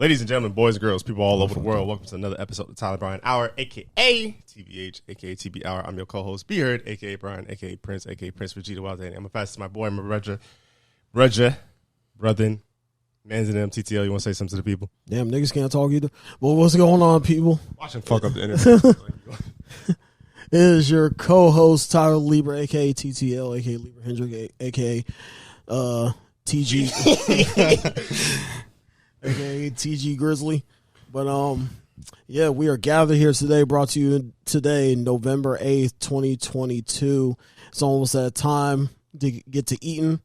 Ladies and gentlemen, boys and girls, people all over the world, welcome to another episode of Tyler Brian Hour, a.k.a. TBH, a.k.a. TB Hour. I'm your co-host, Be Heard, a.k.a. Brian, a.k.a. Prince, a.k.a. Prince Vegeta Wild Day. I'm going to pass to my boy, my brother, Mans and them, TTL. You want to say something to the people? Damn, niggas can't talk either. Well, what's going on, people? Watch him fuck up the internet. It is your co-host, Tyler Libra, a.k.a. TTL, a.k.a. Libra Hendrick, a.k.a. TG. A.k.a. TG Grizzly. But, yeah, we are gathered here today, brought to you today, November 8th, 2022. It's almost that time to get to eating.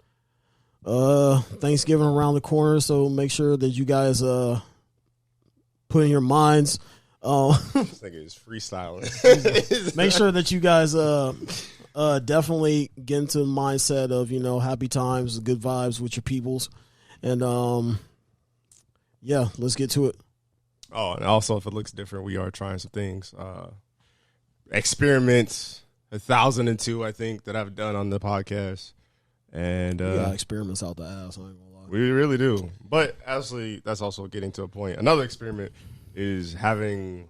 Thanksgiving around the corner, so make sure that you guys put in your minds. This nigga is freestyling. Make sure that you guys definitely get into the mindset of, you know, happy times, good vibes with your peoples. And, yeah, let's get to it. Oh, and also, if it looks different, we are trying some things. Experiments 1,002, I think, that I've done on the podcast. And we got experiments out the ass, I ain't gonna lie. We really do. But actually, that's also getting to a point. Another experiment is having,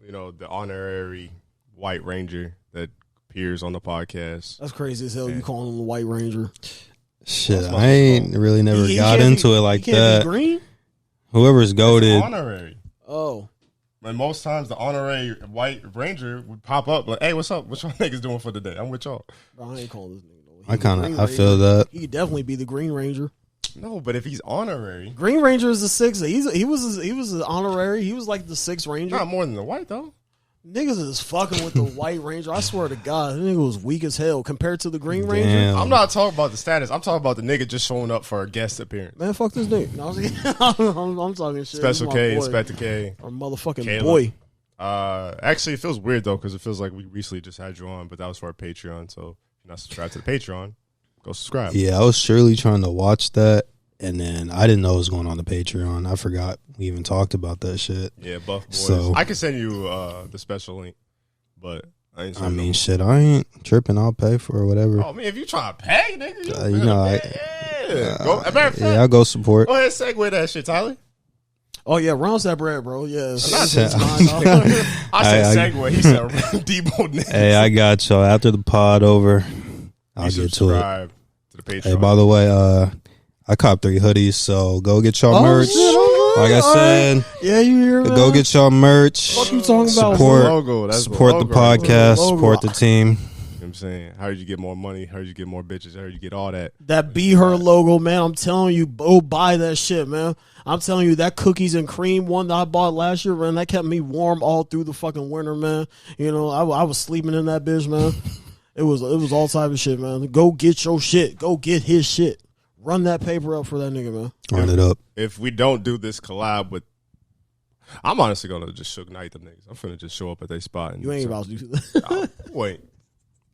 you know, the honorary White Ranger that appears on the podcast. That's crazy as hell. You calling him the White Ranger? Shit, I ain't really never got into it like that. Be green? Whoever's goated. Honorary. Oh. And most times the honorary White Ranger would pop up like, hey, what's up? What y'all niggas doing for the day? I'm with y'all. Bro, I ain't calling this nigga. I feel that. He could definitely be the Green Ranger. No, but if he's honorary. Green Ranger is the sixth. He was an honorary. He was like the sixth Ranger. Not more than the white, though. Niggas is fucking with the White Ranger. I swear to God, that nigga was weak as hell compared to the Green Damn. Ranger. I'm not talking about the status. I'm talking about the nigga just showing up for a guest appearance. Man, fuck this nigga. No, I'm talking shit. Special K, Inspector K. Our motherfucking Kalob. boy. Actually, it feels weird, though, because it feels like we recently just had you on, but that was for our Patreon. So if you're not subscribed to the Patreon, go subscribe. Yeah, I was surely trying to watch that, and then I didn't know what was going on the Patreon. I forgot we even talked about that shit. Yeah, Buff Boys. So, I can send you the special link, but I ain't shit, I ain't tripping. I'll pay for whatever. Oh, man, if you trying to pay, nigga, you know, I'll go support. Go ahead and segue that shit, Tyler. Oh, yeah, rounds that bread, bro. Yeah. I said segue. He said Debo niggas. Hey, I got y'all. After the pod over, I'll get to it. To the Patreon. Hey, by the way, I copped 3 hoodies, so go get y'all merch. Shit, like I said, yeah, you hear me? go get y'all merch. What you talking about? Support the podcast, support the team. You know what I'm saying? How did you get more money? How did you get more bitches? How did you get all that? That Be Her logo, man. I'm telling you, go buy that shit, man. I'm telling you, that cookies and cream one that I bought last year, man, that kept me warm all through the fucking winter, man. You know, I was sleeping in that bitch, man. It was all type of shit, man. Go get your shit. Go get his shit. Run that paper up for that nigga, man. Run it up. If we don't do this collab with, I'm honestly gonna just Suge Knight them niggas. I'm finna just show up at their spot. And You ain't about to do that. Wait.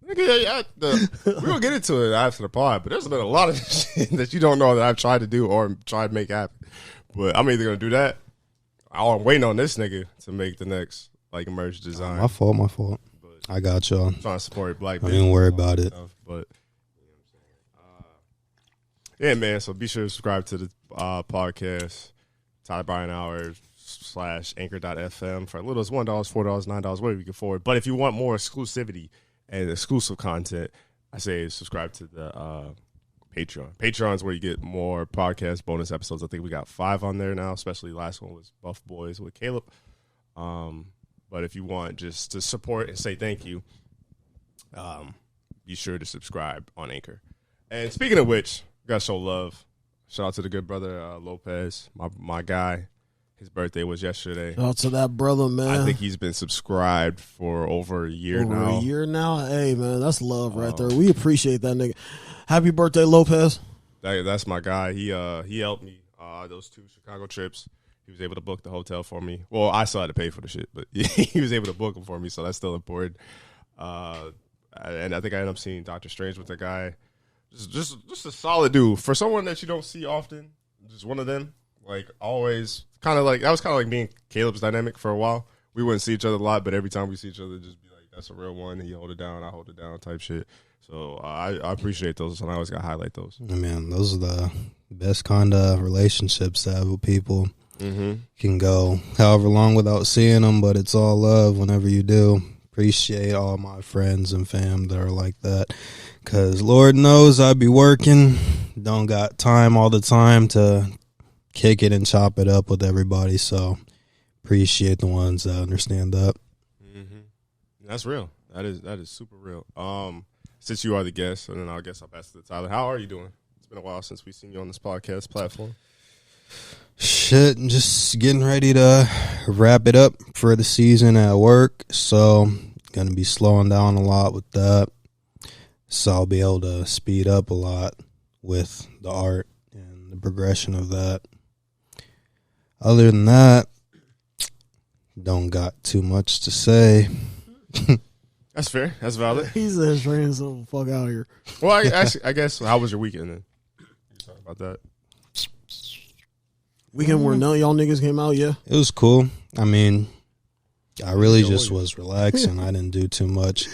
We're gonna get into it after the pod, but there's been a lot of shit that you don't know that I've tried to do or tried to make happen. But I'm either gonna do that. I'm waiting on this nigga to make the next like merch design. My fault. But I got y'all. I'm trying to support black. I didn't worry about it. Stuff, but yeah, man. So be sure to subscribe to the podcast, TylerBrianHour / Anchor.fm for as little as $1, $4, $9, whatever you can afford. But if you want more exclusivity and exclusive content, I say subscribe to the Patreon. Patreon's where you get more podcast bonus episodes. I think we got 5 on there now, especially last one was Buff Boys with Kalob. But if you want just to support and say thank you, be sure to subscribe on Anchor. And speaking of which, we got to show love. Shout out to the good brother Lopez, my guy. His birthday was yesterday. Shout out to that brother, man. I think he's been subscribed for over a year now. Over a year now? Hey, man, that's love right there. We appreciate that nigga. Happy birthday, Lopez. That's my guy. He helped me those 2 Chicago trips. He was able to book the hotel for me. Well, I still had to pay for the shit, but he was able to book them for me, so that's still important. And I think I ended up seeing Doctor Strange with the guy. Just a solid dude. For someone that you don't see often, just one of them. Like, always, that was kind of like me and Caleb's dynamic for a while. We wouldn't see each other a lot, but every time we see each other, just be like, that's a real one. He hold it down, I hold it down type shit. So I appreciate those, and I always got to highlight those. Man, those are the best kind of relationships to have with people. Can go however long without seeing them, but it's all love whenever you do. Appreciate all my friends and fam that are like that, because Lord knows I be working, don't got time all the time to kick it and chop it up with everybody, so appreciate the ones that understand that. That's real. That is super real. Since you are the guest, and then I guess I'll pass it to Tyler. How are you doing? It's been a while since we've seen you on this podcast platform. Shit, just getting ready to wrap it up for the season at work, so gonna be slowing down a lot with that, so I'll be able to speed up a lot with the art and the progression of that. Other than that, don't got too much to say. That's fair. That's valid. He said, "Straight the fuck out of here." Well, I guess, how was your weekend then? You talk about that. Weekend where none of y'all niggas came out, yeah. It was cool. I mean, I really just was relaxing. I didn't do too much.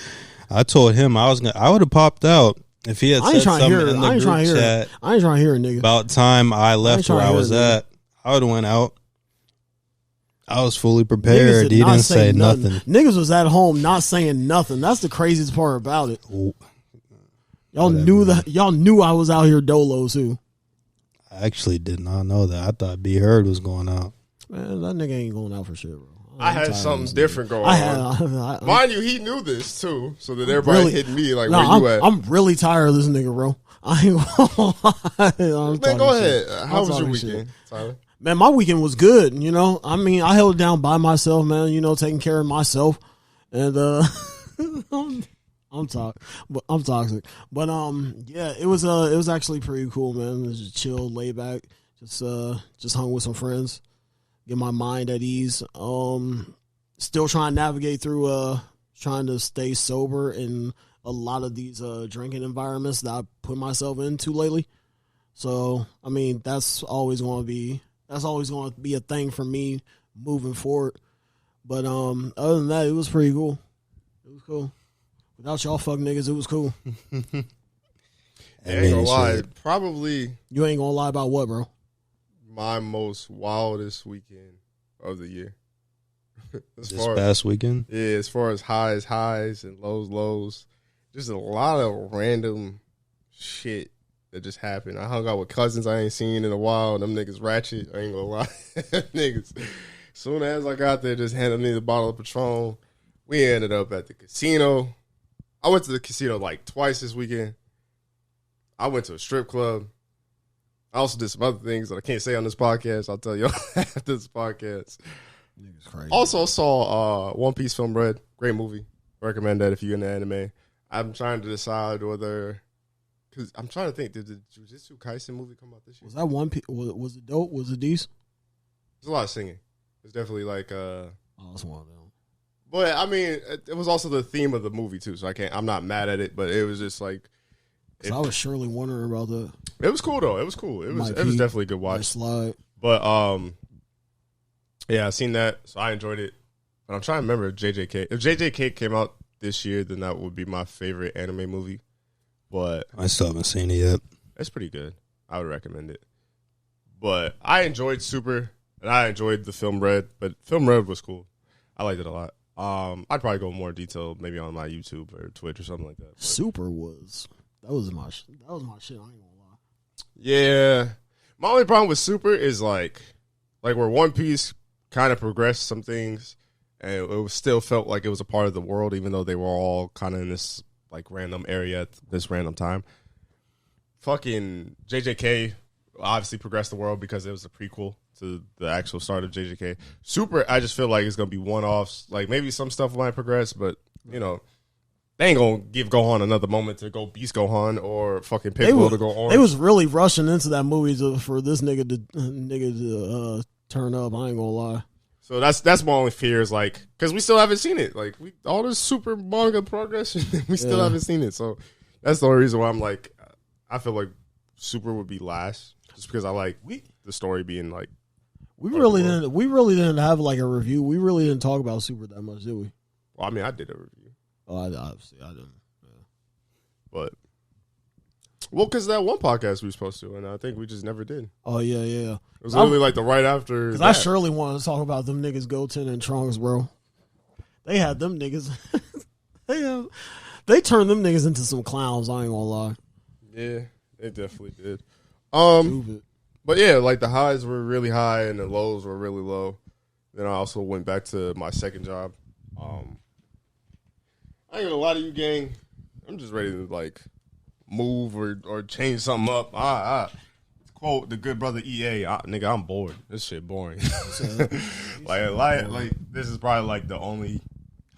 I told him I would have popped out if he had said something in the group chat. I ain't trying to hear it, nigga. About time I left where I was at, I would have went out. I was fully prepared. He didn't say nothing. Niggas was at home not saying nothing. That's the craziest part about it. Y'all knew I was out here dolo too. I actually did not know that. I thought B Heard was going out. Man, that nigga ain't going out for shit, bro. I had something different going on. Mind you, he knew this too, so that everybody really, hitting me like, where you at? I'm really tired of this nigga, bro. I ain't gonna lie. Man, go ahead. How was your weekend, Tyler? Man, my weekend was good, you know. I mean, I held it down by myself, man, you know, taking care of myself. And I'm toxic. But yeah, it was actually pretty cool, man. It was just chill, laid back, just hung with some friends, get my mind at ease. Still trying to navigate through trying to stay sober in a lot of these drinking environments that I put myself into lately. So, I mean, that's always going to be a thing for me moving forward. But other than that, it was pretty cool. It was cool. Without y'all fuck niggas, it was cool. I ain't gonna lie. Probably. You ain't gonna lie about what, bro? My most wildest weekend of the year. This past weekend? Yeah, as far as highs and lows. Just a lot of random shit that just happened. I hung out with cousins I ain't seen in a while. Them niggas ratchet. I ain't gonna lie. Niggas. Soon as I got there, just handed me the bottle of Patron. We ended up at the casino. I went to the casino like twice this weekend. I went to a strip club. I also did some other things that I can't say on this podcast. I'll tell you after this podcast. Niggas crazy. Also saw One Piece Film Red. Great movie. Recommend that if you're into anime. I'm trying to decide whether, because I'm trying to think, did the Jujutsu Kaisen movie come out this year? Was that One Piece? Was it dope? Was it decent? There's a lot of singing. It's definitely like that's one of them. But I mean, it was also the theme of the movie too, so I'm not mad at it. But it was just like, I was surely wondering about that. It was cool though. It was cool. It was definitely a good watch. Slide. But yeah, I seen that, so I enjoyed it. But I'm trying to remember JJK. If JJK came out this year, then that would be my favorite anime movie. But I still haven't seen it yet. It's pretty good. I would recommend it. But I enjoyed Super, and I enjoyed the Film Red. But Film Red was cool. I liked it a lot. I'd probably go more detailed maybe on my YouTube or Twitch or something like that. But Super was my shit. I ain't gonna lie. Yeah, my only problem with Super is like where One Piece kind of progressed some things, and it still felt like it was a part of the world, even though they were all kind of in this like random area at this random time. Fucking JJK obviously progressed the world because it was a prequel to the actual start of JJK. Super, I just feel like it's gonna be one-offs. Like maybe some stuff might progress, but you know, they ain't gonna give Gohan another moment to go Beast Gohan or fucking Piccolo to go on. They was really rushing into that movie for this nigga to turn up. I ain't gonna lie. So that's my only fear is like, because we still haven't seen it. Like all this Super manga progression, we still haven't seen it. So that's the only reason why I'm like, I feel like Super would be last, just because I like the story being like. We really didn't have like a review. We really didn't talk about Super that much, did we? Well, I mean, I did a review. Oh, obviously I didn't. Yeah. But Well, because that one podcast we were supposed to, and I think we just never did. Oh yeah. It was literally like the right after. Because I surely wanted to talk about them niggas Goten and Trunks, bro. They had them niggas. They turned them niggas into some clowns. I ain't gonna lie. Yeah, they definitely did. Stupid. But yeah, like the highs were really high and the lows were really low. Then I also went back to my second job. I ain't gonna lie to you, gang. I'm just ready to like move or change something up. Quote the good brother EA, nigga, I'm bored. This shit boring. like this is probably like the only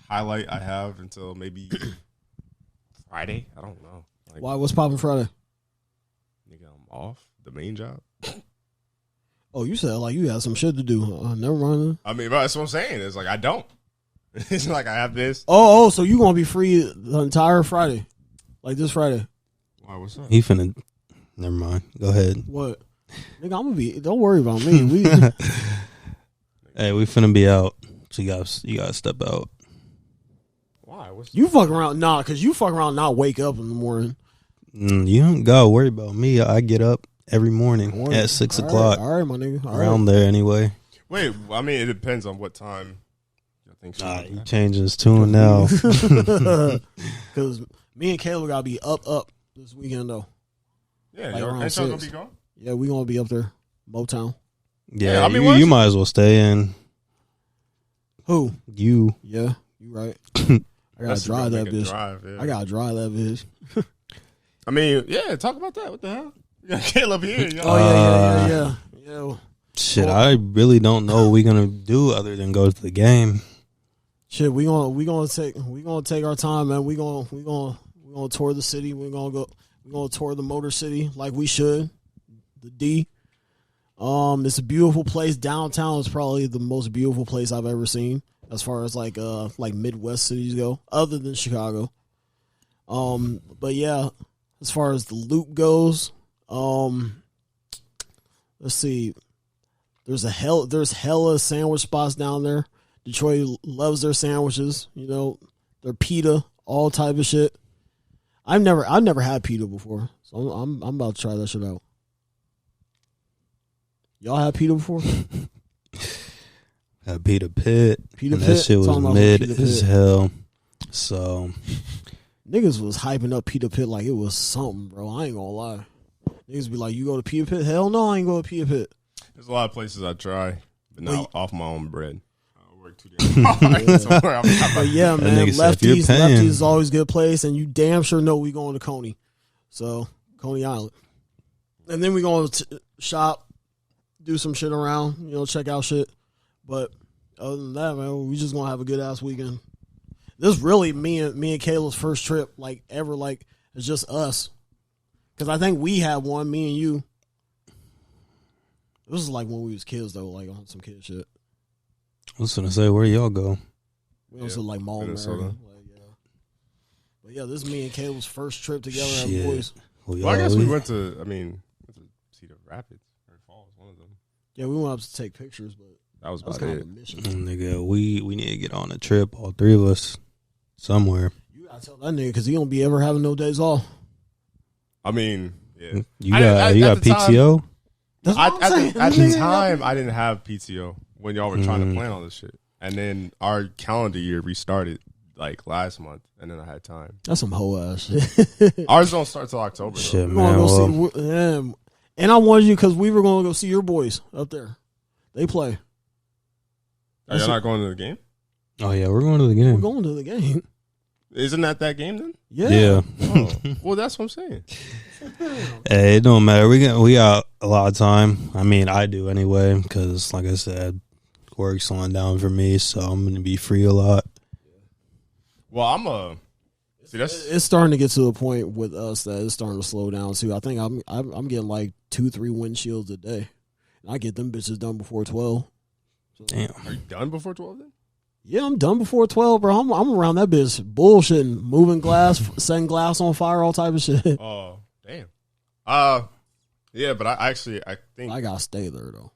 highlight I have until maybe Friday. I don't know. Like, Why? What's popping Friday? Nigga, I'm off the main job. Oh, you said like you had some shit to do. Never mind. I mean, that's what I'm saying. It's like I don't. It's like I have this. Oh, so you gonna be free the entire Friday, like this Friday? Why? What's up? He finna. Never mind. Go ahead. What? Nigga, I'm gonna be. Don't worry about me. Hey, we finna be out. So you gotta step out. Why? What's You fuck around, because you fuck around, not wake up in the morning. You don't gotta worry about me. I get up every morning at 6 o'clock. All right, my nigga. All Around there anyway. Wait, I mean, it depends on what time. I think He changing his tune now. Because me and Kayla gotta be up this weekend though. Yeah, like around ain't y'all gonna 6. be gone? Yeah, we gonna be up there, Motown. Yeah, I mean, you might as well stay in. Who? You. Yeah, you right. I gotta drive that bitch. Yeah. I gotta drive that bitch. I mean, yeah. Talk about that. What the hell? You got Caleb here. Yo. Oh yeah. Shit, I really don't know what we're gonna do other than go to the game. Shit, we gonna take our time, man. We gonna tour the city. We're gonna tour the Motor City like we should. The D. It's a beautiful place. Downtown is probably the most beautiful place I've ever seen as far as like Midwest cities go, other than Chicago. But yeah, as far as the loop goes, let's see. There's hella sandwich spots down there. Detroit loves their sandwiches, their pita, all type of shit. I've never had pita before, so I'm about to try that shit out. Y'all had pita before? Had Peter Pitt. Pita That Pit? shit was Talking about mid Pita as Pit. hell. So Niggas was hyping up Pita Pit like it was something, bro. I ain't gonna lie. Niggas be like, you go to Pita Pit? Hell no, I ain't go to Pita Pit. There's a lot of places I try, but not off my own bread. I work too damn Yeah. hard. So But yeah, man, nigga said, if you're Lefties paying- is always a good place, and you damn sure know we going to Coney. So, Coney Island. And then we going to shop, do some shit around, check out shit. But other than that, man, we just going to have a good-ass weekend. This really me and Kayla's first trip, like, ever, like, it's just us. Because I think we had one, me and you. This was like when we was kids, though, like on some kid shit. I was gonna say, where y'all go? We went to like Mall and Minnesota. But yeah, this is me and Caleb's first trip together as Shit. boys. Well, I guess we went to Cedar Rapids or Falls, one of them. Yeah, we went up to take pictures, but That was that was about kind of it. a mission. Nigga, we need to get on a trip, all three of us, somewhere. You gotta tell that nigga because he don't be ever having no days off. I mean, yeah. You I- got at you got the time- PTO? That's what I'm saying. At the Nigga, time, I didn't have PTO when y'all were trying to plan all this shit. And then our calendar year restarted like last month, and then I had time. that's some hoe ass shit. Ours don't start till October. Shit, We man. gonna go Well, see, and I wanted you because we were gonna go see your boys up there. They play. Are y'all not going to the game? oh yeah, we're going to the We're game. going to the game. Isn't that game then? Yeah. Oh, well, that's what I'm saying. Hey, it don't matter. We got a lot of time. I mean, I do anyway, because like I said, work's slowing down for me, so I'm gonna be free a lot. Well, I'm see that's It's starting to get to a point with us that it's starting to slow down too. I think I'm getting like 2-3 windshields a day, and I get them bitches done before 12. Damn. Are you done before 12 then? Yeah, I'm done before 12, bro. I'm around that bitch bullshitting, moving glass, setting glass on fire, all type of shit. Oh, damn. Yeah, but I think. I gotta stay there though.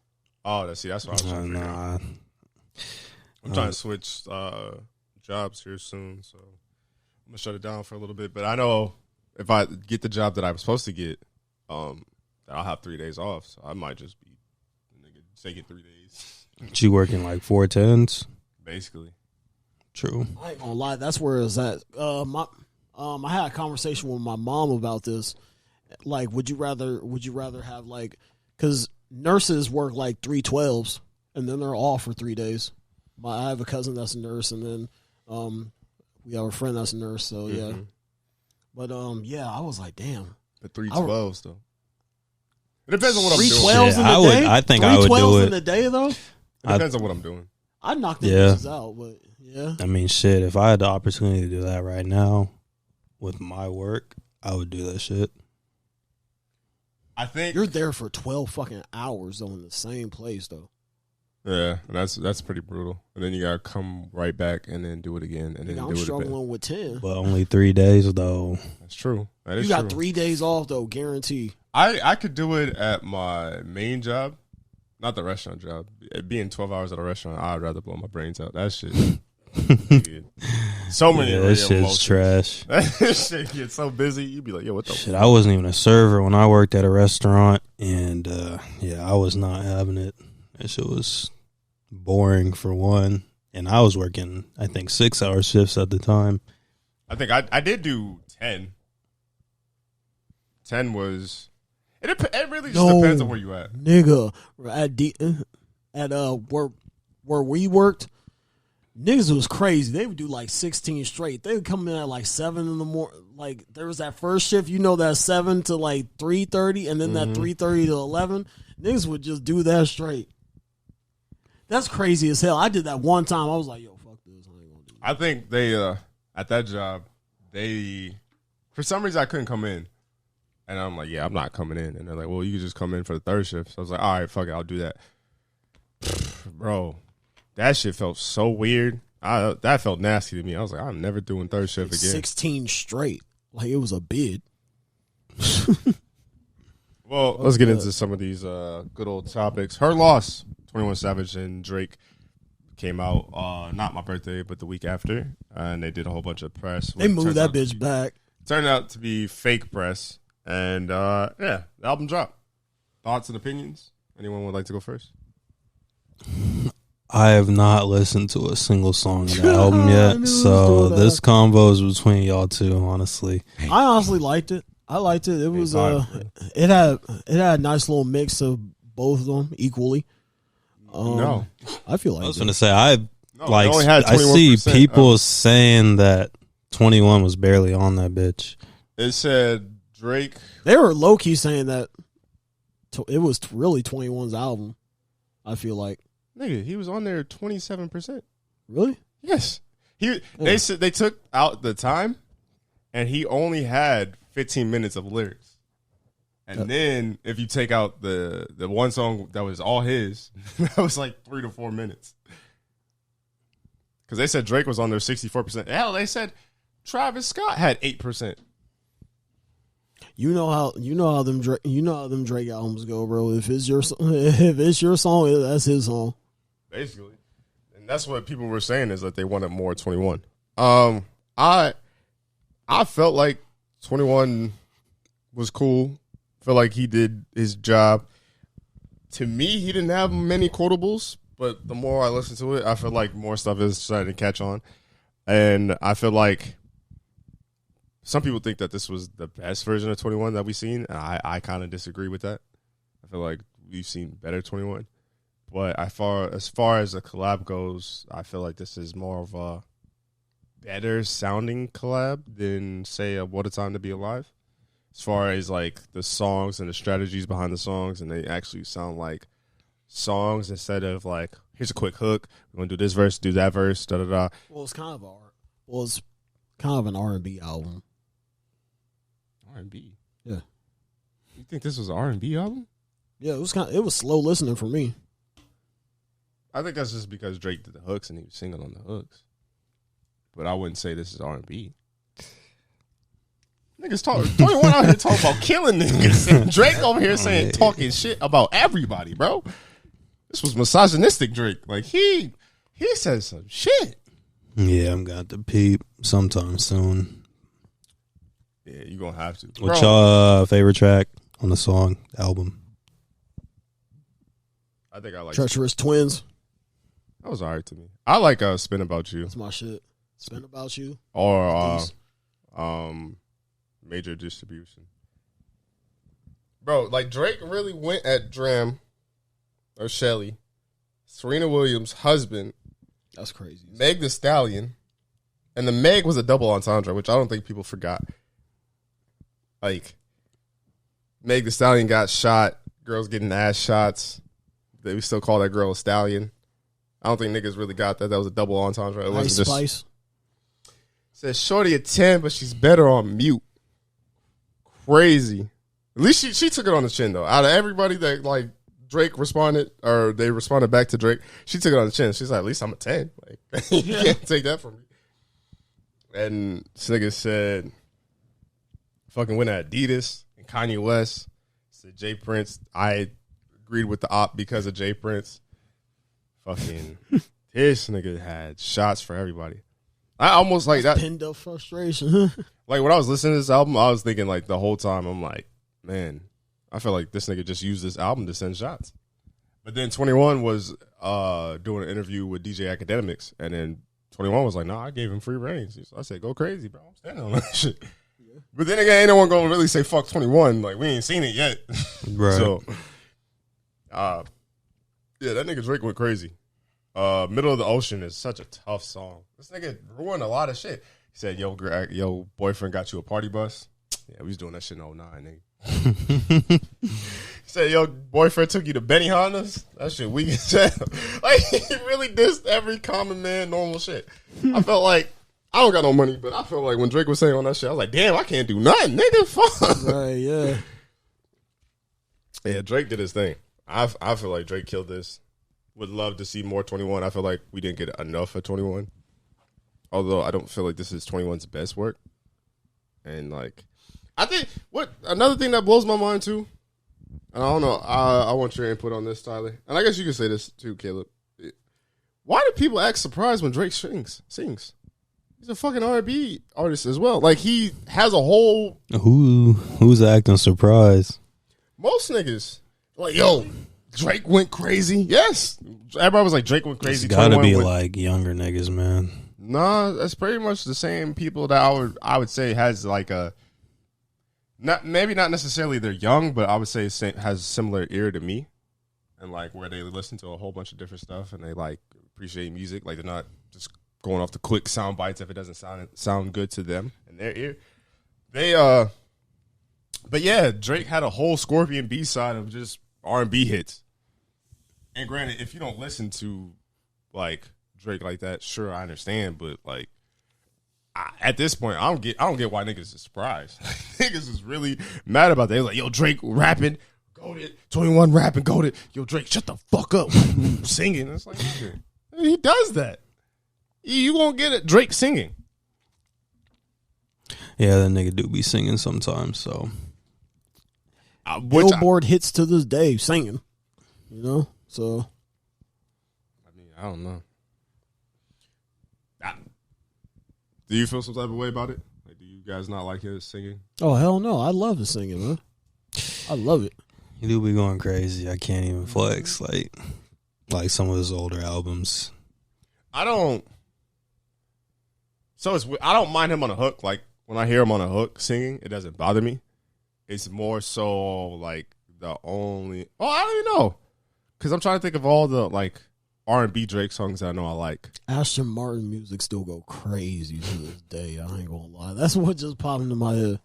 Oh, that's what I was trying to figure out. Nah. I'm trying to switch jobs here soon, so I'm gonna shut it down for a little bit. But I know if I get the job that I was supposed to get, I'll have 3 days off. So I might just be taking 3 days. But you working like 410s? Basically. True. I ain't gonna lie, that's where it's at. I had a conversation with my mom about this. Like, would you rather have like, because nurses work like 3/12s and then they're off for 3 days. I have a cousin that's a nurse, and then we have a friend that's a nurse. So yeah, but yeah, I was like, damn. But 3/12s though. It depends on what I'm 3/12s doing. in the day. I think I would do 3/12s it in the day though. It depends on what I'm doing. I'd knock them nurses out, but yeah. I mean, shit. If I had the opportunity to do that right now with my work, I would do that shit. I think You're there for 12 fucking hours though in the same place though. Yeah, that's pretty brutal. And then you gotta come right back and then do it again, and then I'm do it again. struggling with 10. But only 3 days though. That's true. That is You got true. 3 days off though, guarantee. I could do it at my main job, not the restaurant job. Being 12 hours at a restaurant, I'd rather blow my brains out. That shit. So many. Yeah, real that shit's emotions. trash. That shit gets so busy. You'd be like, yo, what the Shit, I wasn't even a server when I worked at a restaurant, and yeah, I was not having it. That shit was boring for one, and I was working, I think, 6-hour shifts at the time. I think I did do 10. 10 was. It really just depends on where you at. Nigga, at where we worked, niggas was crazy. They would do like 16 straight. They would come in at like 7 in the morning. Like there was that first shift, that 7 to like 3:30, and then that 3:30 to 11. Niggas would just do that straight. That's crazy as hell. I did that one time. I was like, yo, fuck this. I ain't gonna do that. I think they at that job, for some reason I couldn't come in. And I'm like, yeah, I'm not coming in. And they're like, well, you can just come in for the third shift. So I was like, all right, fuck it, I'll do that. Bro, that shit felt so weird. That felt nasty to me. I was like, I'm never doing third shift again. 16 straight. Like it was a bid. Well, let's get into some of these good old topics. Her loss, 21 Savage and Drake came out not my birthday, but the week after. And they did a whole bunch of press. They moved that bitch back. Turned out to be fake press. And, yeah, the album dropped. Thoughts and opinions? Anyone would like to go first? I have not listened to a single song of the album yet, so this convo is between y'all two, honestly. I honestly liked it. I liked it. It was it had a nice little mix of both of them equally. No. I feel like I was going to say, I only had I see 21%. people saying that 21 was barely on that bitch. It said Drake. they were low key saying that it was really 21's album. I feel like Nigga, he was on there 27%. really. Yes. They said they took out the time, and he only had 15 minutes of lyrics. And then if you take out the one song that was all his, that was like 3 to 4 minutes. Because they said Drake was on there 64%. Hell, they said Travis Scott had 8%. You know how them Drake albums go, bro. If it's your song, that's his song. Basically. And that's what people were saying, is that they wanted more 21. I felt like 21 was cool. Felt like he did his job. To me, he didn't have many quotables, but the more I listen to it, I feel like more stuff is starting to catch on. And I feel like some people think that this was the best version of 21 that we've seen, and I kind of disagree with that. I feel like we've seen better 21. But as far as the collab goes, I feel like this is more of a better sounding collab than, say, a What a Time to Be Alive. As far as like the songs and the strategies behind the songs, and they actually sound like songs instead of like, here's a quick hook, we're gonna do this verse, do that verse, da da da. Well, it's kind of an R&B album. R&B. Yeah. You think this was an R&B album? Yeah, it was slow listening for me. I think that's just because Drake did the hooks and he was singing on the hooks. But I wouldn't say this is R&B. Niggas 21 out here talking about killing niggas. And Drake over here saying, talking shit about everybody, bro. This was misogynistic Drake. Like, he said some shit. Yeah, I'm got to peep sometime soon. Yeah, you gonna have to. What's your favorite track on the song album? I think I like Treacherous Twins. That was alright to me. I like Spin About You. That's my shit. Spin About You. Or Major Distribution. Bro, like Drake really went at Dram or Shelly, Serena Williams' husband. That's crazy. Meg the Stallion. And the Meg was a double entendre, which I don't think people forgot. Like, Meg the Stallion got shot. Girls getting ass shots. We still call that girl a stallion. I don't think niggas really got that. That was a double entendre. It wasn't just Spice. Says shorty a 10, but she's better on mute. Crazy. At least she took it on the chin though. Out of everybody that like Drake responded, or they responded back to Drake, she took it on the chin. She's like, at least I'm a 10. Like you can't take that from me. And this nigga said, fucking went at Adidas and Kanye West. Said Jay Prince. I agreed with the op because of Jay Prince. Fucking this nigga had shots for everybody. I almost like that. Pinned up frustration. Like when I was listening to this album, I was thinking like the whole time, I'm like, man, I feel like this nigga just used this album to send shots. But then 21 was doing an interview with DJ Academics, and then 21 was like, nah, I gave him free reign. So I said, go crazy, bro. I'm standing on that shit. Yeah. But then again, ain't no one gonna really say fuck 21. Like we ain't seen it yet. Right. So, yeah, that nigga Drake went crazy. Middle of the Ocean is such a tough song. This nigga ruined a lot of shit. He said, yo, boyfriend got you a party bus. Yeah, we was doing that shit in 09, nigga. He said, yo, boyfriend took you to Benihana's. That shit weak as hell. Like, he really dissed every common man, normal shit. I felt like, I don't got no money, but I felt like when Drake was saying on that shit, I was like, damn, I can't do nothing, nigga. Fuck. Right, yeah. Yeah, Drake did his thing. I feel like Drake killed this. Would love to see more 21. I feel like we didn't get enough of 21. Although I don't feel like this is 21's best work. And like, I think another thing that blows my mind too, and I don't know, I want your input on this, Tyler. And I guess you can say this too, Caleb. Why do people act surprised when Drake sings? He's a fucking R&B artist as well. Like he has a whole who's acting surprised? Most niggas like, yo, Drake went crazy. Yes. Everybody was like, Drake went crazy. It's gotta be like younger niggas, man. Nah, that's pretty much the same people that I would say has like a, maybe not necessarily they're young, but I would say has a similar ear to me. And like where they listen to a whole bunch of different stuff and they like appreciate music. Like they're not just going off the quick sound bites if it doesn't sound good to them in their ear. But yeah, Drake had a whole Scorpion B-side of just R&B hits. And granted, if you don't listen to like Drake like that, sure, I understand, but like at this point, I don't get why niggas is surprised. Niggas is really mad about that. They're like, yo, Drake rapping, goated, 21 rapping, goated. Yo, Drake, shut the fuck up, singing. It's like, nigga, he does that. You gonna get it, Drake singing. Yeah, that nigga do be singing sometimes. So Billboard hits to this day singing. You know, so I mean, I don't know. Do you feel some type of way about it? Like, do you guys not like his singing? Oh hell no, I love his singing, man. I love it. He do be going crazy. I can't even flex like some of his older albums. I don't mind him on a hook. Like when I hear him on a hook singing, it doesn't bother me. It's more so like I don't even know, because I'm trying to think of all the like R&B Drake songs that I know I like. Aston Martin music still go crazy to this day. I ain't gonna lie. That's what just popped into my head.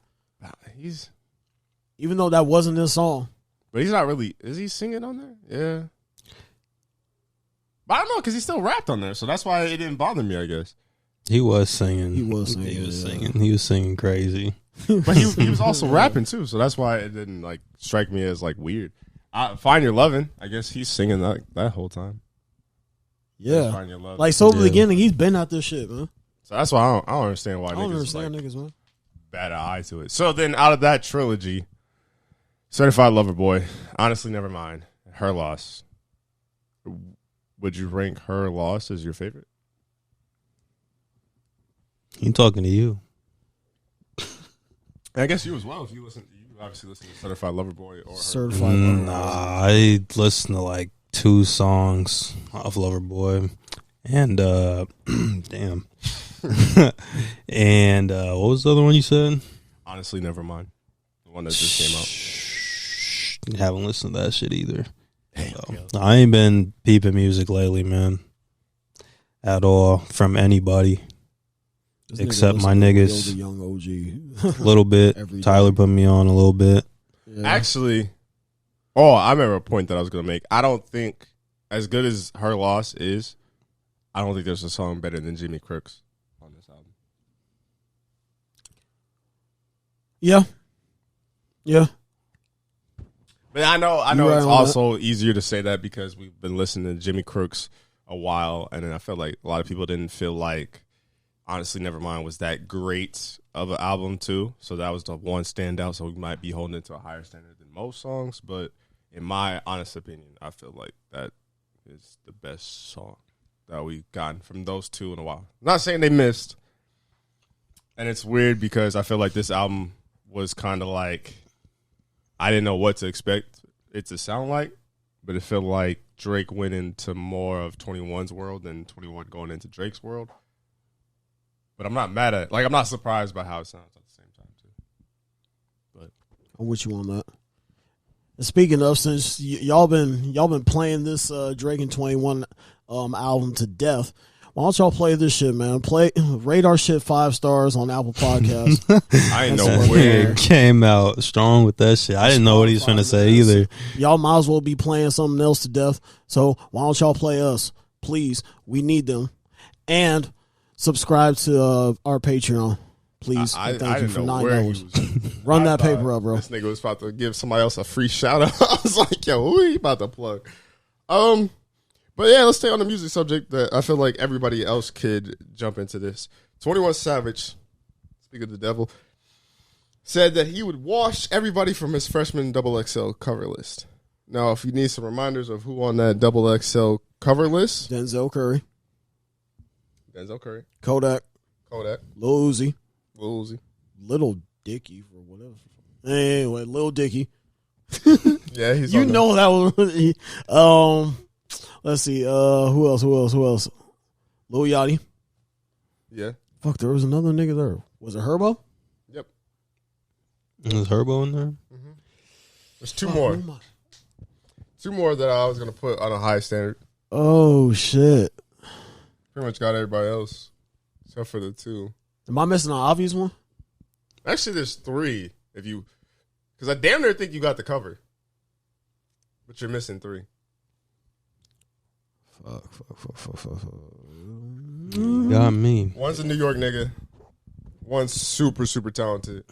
Even though that wasn't his song. But he's not really. Is he singing on there? Yeah. But I don't know, because he still rapped on there, so that's why it didn't bother me, I guess. He was singing. He was singing. He was singing crazy. But he was also rapping too, so that's why it didn't like strike me as like weird. Find Your Lovin', I guess he's singing that whole time. Yeah, Find Your Lovin'. like so. The beginning, he's been at this shit, man. So that's why I don't understand why niggas man. Bad eye to it. So then, out of that trilogy, Certified Lover Boy, honestly, never mind. Her Loss. Would you rank Her Loss as your favorite? He talking to you. And I guess you as well. If you obviously listen to Certified Lover Boy or Certified Lover Boy. Nah, I listened to like 2 songs of Loverboy, and damn, and what was the other one you said? Honestly, never mind. The one that just came out. Haven't listened to that shit either. So, I ain't been peeping music lately, man, at all from anybody. This Except nigga my listen to niggas. the young OG. A little bit. Every day. Tyler put me on a little bit. Yeah. Actually, I remember a point that I was going to make. I don't think, as good as Her Loss is, I don't think there's a song better than Jimmy Crooks on this album. Yeah. But I know You're it's right on also easier to say that because we've been listening to Jimmy Crooks a while, and then I feel like a lot of people didn't feel like Honestly Nevermind was that great of an album too. So that was the one standout. So we might be holding it to a higher standard than most songs. But in my honest opinion, I feel like that is the best song that we've gotten from those two in a while. Not saying they missed. And it's weird because I feel like this album was kind of like, I didn't know what to expect it to sound like, but it felt like Drake went into more of 21's world than 21 going into Drake's world. But I'm not mad at it. Like, I'm not surprised by how it sounds at the same time, too. But I'm with you on that. And speaking of, since y'all been playing this Drake and 21 album to death, why don't y'all play this shit, man? Rate our shit 5 stars on Apple Podcasts. I ain't know That's where. It came out strong with that shit. I didn't know what he was finna say either. Y'all might as well be playing something else to death. So why don't y'all play us? Please. We need them. And subscribe to our Patreon. Please. I Thank you didn't for know where he $9. was. Run that I thought paper up, bro. This nigga was about to give somebody else a free shout out. I was like, yo, who he about to plug? But yeah, let's stay on the music subject that I feel like everybody else could jump into this. 21 Savage, speak of the devil, said that he would wash everybody from his freshman XXL cover list. Now, if you need some reminders of who on that XXL cover list, Denzel Curry, Denzel Curry, Kodak, Lil Uzi, Little Dicky for whatever. Anyway, Lil Dicky. Yeah, he's You on know that was let's see, who else? Lil Yachty. Yeah. Fuck, there was another nigga there. Was it Herbo? Yep. Is Herbo in there? There's two more. Two more that I was going to put on a high standard. Oh, shit. Pretty much got everybody else, except for the 2. Am I missing an obvious one? Actually, there's 3. Because I damn near think you got the cover. But you're missing 3. Fuck. Got me. One's a New York nigga. One's super, super talented.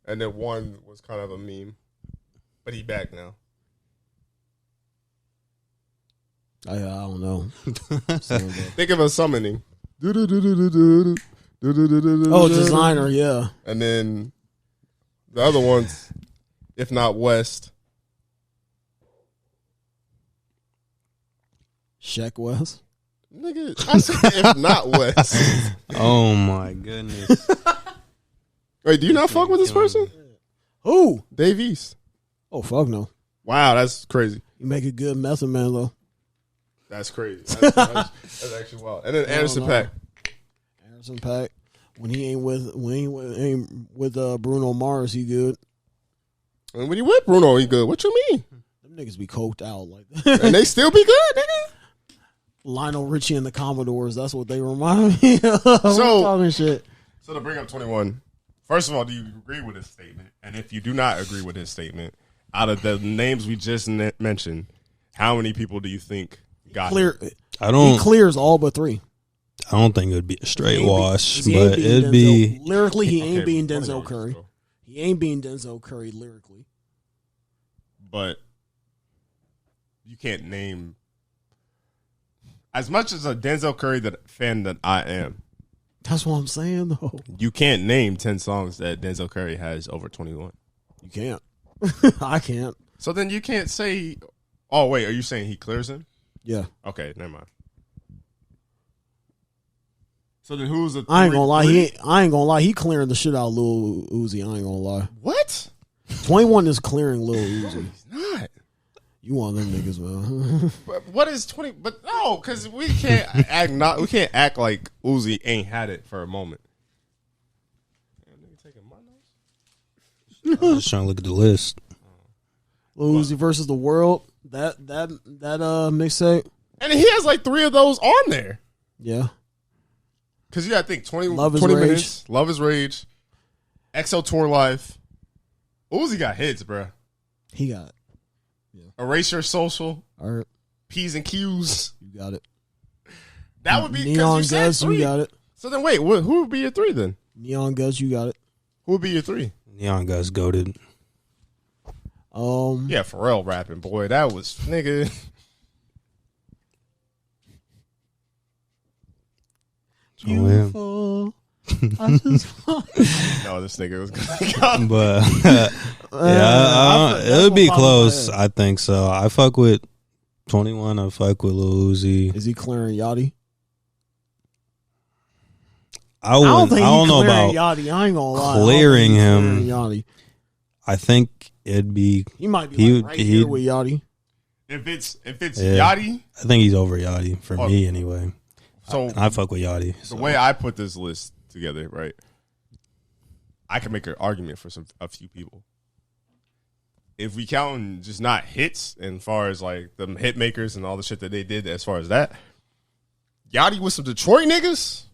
And then one was kind of a meme. But he back now. I don't know. Think of a summoning. Oh, Designer, yeah. And then the other ones, if not West. Sheck West. Nigga, I said if not West. Oh my goodness. Wait, do you not fuck with this person? Who? Dave East. Oh, fuck no. Wow, that's crazy. You make a good method man, though. That's crazy. That's actually wild. And then Anderson .Paak. Anderson .Paak. When he ain't with Bruno Mars, he good. And when you with Bruno, he good. What you mean? Them niggas be coked out like that. And they still be good, nigga. Lionel Richie and the Commodores, that's what they remind me of. Talking shit. So to bring up 21, first of all, do you agree with his statement? And if you do not agree with his statement, out of the names we just mentioned, how many people do you think got Clear. it? He clears all but 3. I don't think it would be a straight wash, He ain't but beating it'd Denzel. be. Lyrically, he ain't Okay, being but Denzel Curry. so- He ain't being Denzel Curry lyrically. But you can't name, as much as a Denzel Curry fan that I am, That's what I'm saying, though. you can't name 10 songs that Denzel Curry has over 21. You can't. I can't. So then you can't say, oh, wait, are you saying he clears him? Yeah. Okay, never mind. So then who's the? I ain't gonna lie. I ain't gonna lie. He clearing the shit out of Lil Uzi. I ain't gonna lie. What? 21 is clearing Lil Uzi. He's not. You one of them niggas, man. But what is 20? But no, because we can't act. We can't act like Uzi ain't had it for a moment. I'm just trying to look at the list. Lil Uzi versus the world. That mixtape. And he has like 3 of those on there. Yeah. Because you got to think 20 Love is 20 Rage. minutes. Love is Rage. XO Tour Life. Uzi got hits, bro. He got it. Erase Your Social. All right. P's and Q's. You got it. That would be Neon because Guts. You got it. So then wait, who would be your 3 then? Neon Guts. You got it. Who would be your 3? Neon Guts goated. Yeah, Pharrell rapping, boy. That was nigga. Beautiful. I just No, this nigga was gonna come. But it would be close. I think so. I fuck with 21. I fuck with Lil Uzi. Is he clearing Yachty? I don't know about Yachty. I ain't gonna lie. clearing him. Yachty. I think it'd be. He might be right here with Yachty. If it's Yachty, I think he's over Yachty for me anyway. So I fuck with Yachty. The way I put this list together, right? I can make an argument for a few people. If we count just not hits, and far as like the hit makers and all the shit that they did, as far as that, Yachty with some Detroit niggas,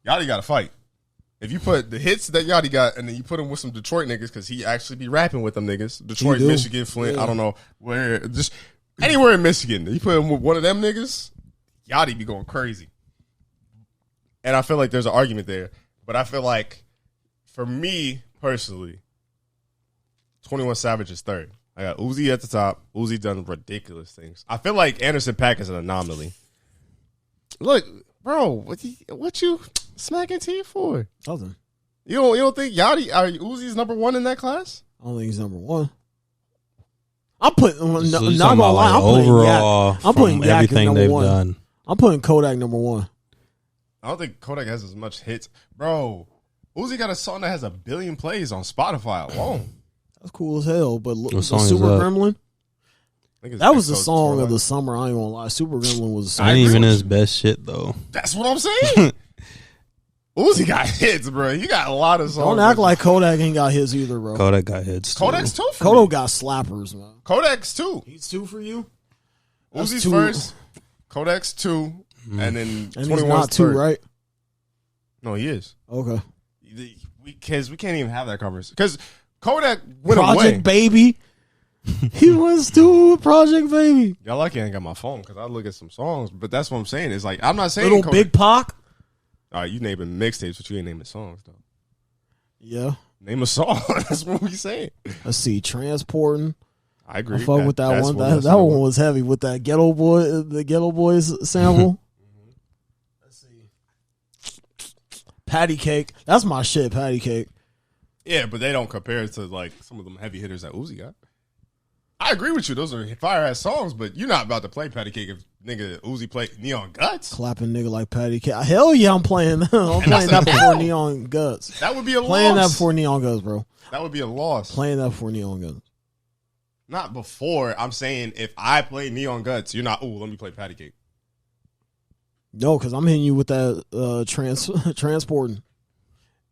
Yachty got to fight. If you put the hits that Yachty got and then you put him with some Detroit niggas, because he actually be rapping with them niggas, Detroit, Michigan, Flint, I don't know where, just anywhere in Michigan, you put him with one of them niggas, Yachty be going crazy. And I feel like there's an argument there. But I feel like, for me personally, 21 Savage is 3rd. I got Uzi at the top. Uzi done ridiculous things. I feel like Anderson .Paak is an anomaly. Look, bro, what you smacking T for? Nothing. You don't think Uzi's number 1 in that class? I don't think he's number 1. I'm putting So not gonna lie. I'm overall, putting I'm putting Yak everything number they've 1. done. I'm putting Kodak number 1. I don't think Kodak has as much hits. Bro, Uzi got a song that has 1 billion plays on Spotify alone. That's cool as hell. But What song is Super that? Gremlin, That that was the song of the summer. I ain't gonna lie. Super Gremlin was. Ain't even his best shit though. That's what I'm saying. Uzi got hits, bro. You got a lot of songs. Don't act like Kodak ain't got his either, bro. Kodak got hits. Too. Kodak's 2 for Kodak me. got slappers, man. Kodak's 2. He's 2 for you. Uzi's 2. first. Kodak's 2. And then And 21's he's not 2, 3rd. right? No, he is. Okay. Because we can't even have that conversation. Because Kodak went Project away. Baby. He was 2 with Project Baby. Y'all lucky I ain't got my phone because I look at some songs. But that's what I'm saying. It's like, I'm not saying Little Kodak. Big Pac. All right, you naming mixtapes, but you ain't naming songs, though. Yeah. Name a song. That's what we saying. Let's see. Transporting. I agree. I fuck with that that's one. that's That one was heavy with that Ghetto Boy, the Ghetto Boys sample. Let's see. Patty Cake. That's my shit, Patty Cake. Yeah, but they don't compare it to like some of them heavy hitters that Uzi got. I agree with you. Those are fire ass songs, but you're not about to play Patty Cake if nigga Uzi play Neon Guts. Clapping nigga like Patty Cake. Hell yeah, I'm playing that. I'm playing that before Neon Guts. That would be a Playing that loss. before Neon Guts, bro. That would be a loss. Playing that before Neon Guts. Not before. I'm saying if I play Neon Guts, you're not, ooh, let me play Patty Cake. No, because I'm hitting you with that transporting.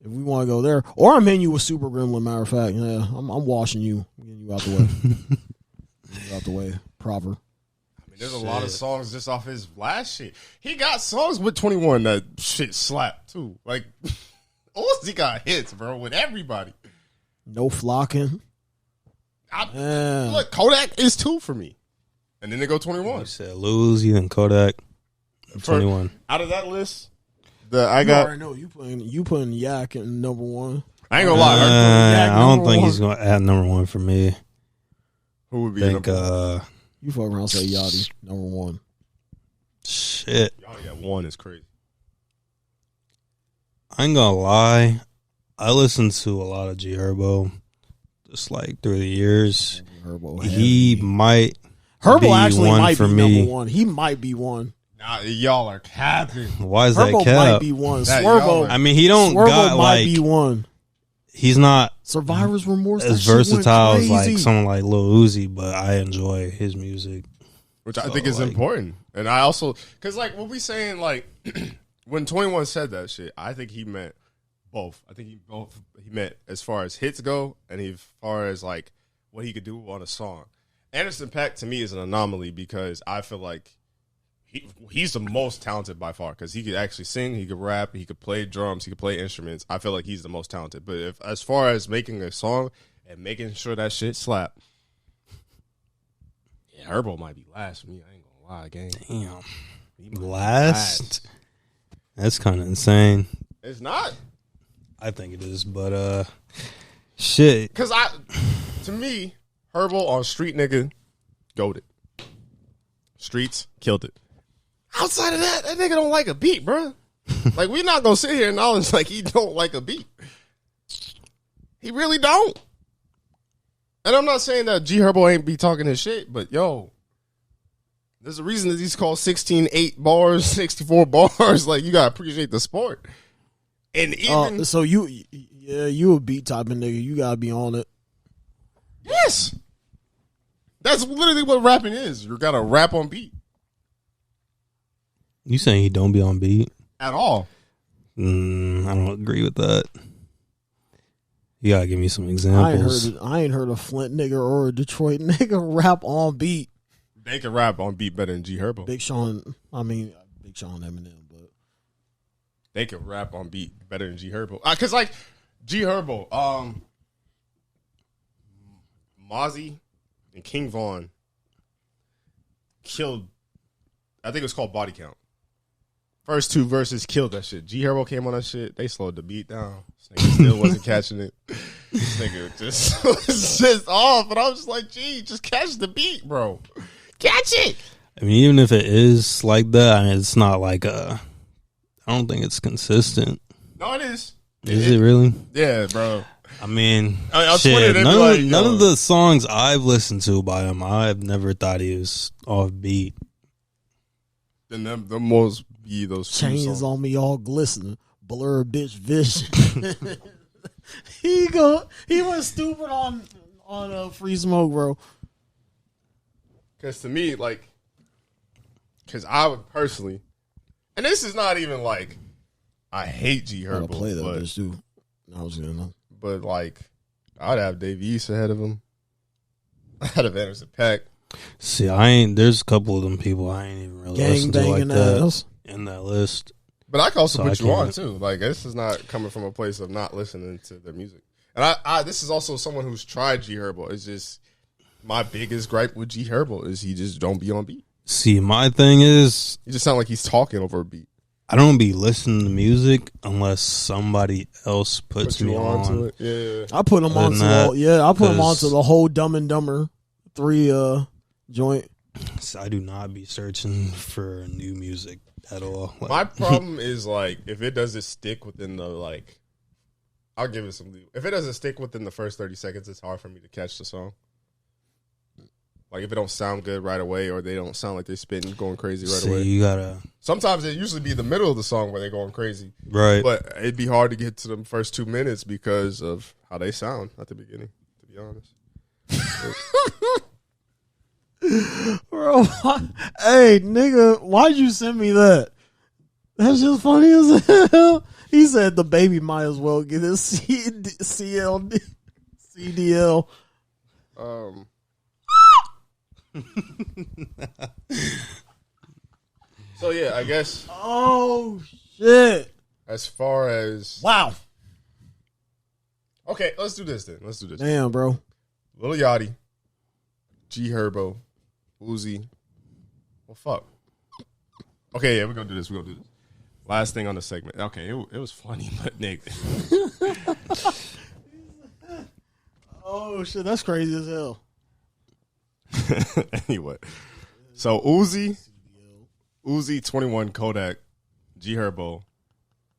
If we want to go there. Or I'm hitting you with Super Gremlin, matter of fact. Yeah, I'm washing you. I'm getting you out the way. Getting you out the way. Proper. I mean, there's a lot of songs just off his last shit. He got songs with 21 that shit slapped, too. Like, Uzi got hits, bro, with everybody. No flocking. Look, Kodak is 2 for me. And then they go 21. You said Lil Uzi, then Kodak, 21. Out of that list, I got. I know you putting Yak in number 1. I ain't gonna lie. I don't think he's gonna add number 1 for me. Who would be I think You fuck around and say Yachty, number 1. shit. Y'all got 1 is crazy. I ain't gonna lie. I listened to a lot of G Herbo just like through the years. Herbo He might Herbo be actually one might for be me. number 1. He might be 1. Y'all are capping. Why is Herbo that cap? might be one. That y'all Swervo, are- I mean, he don't Swervo got might like be one. he's not Survivor's Remorse. that as shit went versatile as like crazy. someone like Lil Uzi, but I enjoy his music. Which I think is like- important. And I also, because like what we saying, like when 21 said that shit, I think he meant both. I think he meant as far as hits go and as far as like what he could do on a song. Anderson .Paak to me is an anomaly because I feel like he's the most talented by far because he could actually sing, he could rap, he could play drums, he could play instruments. I feel like he's the most talented. But if as far as making a song and making sure that shit slap, yeah, Herbo might be last for me. I ain't gonna lie, gang. Damn, He might be last. That's kind of insane. It's not I think it is, but shit. because to me, Herbo on Street Nigga, goated. Streets killed it. Outside of that nigga don't like a beat, bro. Like we not gonna sit here and acknowledge like he don't like a beat. He really don't. And I'm not saying that G Herbo ain't be talking his shit, but yo, there's a reason that he's called 16-8 bars, 64 bars. Like you gotta appreciate the sport. And even so you a beat type of nigga. You gotta be on it. yes, that's literally what rapping is. You gotta rap on beat You saying he don't be on beat? at all. I don't agree with that. You gotta give me some examples. I ain't heard a Flint nigga or a Detroit nigga rap on beat. They can rap on beat better than G Herbo. Big Sean Eminem, but They can rap on beat better than G Herbo. Cause like G Herbo, Mozzie and King Von killed. I think it was called Body Count. First two verses killed that shit. G Herbo came on that shit. They slowed the beat down. This nigga still wasn't catching it. This nigga just was just off. And I was just like, G, just catch the beat, bro. Catch it. I mean, even if it is like that, I mean, it's not like I don't think it's consistent. No, it is. Is it really? Yeah, bro. I mean, on shit, Twitter, they be none, like, of, none yo. of the songs I've listened to by him, I've never thought he was off beat. Then the most be those two chains songs. on me all glistening, blur bitch vision. He went stupid on Free Smoke, bro. Because to me, like, because I would personally, and this is not even like I hate G Gotta Herbo, play that but, bitch too. I was gonna. but like I'd have Dave East ahead of him. I'd have Anderson .Paak. See, there's a couple of them people I ain't even really Gang listened to like banging that ass. in that list. But I can also So put I you on can't. too. Like this is not coming from a place of not listening to their music. And I this is also someone who's tried G Herbo. It's just my biggest gripe with G Herbo is he just don't be on beat. See, my thing is, He just sound like he's talking over a beat. I don't be listening to music unless somebody else puts Put me you on. to it. Yeah. I put him Other onto than that, I put him 'cause- onto the whole Dumb and Dumber 3 joint. So I do not be searching for new music at all. Like, My problem is like if it doesn't stick within the like, I'll give it some. If it doesn't stick within the first 30 seconds, it's hard for me to catch the song. Like if it don't sound good right away, or they don't sound like they're spitting going crazy right see, away. you gotta Sometimes it usually be the middle of the song where they're going crazy, right. but it'd be hard to get to the first 2 minutes because of how they sound at the beginning. To be honest, Bro, hey nigga, why'd you send me that? That's just funny as hell. He said the baby might as well get his CDL. So yeah, I guess Oh shit! as far as Wow, okay, let's do this then. Let's do this. damn, bro. Lil Yachty, G Herbo, Uzi. Well, fuck. Okay, yeah, we're gonna do this. Last thing on the segment. Okay, it was funny, but Nick. Oh shit, that's crazy as hell. Anyway, so Uzi, 21, Kodak, G Herbo,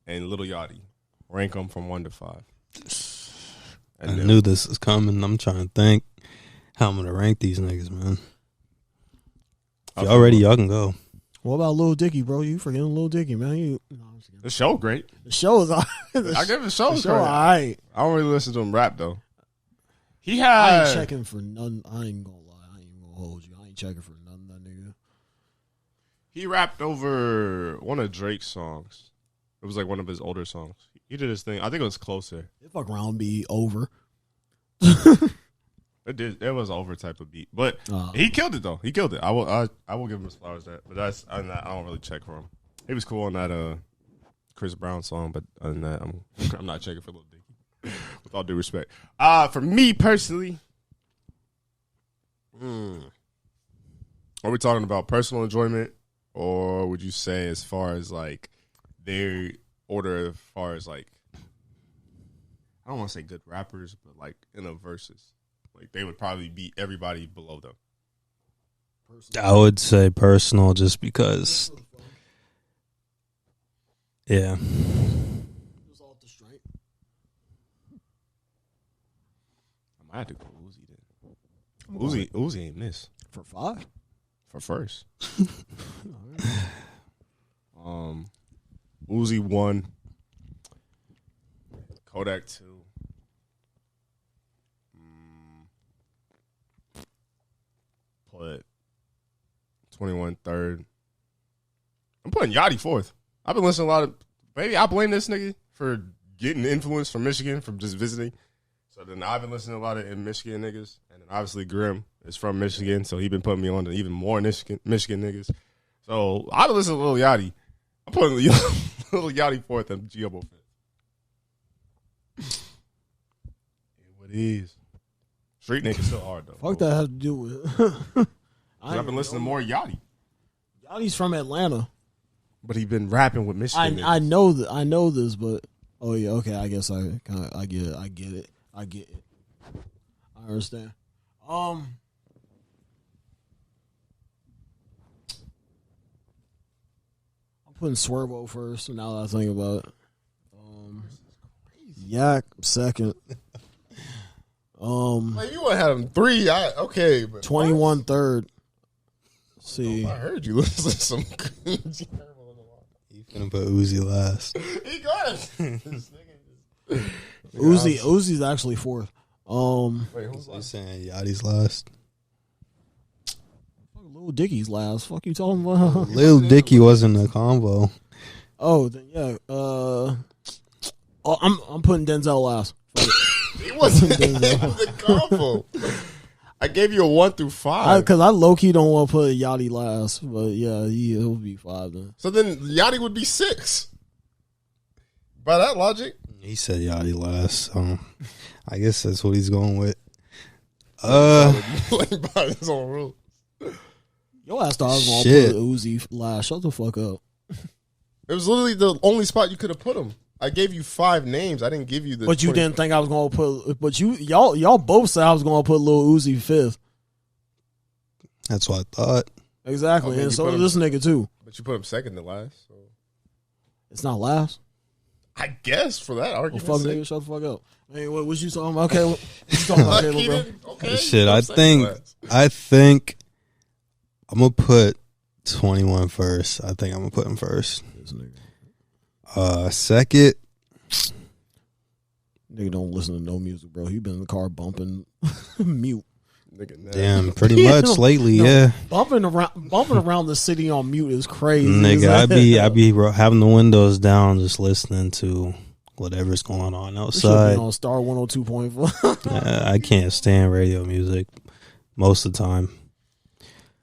and Lil Yachty. Rank them from 1 to 5. I knew this was coming. I'm trying to think how I'm gonna rank these niggas, man. If y'all ready, y'all can go. What about Lil Dicky, bro? You forgetting Lil Dicky, man? I'm just kidding. The show great. The show is all right. I give the show all right. I don't really listen to him rap though. He I had. ain't checking for none. I ain't gonna lie. I ain't even gonna hold you. I ain't checking for none, that nigga. He rapped over one of Drake's songs. It was like one of his older songs. He did his thing. I think it was Closer. It fuck around and be over. It did. It was over type of beat, but he killed it though. He killed it. I will give him his flowers that. But I don't really check for him. He was cool on that Chris Brown song, but other than that, I'm not checking for Lil Dicky. With all due respect, for me personally, are we talking about personal enjoyment, or would you say as far as like their order, as far as like I don't want to say good rappers, but like in a versus? Like, they would probably beat everybody below them. I would say personal just because. Yeah. It was off the straight. I might have to go Uzi then. Uzi ain't miss. For 5? For first. Uzi 1. Kodak 2. Put 21 third. I'm putting Yachty 4th. I've been listening to a lot of. Maybe I blame this nigga for getting influence from Michigan from just visiting. So then I've been listening to a lot of Michigan niggas, and then obviously Grimm is from Michigan, so he been putting me on to even more Michigan niggas. So I've been listening to Lil Yachty. I'm putting Lil Yachty 4th and Giobo 5th. What it is. Street niggas still hard though. Fuck that have to do with. I've been listening to more Yachty. Yachty's from Atlanta. But he been rapping with Michigan. I know that. I know this, but oh yeah, okay. I guess I get it. I get it. I understand. I'm putting Swervo first. Now that I think about it, Yak second. Like you want to have him 3? Okay, but 21 third. See, I heard you listen to some. You finna put Uzi last. He got it. Uzi's actually 4th. Wait, who's You saying Yachty's last? Lil Dicky's last. Fuck you talking about? Lil Dicky wasn't a combo. Oh, then yeah. I'm putting Denzel last. He wasn't in the combo. I gave you a 1 through 5 because I low key don't want to put Yachty last, but yeah, he'll be 5 then. So then Yachty would be 6. By that logic, He said Yachty last, so I guess that's what he's going with. playing by his own rules. Your ass thought I was gonna Shit. put Uzi last. Shut the fuck up. It was literally the only spot you could have put him. I gave you 5 names. I didn't give you the. But you 20. didn't think I was gonna put. But y'all both said I was gonna put Lil Uzi 5th. That's what I thought. Exactly, Okay, and you so put did him- this nigga too. But you put him second to last. So. It's not last. I guess for that Well, argument. fuck nigga, shut the fuck up. Hey, what you talking about? Okay, what you talking about, Caleb, bro? Okay. Shit, I'm I second last. think I'm gonna put 21 first. I think I'm gonna put him first. This nigga. Second, Nigga don't listen to no music, bro. He been in the car bumping mute. Nigga, nah. damn, pretty much lately, No. yeah. Bumping around the city on mute is crazy. Nigga, I be having the windows down, just listening to whatever's going on This outside. should be on Star 102.4. I can't stand radio music most of the time.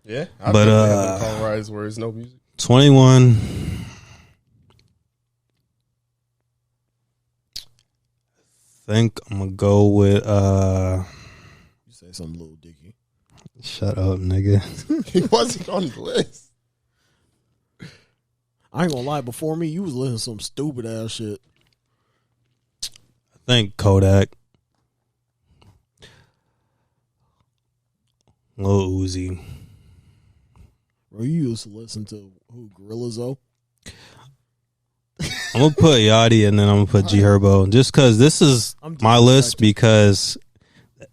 Yeah, I've But, been in Colorado where there's no music. 21. I think I'm gonna go with You say something, Little Dicky. shut up, nigga. He wasn't on the list. I ain't gonna lie. Before me, you was listening to some stupid ass shit. I think Kodak. Lil Uzi. Bro, you used to listen to who? Gorilla Zoe? I'm gonna put Yachty and then I'm gonna put G Herbo just because this is I'm my list disrespected. because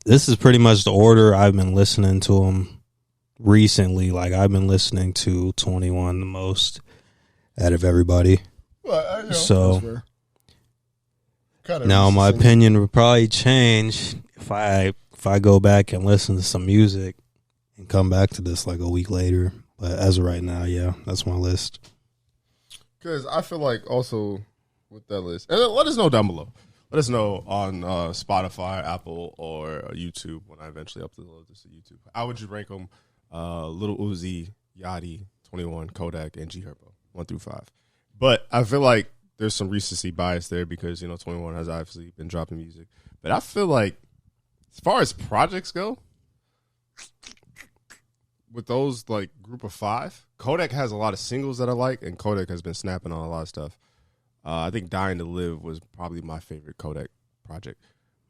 this is pretty much the order I've been listening to him recently, like I've been listening to 21 the most out of everybody. Well, So now my opinion would probably change if I go back and listen to some music and come back to this like a week later. But as of right now, yeah, that's my list. Because I feel like also with that list, and let us know down below. Let us know on Spotify, Apple, or YouTube when I eventually upload this to YouTube. How would you rank them? Lil Uzi, Yachty, 21, Kodak, and G Herbo, 1 through 5. But I feel like there's some recency bias there because 21 has obviously been dropping music. But I feel like as far as projects go, with those like group of 5, Kodak has a lot of singles that I like, and Kodak has been snapping on a lot of stuff. I think Dying to Live was probably my favorite Kodak project.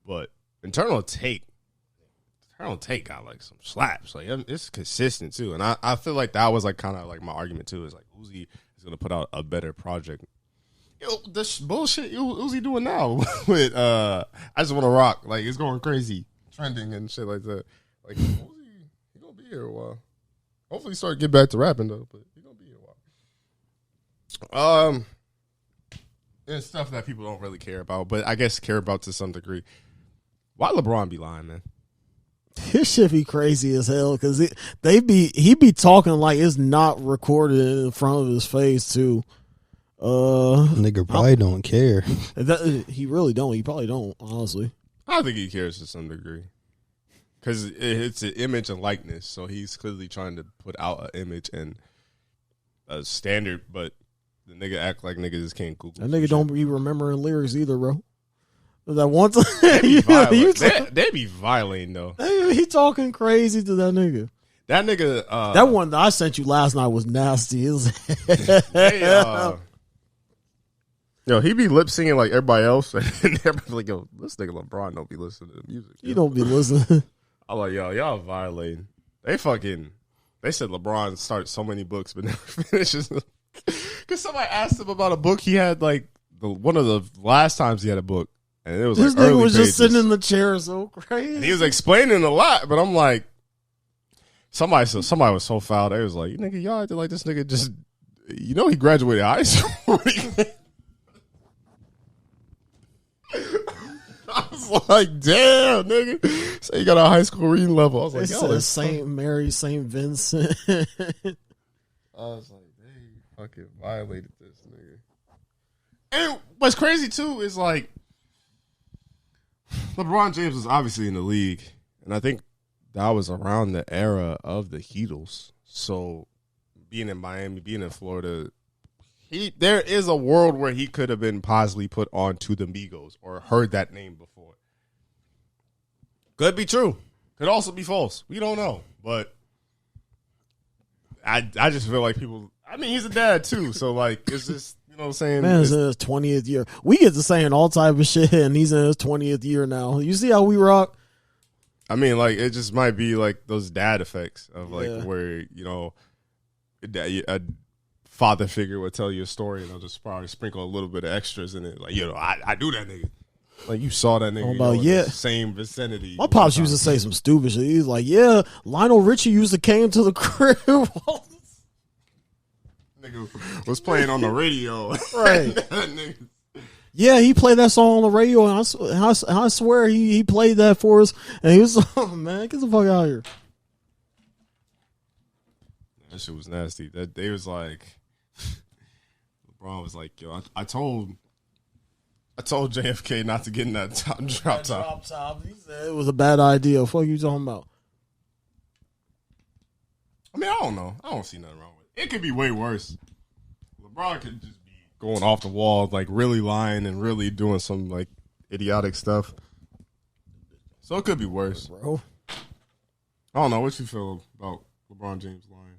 But Internal Take got like some slaps. Like it's consistent too. And I feel like that was like kind of like my argument too. Is like Uzi is gonna put out a better project. This bullshit Uzi doing now with I Just Wanna Rock. Like it's going crazy. Trending and shit like that. Like Uzi, he gonna be here a while. Hopefully get back to rapping though, but he gonna be here a while. And stuff that people don't really care about, but I guess care about to some degree. Why LeBron be lying, man? His shit be crazy as hell because he be talking like it's not recorded in front of his face too. Nigga probably don't care. He really don't. He probably don't. Honestly, I don't think he cares to some degree because it's an image and likeness. So he's clearly trying to put out an image and a standard, but the nigga act like niggas just can't Google. That nigga don't be remembering lyrics either, bro. That once they be violating though. He talking crazy to that nigga. That nigga. That one that I sent you last night was nasty. It was he be lip singing like everybody else, and everybody like, yo, this nigga LeBron don't be listening to the music. He don't be listening. I'm like, y'all violating. They said LeBron starts so many books but never finishes them. Because somebody asked him about a book he had, like one of the last times he had a book, and it was this like nigga early was pages. just sitting in the chair so crazy. And he was explaining a lot, but I'm like, somebody was so foul. They was like, nigga, y'all acting like this nigga just, he graduated high school. I was like, damn, nigga. So you got a high school reading level. I was like, yo, St. Mary, St. Vincent. I was like, they fucking violated this nigga. And what's crazy too is like, LeBron James was obviously in the league, and I think that was around the era of the Heatles. So being in Miami, being in Florida, there is a world where he could have been possibly put on to the Migos or heard that name before. Could be true. Could also be false. We don't know. But I just feel like people, I mean, he's a dad too. So like, it's just, you know what I'm saying? Man, it's in his 20th year. We get to saying all type of shit, and he's in his 20th year now. You see how we rock? I mean, like, it just might be like those dad effects of like where, a father figure would tell you a story and I'll just probably sprinkle a little bit of extras in it. Like, I do that nigga. Like, you saw that nigga in the same vicinity. My pops used to say some stupid shit. He was like, yeah, Lionel Richie used to came to the crib. Nigga was playing on the radio. Right. Yeah, he played that song on the radio, and I swear he played that for us. And he was like, man, get the fuck out of here. That shit was nasty. That they was like, LeBron was like, yo, I told JFK not to get in that drop top. He said it was a bad idea. Fuck you talking about? I mean, I don't know. I don't see nothing wrong with it. It could be way worse. LeBron could just be going off the wall, like really lying and really doing some like idiotic stuff. So it could be worse, bro. I don't know what you feel about LeBron James lying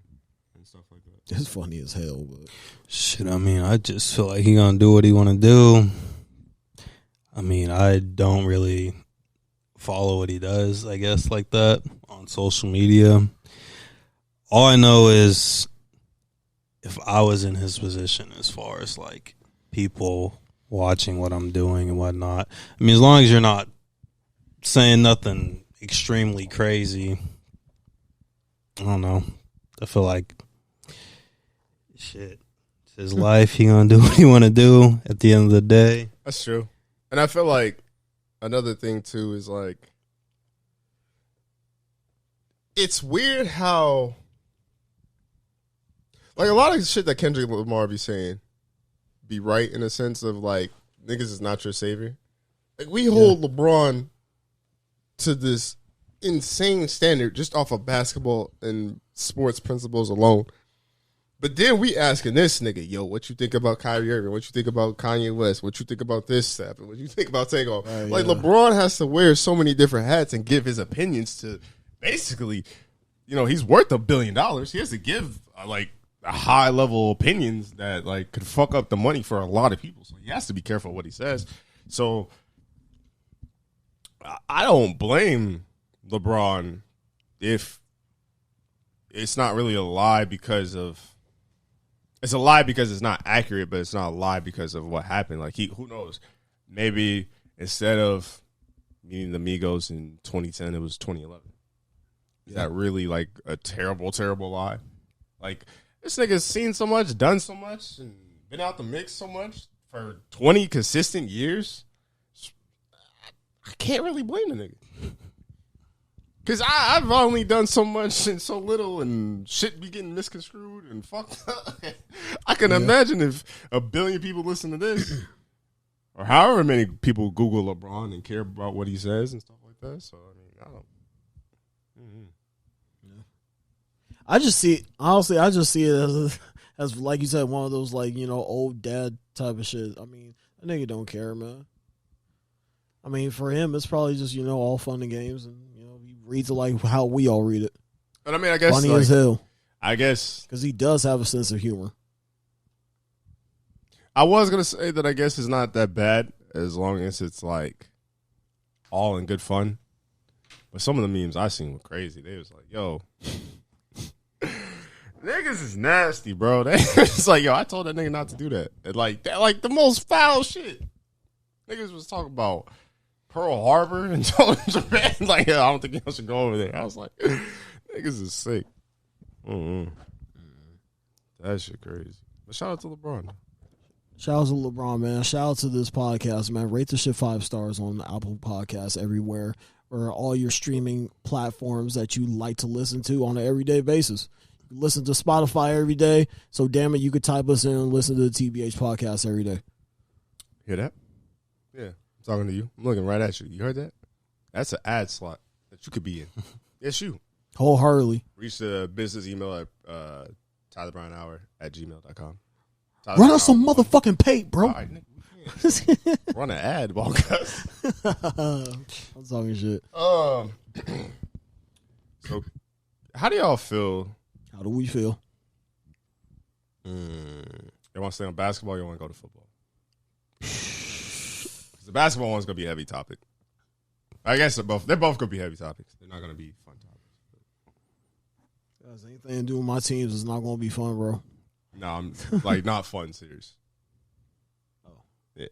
and stuff like that. It's funny as hell, but shit. I mean, I just feel like he gonna do what he want to do. I mean, I don't really follow what he does, I guess, like that on social media. All I know is if I was in his position as far as like people watching what I'm doing and whatnot, I mean, as long as you're not saying nothing extremely crazy, I don't know. I feel like shit. It's his life. He gonna do what he want to do at the end of the day. That's true. And I feel like another thing too is like it's weird how like a lot of shit that Kendrick Lamar be saying be right in a sense of like niggas is not your savior. Like we hold LeBron to this insane standard just off of basketball and sports principles alone. But then we asking this nigga, yo, what you think about Kyrie Irving? What you think about Kanye West? What you think about this step? And what you think about Takeoff? Like LeBron has to wear so many different hats and give his opinions to basically, you know, he's worth $1 billion. He has to give like a high level opinions that like could fuck up the money for a lot of people. So he has to be careful what he says. So I don't blame LeBron if it's not really a lie because of it's a lie because it's not accurate, but it's not a lie because of what happened. Like who knows? Maybe instead of meeting the Migos in 2010, it was 2011. Is that really like a terrible, terrible lie? Like this nigga's seen so much, done so much, and been out the mix so much for 20 consistent years. I can't really blame the nigga. Because I've only done so much and so little and shit be getting misconstrued and fucked up. I can imagine if 1 billion people listen to this or however many people Google LeBron and care about what he says and stuff like that. So, I mean, I don't. I just see, honestly, I just see it as like you said, one of those like, you know, old dad type of shit. I mean, that nigga don't care, man. I mean, for him, it's probably just, you know, all fun and games, and you know, he reads it like how we all read it. But I mean, I guess funny like, as hell. I guess because he does have a sense of humor. I was gonna say that I guess it's not that bad as long as it's like all in good fun. But some of the memes I seen were crazy. They was like, "Yo, niggas is nasty, bro." It's like, "Yo, I told that nigga not to do that." And like that, like the most foul shit. Niggas was talking about Pearl Harbor and told Japan, like, I don't think y'all should go over there. I was like, niggas is sick. That shit crazy. But shout out to LeBron. Shout out to LeBron, man. Shout out to this podcast, man. Rate the shit 5 stars on Apple Podcasts everywhere or all your streaming platforms that you like to listen to on an everyday basis. You listen to Spotify every day, so damn it, you could type us in and listen to the TBH podcast every day. Hear that? Yeah, I'm talking to you. I'm looking right at you. You heard that? That's an ad slot that you could be in. Yes, you. Wholeheartedly. Reach the business email at TylerBrianHour@gmail.com. Run us some motherfucking paint, bro. Right, run an ad, ball cuts. I'm talking shit. So, how do y'all feel? How do we feel? You want to stay on basketball or you want to go to football? The basketball one's going to be a heavy topic. I guess they're both going to be heavy topics. They're not going to be fun topics. Guys, anything to do with my teams is not going to be fun, bro. No, I'm like not fun, serious. Oh. Yeah.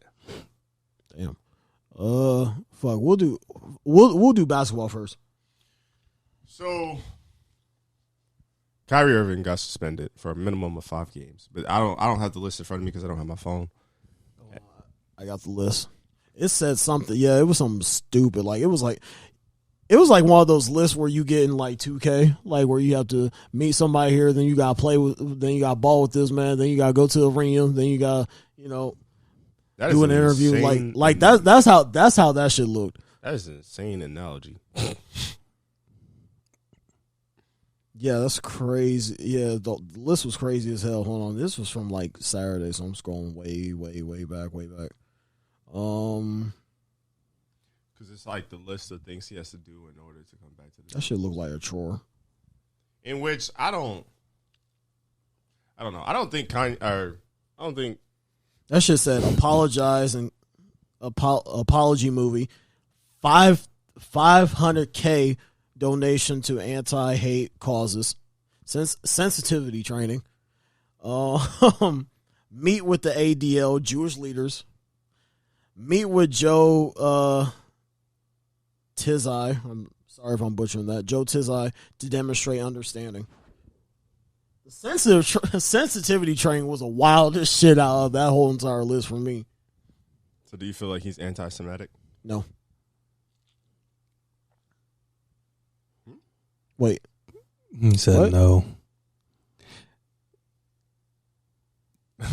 Damn. Fuck. We'll do basketball first. So Kyrie Irving got suspended for a minimum of 5 games. But I don't have the list in front of me because I don't have my phone. I got the list. It said something. Yeah, it was something stupid. Like it was like one of those lists where you get in like 2K, like where you have to meet somebody here, then you got to play with, then you got to ball with this man, then you got to go to the arena, then you got to, you know, do an interview. Like that's how that shit looked. That is an insane analogy. Yeah, that's crazy. Yeah, the list was crazy as hell. Hold on, this was from like Saturday, so I'm scrolling way back. Because it's like the list of things he has to do in order to come back to the that shit look like a chore. In which I don't know. I don't think that shit said apologize and apology movie, 500K donation to anti-hate causes, sensitivity training, meet with the ADL Jewish leaders, meet with Joe Tizai. I'm Sorry if I'm butchering that. Joe Tizai to demonstrate understanding. The sensitivity train was the wildest shit out of that whole entire list for me. So do you feel like he's anti-Semitic? No. Wait. He said what? no. Y'all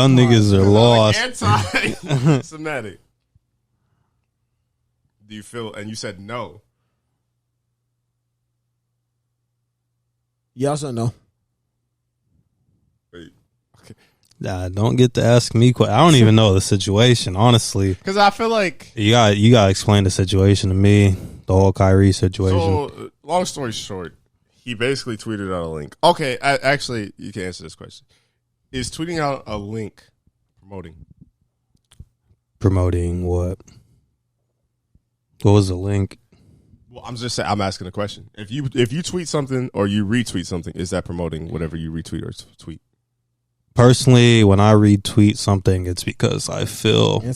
niggas are lost. Anti-Semitic. Do you feel? And you said no. Yes or no? Wait. Okay. Nah, don't get to ask me. I don't even know the situation, honestly. Because I feel like you got to explain the situation to me. The whole Kyrie situation. So, long story short, he basically tweeted out a link. Okay, actually, you can answer this question. Is tweeting out a link promoting what? What was the link? Well, I'm just saying. I'm asking a question. If you tweet something or you retweet something, is that promoting whatever you retweet or tweet? Personally, when I retweet something, it's because I feel like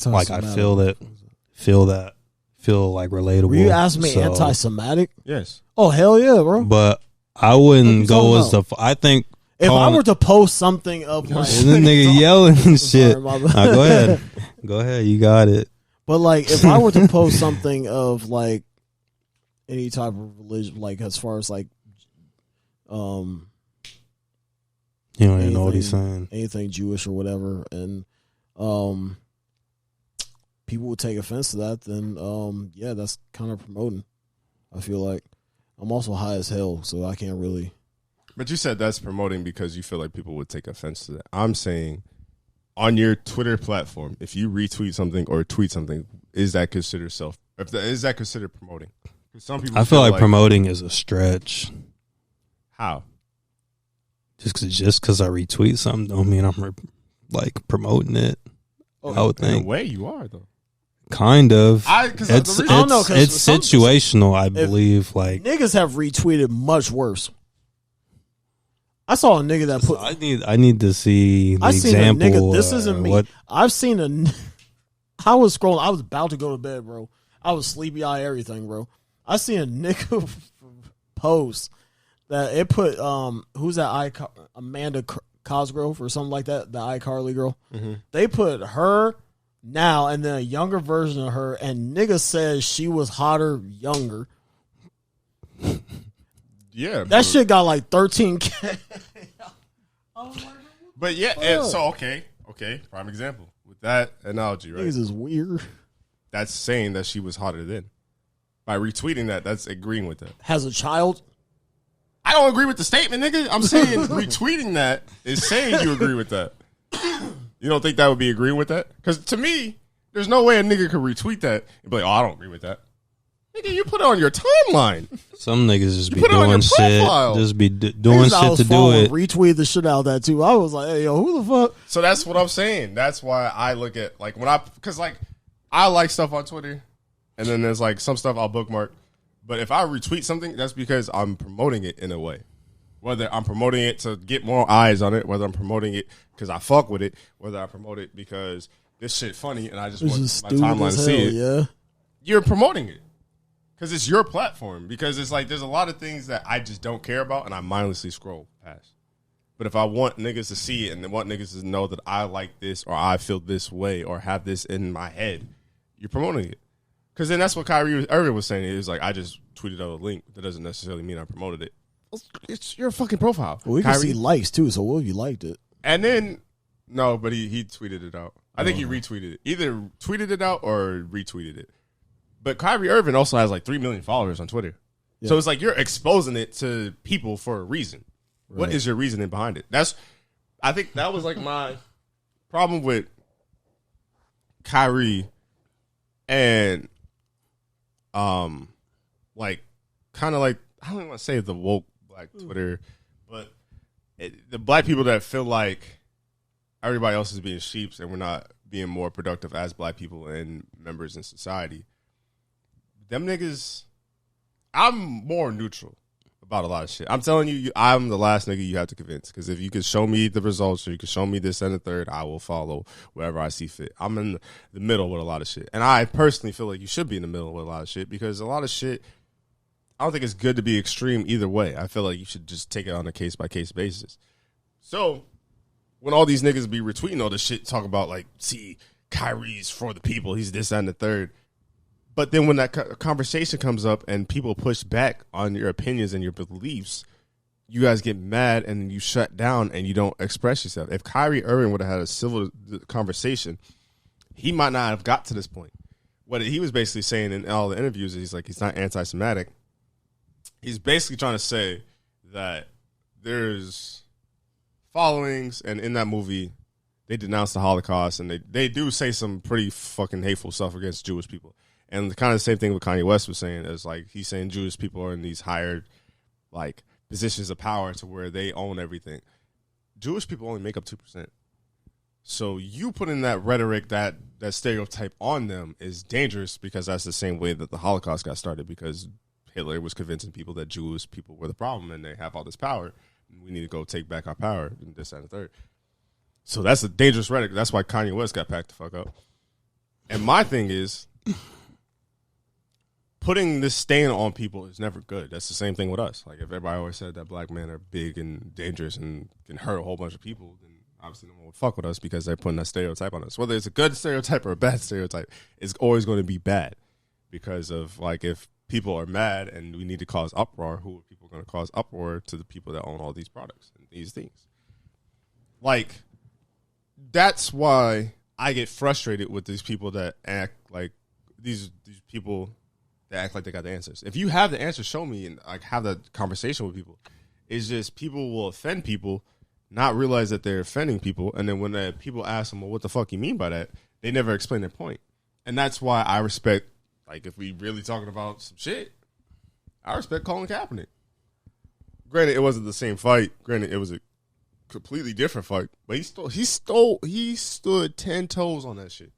feel like relatable. Were you asking me anti-Semitic? Yes. Oh hell yeah, bro. But I wouldn't go as the. I think if I were to post something of like this nigga yelling and shit. Sorry, go ahead. Go ahead. You got it. But like, if I were to post something of like any type of religion, like as far as like, you don't even know what he's saying. Anything Jewish or whatever, and people would take offense to that, then yeah, that's kind of promoting. I feel like I'm also high as hell, so I can't really. But you said that's promoting because you feel like people would take offense to that. I'm saying on your Twitter platform, if you retweet something or tweet something, is that considered promoting? Some people I feel like promoting is a stretch. How? Just because I retweet something don't mean I'm like promoting it. Oh, I would think. In a way, you are though. Kind of. It's situational, I believe. Like niggas have retweeted much worse. I saw a nigga that put. I need to see the example. Seen a nigga, this isn't me. I've seen I was scrolling. I was about to go to bed, bro. I was sleepy eye, everything, bro. I seen a nigga post that it put who's that Amanda Cosgrove or something like that, the iCarly girl. Mm-hmm. They put her now and then a younger version of her, and nigga says she was hotter younger. Yeah, that shit got like 13K. But yeah, so okay, prime example with that analogy, right? Niggas is weird. That's saying that she was hotter than. By retweeting that, that's agreeing with that. Has a child? I don't agree with the statement, nigga. I'm saying retweeting that is saying you agree with that. You don't think that would be agreeing with that? Because to me, there's no way a nigga could retweet that and be like, oh, I don't agree with that. Nigga, you put it on your timeline. Some niggas just be doing shit. Just be doing shit to do it. Retweet the shit out of that too. I was like, hey, yo, who the fuck? So that's what I'm saying. That's why I look at, like, because, like, I like stuff on Twitter, and then there's, like, some stuff I'll bookmark. But if I retweet something, that's because I'm promoting it in a way. Whether I'm promoting it to get more eyes on it, whether I'm promoting it because I fuck with it, whether I promote it because this shit funny and I just want my timeline to see it. Yeah. You're promoting it because it's your platform. Because it's like there's a lot of things that I just don't care about and I mindlessly scroll past. But if I want niggas to see it and want niggas to know that I like this or I feel this way or have this in my head, you're promoting it. Because then that's what Kyrie Irving was saying. It was like, I just tweeted out a link. That doesn't necessarily mean I promoted it. It's your fucking profile. Well, we can see likes too, so what if you liked it? And then, no, but he tweeted it out. I think he retweeted it. Either tweeted it out or retweeted it. But Kyrie Irving also has like 3 million followers on Twitter. Yeah. So it's like you're exposing it to people for a reason. Right. What is your reasoning behind it? I think that was like my problem with Kyrie and like kind of like, I don't even want to say the woke black Twitter, but the black people that feel like everybody else is being sheeps and we're not being more productive as black people and members in society. Them niggas, I'm more neutral about a lot of shit. I'm telling you, I'm the last nigga you have to convince. Because if you can show me the results or you can show me this and the third, I will follow wherever I see fit. I'm in the middle with a lot of shit. And I personally feel like you should be in the middle with a lot of shit because a lot of shit, I don't think it's good to be extreme either way. I feel like you should just take it on a case-by-case basis. So when all these niggas be retweeting all this shit, talk about like, see, Kyrie's for the people, he's this and the third. But then when that conversation comes up and people push back on your opinions and your beliefs, you guys get mad and you shut down and you don't express yourself. If Kyrie Irving would have had a civil conversation, he might not have got to this point. What he was basically saying in all the interviews is he's not anti-Semitic. He's basically trying to say that there's followings, and in that movie, they denounce the Holocaust, and they do say some pretty fucking hateful stuff against Jewish people. And the kind of same thing what Kanye West was saying is like he's saying Jewish people are in these higher like positions of power to where they own everything. Jewish people only make up 2%. So you putting that rhetoric, that stereotype on them is dangerous because that's the same way that the Holocaust got started because Hitler was convincing people that Jewish people were the problem and they have all this power. We need to go take back our power and this and the third. So that's a dangerous rhetoric. That's why Kanye West got packed the fuck up. And my thing is, putting this stain on people is never good. That's the same thing with us. Like if everybody always said that black men are big and dangerous and can hurt a whole bunch of people, then obviously no one would fuck with us because they're putting that stereotype on us. Whether it's a good stereotype or a bad stereotype, it's always going to be bad because of like if people are mad and we need to cause uproar, who are people going to cause uproar to the people that own all these products and these things? Like that's why I get frustrated with these people that act like these people that act like they got the answers. If you have the answers, show me and like have that conversation with people. It's just people will offend people, not realize that they're offending people, and then when people ask them, well, what the fuck you mean by that? They never explain their point. And that's why I respect, like if we really talking about some shit, I respect Colin Kaepernick. Granted, it wasn't the same fight. Granted, it was a completely different fight, but he stood 10 toes on that shit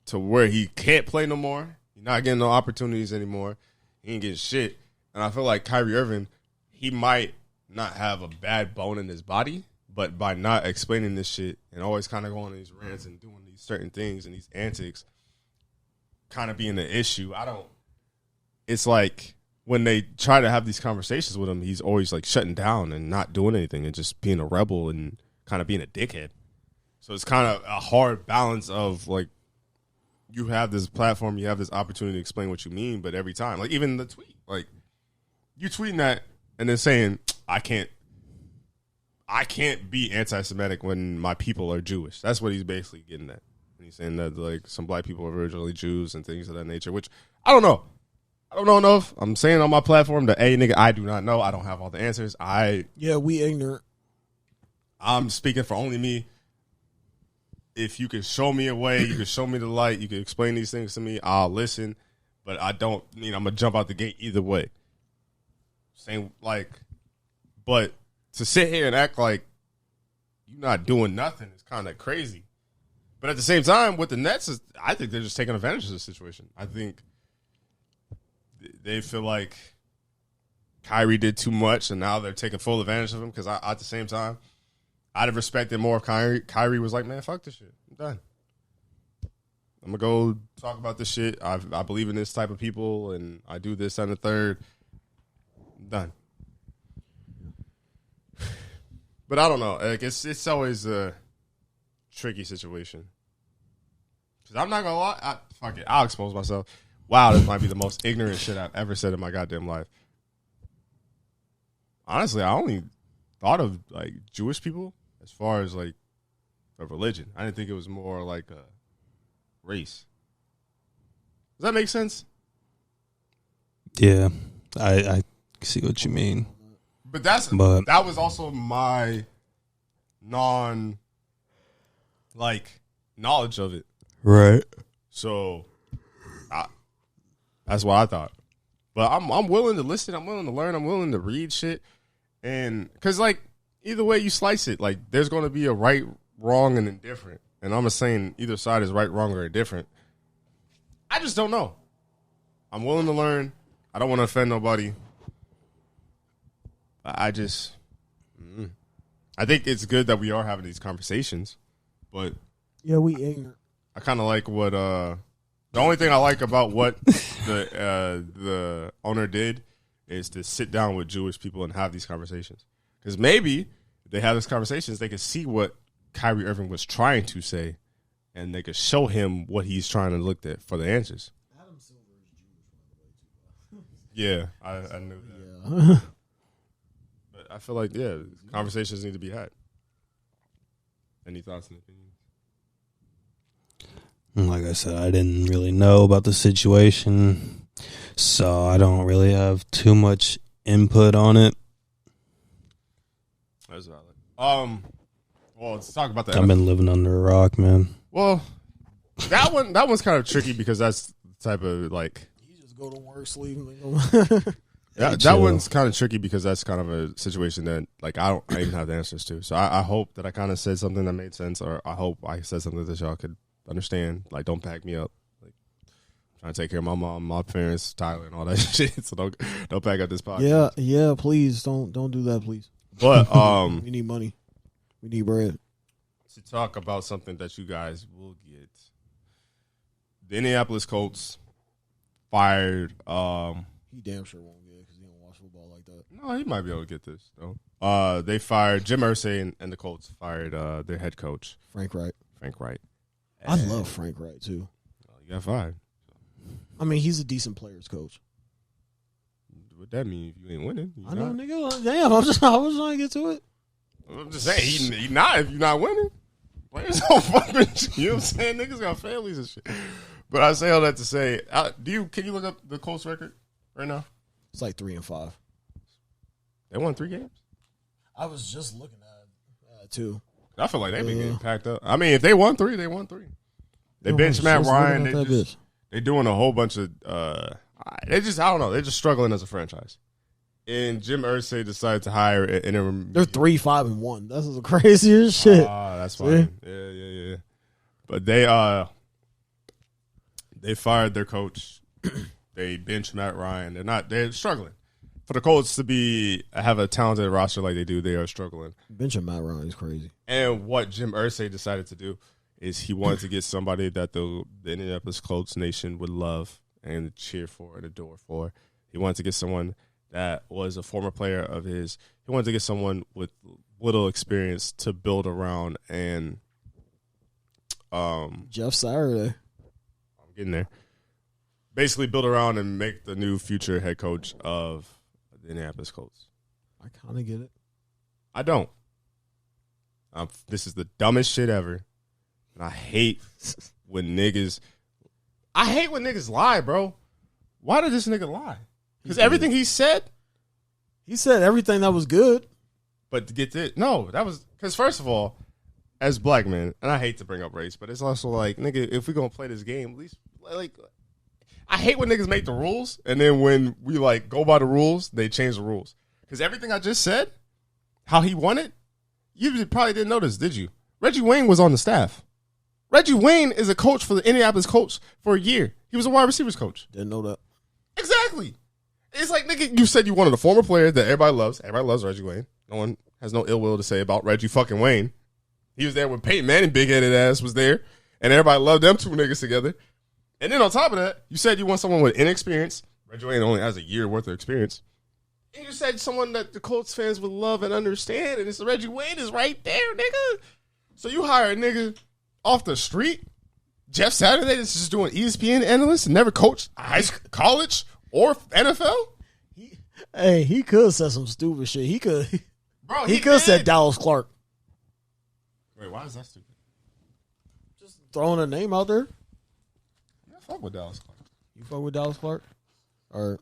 to where he can't play no more. He's not getting no opportunities anymore. He ain't getting shit. And I feel like Kyrie Irving, he might not have a bad bone in his body, but by not explaining this shit and always kind of going on these rants and doing these certain things and these antics kind of being the issue, it's like when they try to have these conversations with him, he's always like shutting down and not doing anything and just being a rebel and kind of being a dickhead. So it's kind of a hard balance of like, you have this platform, you have this opportunity to explain what you mean, but every time, like even the tweet, like you tweeting that and then saying, I can't be anti-Semitic when my people are Jewish. That's what he's basically getting at. And he's saying that like some black people are originally Jews and things of that nature, which I don't know. I don't know enough. I'm saying on my platform that, hey, nigga, I do not know. I don't have all the answers. We ignorant. I'm speaking for only me. If you can show me a way, you can show me the light, you can explain these things to me, I'll listen. But I don't mean I'm going to jump out the gate either way. Same, like, but to sit here and act like you're not doing nothing is kind of crazy. But at the same time, with the Nets, I think they're just taking advantage of the situation. I think they feel like Kyrie did too much, and now they're taking full advantage of him because at the same time, I'd have respected more if Kyrie was like, man, fuck this shit. I'm done. I'm going to go talk about this shit. I believe in this type of people, and I do this and the third. I'm done. But I don't know. Like it's always a tricky situation. Because I'm not going to lie. Fuck it. I'll expose myself. Wow, this might be the most ignorant shit I've ever said in my goddamn life. Honestly, I only thought of like Jewish people as far as like a religion. I didn't think it was more like a race. Does that make sense? Yeah, I see what you mean. But that was also my knowledge of it. Right. So that's what I thought. But I'm willing to listen. I'm willing to learn. I'm willing to read shit. And because like either way you slice it, like there's going to be a right, wrong, and indifferent. And I'm not saying either side is right, wrong, or indifferent. I just don't know. I'm willing to learn. I don't want to offend nobody. I think it's good that we are having these conversations, but yeah, we ignorant. I kind of like what the only thing I like about what the owner did is to sit down with Jewish people and have these conversations. Because maybe if they have these conversations, they could see what Kyrie Irving was trying to say, and they could show him what he's trying to look at for the answers. Adam Silver is Jewish, by the way, too. Yeah, I knew that. Yeah. But I feel like, conversations need to be had. Any thoughts and opinions? Like I said, I didn't really know about the situation, so I don't really have too much input on it. That's valid. Well, let's talk about that. I've been living under a rock, man. Well, that one's kind of tricky because that's the type of like you just go to work, sleep. That one's kind of tricky because that's kind of a situation that like I even have the answers to. So I hope that I kind of said something that made sense, or I hope I said something that y'all could understand. Like, don't pack me up. Like, I'm trying to take care of my mom, my parents, Tyler, and all that shit. So don't pack up this podcast. Yeah. Please don't do that, please. But we need money. We need bread. To talk about something that you guys will get, the Indianapolis Colts fired. He damn sure won't get it because he don't watch football like that. No, he might be able to get this though. They fired Jim Irsay and the Colts fired their head coach Frank Wright. And I love Frank Wright too. You got fired. I mean, he's a decent players coach. What that mean if you ain't winning? I know, nigga. Damn, I was trying to get to it. I'm just saying, he not if you're not winning. Players don't fucking. You know what I'm saying? Niggas got families and shit. But I say all that to say, can you look up the Colts record right now? It's like 3-5. They won 3 games. I was just looking at it too. I feel like they've been getting packed up. I mean, if they won 3, they won 3. They benched Matt Ryan. They're doing a whole bunch of. I don't know. They're just struggling as a franchise. And Jim Irsay decided to hire an interim. They're 3-5-1. That's the craziest shit. That's fine. Yeah. But they fired their coach. They benched Matt Ryan. They're struggling. For the Colts to have a talented roster like they do, they are struggling. Benching Matt Ryan is crazy. And what Jim Irsay decided to do is he wanted to get somebody that the Indianapolis Colts nation would love and cheer for and adore for. He wanted to get someone that was a former player of his. He wanted to get someone with little experience to build around and Jeff Saturday. I'm getting there. Basically build around and make the new future head coach of the Indianapolis Colts. I kind of get it. I don't. This is the dumbest shit ever. And I hate when niggas lie, bro. Why did this nigga lie? Because everything he said everything that was good. But to get this, no, that was because first of all, as black men, and I hate to bring up race, but it's also like, nigga, if we're gonna play this game, at least like, I hate when niggas make the rules and then when we like go by the rules, they change the rules. Because everything I just said, how he won it, you probably didn't notice, did you? Reggie Wayne was on the staff. Reggie Wayne is a coach for the Indianapolis Colts for a year. He was a wide receivers coach. Didn't know that. Exactly. It's like, nigga, you said you wanted a former player that everybody loves. Everybody loves Reggie Wayne. No one has no ill will to say about Reggie fucking Wayne. He was there when Peyton Manning, big-headed ass, was there. And everybody loved them two niggas together. And then on top of that, you said you want someone with inexperience. Reggie Wayne only has a year worth of experience. And you said someone that the Colts fans would love and understand. And it's Reggie Wayne is right there, nigga. So you hire a nigga off the street, Jeff Saturday, that's just doing ESPN analyst and never coached high school, college or NFL. He could have said some stupid shit. He could have said Dallas Clark. Wait, why is that stupid? Just throwing a name out there. I fuck with Dallas Clark. You fuck with Dallas Clark? Or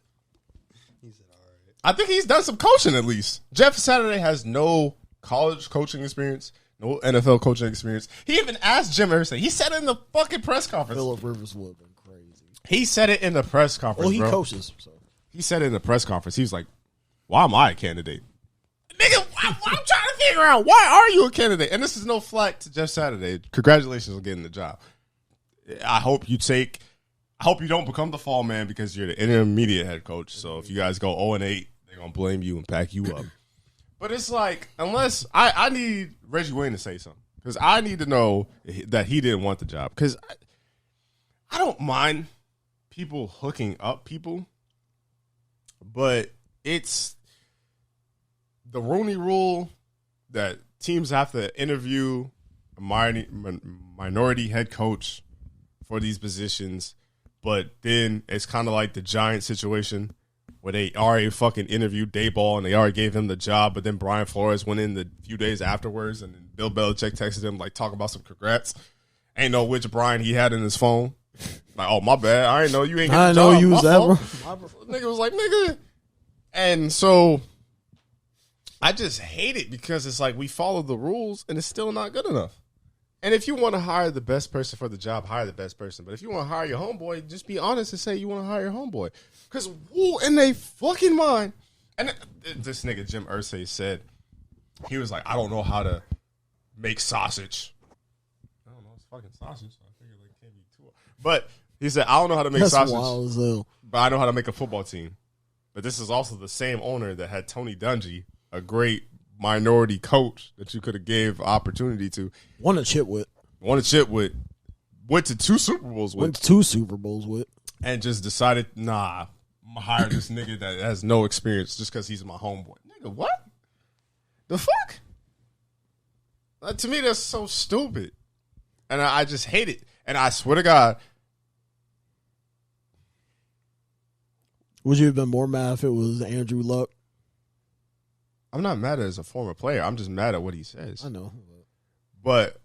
He said, all right. I think he's done some coaching at least. Jeff Saturday has no college coaching experience. No NFL coaching experience. He even asked Jim Irsay. He said it in the fucking press conference. Phillip Rivers would have been crazy. He said it in the press conference. Well, he coaches. So. He said it in the press conference. He was like, "Why am I a candidate?" Nigga, I'm trying to figure out why are you a candidate? And this is no flack to Jeff Saturday. Congratulations on getting the job. I hope you don't become the fall man because you're the intermediate head coach. So if you guys go 0-8, they're gonna blame you and pack you up. But it's like, unless I need Reggie Wayne to say something. Because I need to know that he didn't want the job. Because I don't mind people hooking up people. But it's the Rooney Rule that teams have to interview a minority head coach for these positions. But then it's kind of like the Giant situation where they already fucking interviewed Dayball and they already gave him the job. But then Brian Flores went in the few days afterwards and then Bill Belichick texted him, like, talking about some congrats. Ain't know which Brian he had in his phone. Like, oh, my bad. I ain't know you ain't getting the job. I know you was that, bro. Nigga was like, nigga. And so I just hate it because it's like we follow the rules and it's still not good enough. And if you want to hire the best person for the job, hire the best person. But if you want to hire your homeboy, just be honest and say you want to hire your homeboy. Because who in they fucking mind? And this nigga Jim Irsay said, he was like, I don't know how to make sausage. I don't know, it's fucking sausage. So I figured it can't be too. But he said, I don't know how to make sausage, wild as hell. But I know how to make a football team. But this is also the same owner that had Tony Dungy, a great minority coach that you could have gave opportunity to. Won a chip with. Went to 2 Super Bowls with. Went to 2 Super Bowls with. And just decided, nah, I'm going to hire this nigga that has no experience just because he's my homeboy. Nigga, what? The fuck? To me, that's so stupid. And I just hate it. And I swear to God. Would you have been more mad if it was Andrew Luck? I'm not mad at as a former player. I'm just mad at what he says. I know. But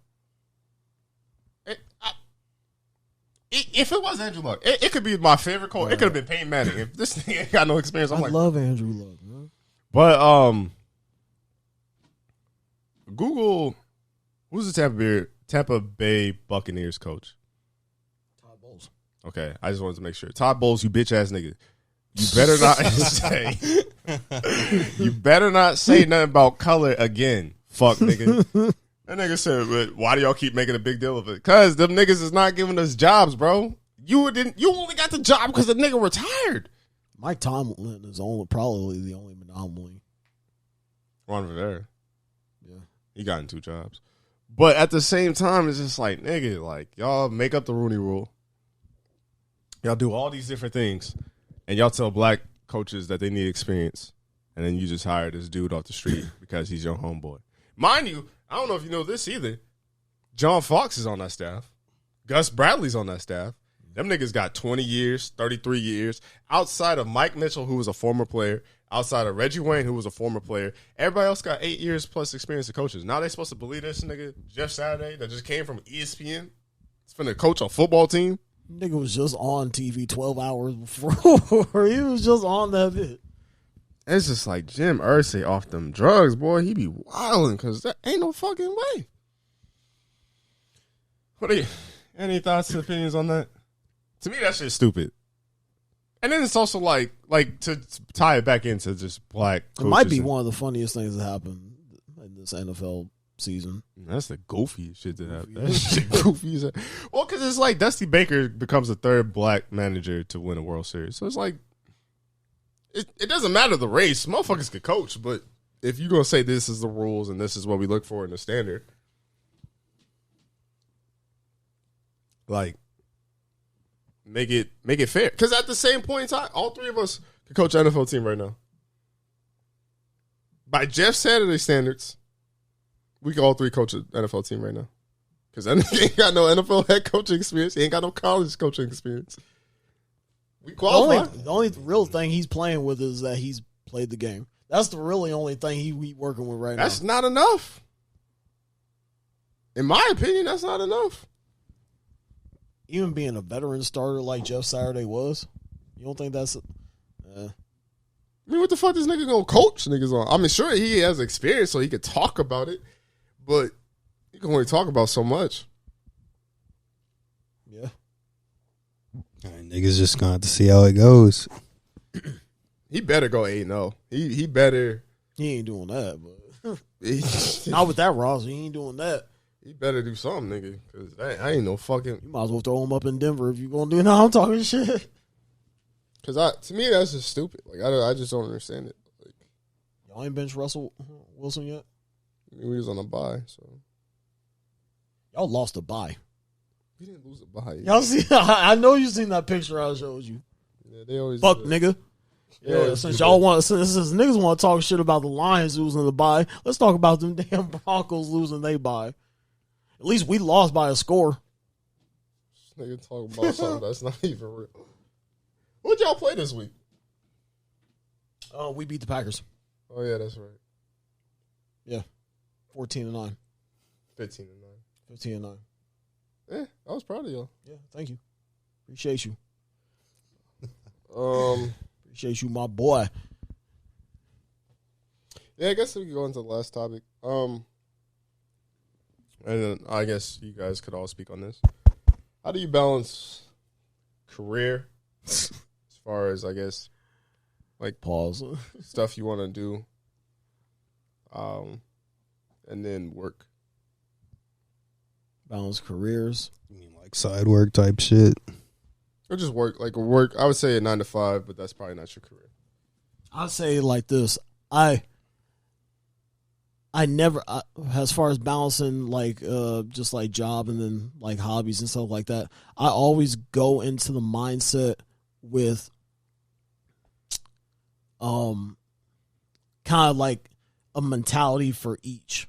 if it was Andrew Luck, it could be my favorite coach. Right. It could have been Peyton Manning. If this thing ain't got no experience, I love Andrew Luck, man. But Google, who's the Tampa Bay Buccaneers coach? Todd Bowles. Okay, I just wanted to make sure. Todd Bowles, you bitch ass nigga. You better not say. You better not say nothing about color again. Fuck, nigga. That nigga said, but why do y'all keep making a big deal of it? Because them niggas is not giving us jobs, bro. You only got the job because the nigga retired. Mike Tomlin is probably the only anomaly. Ron Rivera. Yeah. He got in 2 jobs. But at the same time, it's just like, nigga, like, y'all make up the Rooney Rule. Y'all do all these different things. And y'all tell black coaches that they need experience. And then you just hire this dude off the street because he's your homeboy. Mind you, I don't know if you know this either. John Fox is on that staff. Gus Bradley's on that staff. Them niggas got 20 years, 33 years. Outside of Mike Mitchell, who was a former player. Outside of Reggie Wayne, who was a former player. Everybody else got 8 years plus experience of coaches. Now they supposed to believe this nigga, Jeff Saturday, that just came from ESPN. He's finna coach a football team. Nigga was just on TV 12 hours before. He was just on that bit. It's just like Jim Irsay off them drugs, boy. He be wilding because that ain't no fucking way. What are you? Any thoughts and opinions on that? To me, that shit's stupid. And then it's also like to tie it back into just black coaches. It might be one of the funniest things that happened in this NFL season. That's the goofiest shit that happened. That shit goofy as hell. Well, because it's like Dusty Baker becomes the 3rd black manager to win a World Series. So it's like, it doesn't matter the race. Motherfuckers could coach, but if you're going to say this is the rules and this is what we look for in the standard, like, make it fair. Because at the same point in time, all 3 of us could coach an NFL team right now. By Jeff Saturday standards, we can all 3 coach an NFL team right now. Because he ain't got no NFL head coaching experience. He ain't got no college coaching experience. We qualify. The only real thing he's playing with is that he's played the game. That's the really only thing he working with right now. That's not enough. In my opinion, that's not enough. Even being a veteran starter like Jeff Saturday was, you don't think that's... I mean, what the fuck this nigga gonna coach niggas on? I mean, sure, he has experience so he could talk about it, but he can only talk about so much. Yeah. All right, niggas just gonna have to see how it goes. He better go 8-0. He better. He ain't doing that, but not with that roster. He ain't doing that. He better do something, nigga, because I ain't no fucking. You might as well throw him up in Denver if you gonna do. Now I'm talking shit. Because to me that's just stupid. Like I just don't understand it. Like, Y'all ain't bench Russell Wilson yet? He was on a bye, so. Y'all lost a bye. We didn't lose a bye. Y'all see? I know you seen that picture I showed you. Yeah, they always Fuck, nigga. Yeah, since niggas want to talk shit about the Lions losing the bye, let's talk about them damn Broncos losing they bye. At least we lost by a score. This nigga talking about something that's not even real. What y'all play this week? Oh, we beat the Packers. Oh yeah, that's right. Yeah, 14-9, 15-9, 15-9. Yeah, I was proud of y'all. Yeah, thank you. Appreciate you. Appreciate you, my boy. Yeah, I guess we can go into the last topic. And then I guess you guys could all speak on this. How do you balance career as far as, I guess, like Pause. stuff you want to do, and then work? Balance careers. You mean like side work type shit? Or just work, like work. I would say a 9 to 5, but that's probably not your career. I'd say it like this. I never, as far as balancing like just like job and then like hobbies and stuff like that, I always go into the mindset with kind of like a mentality for each,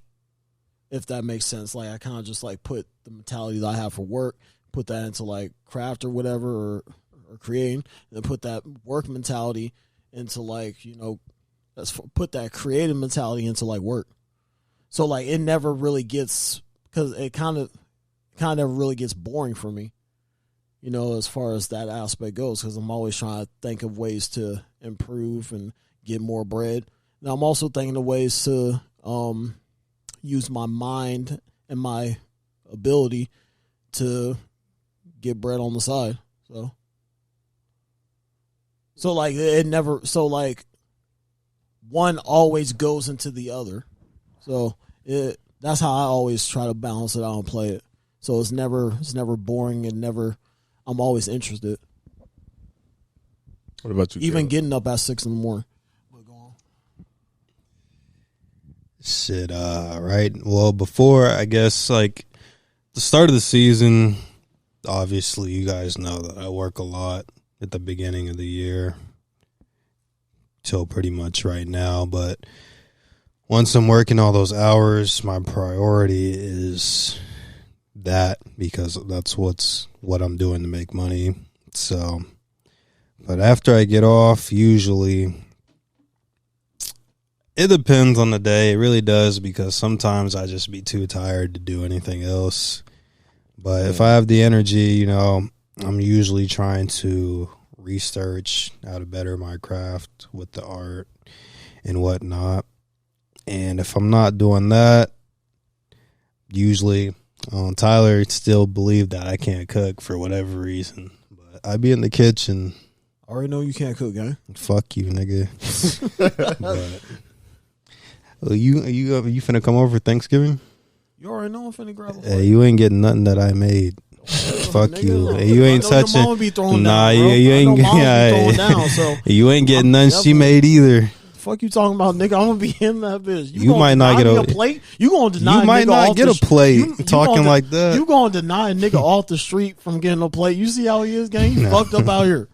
if that makes sense. Like I kind of just like put the mentality that I have for work, put that into like craft or whatever or creating, and then put that work mentality into like, you know, put that creative mentality into like work. So like it never really gets, because it kind of never really gets boring for me, you know, as far as that aspect goes, because I'm always trying to think of ways to improve and get more bread. Now I'm also thinking of ways to use my mind and my ability to get bread on the side. So like it never, so like one always goes into the other. So that's how I always try to balance it out and play it. So it's never boring and never, I'm always interested. What about you? Even getting up at 6 a.m. Shit, right. Well, before, I guess, like, the start of the season, obviously, you guys know that I work a lot at the beginning of the year till pretty much right now. But once I'm working all those hours, my priority is that, because that's what I'm doing to make money. So, but after I get off, usually it depends on the day. It really does, because sometimes I just be too tired to do anything else. But if I have the energy, you know, I'm usually trying to research how to better my craft with the art and whatnot. And if I'm not doing that, usually Tyler still believe that I can't cook for whatever reason. But I be in the kitchen. I already know you can't cook, guy. Fuck you, nigga. But, you finna come over for Thanksgiving? You already know I'm finna grab a plate. Hey, you ain't getting nothing that I made. Fuck nigga. you. Hey, you ain't touching. Your mama be throwing nah, down, bro. you ain't. Throwing down, so you ain't getting nothing she made either. Fuck you talking about, nigga? I'm gonna be in that bitch. You might not get a plate. You gonna deny? You might not get a plate. Talking like that. You gonna deny a nigga off the street from getting a plate? You see how he is, gang? He fucked up out here,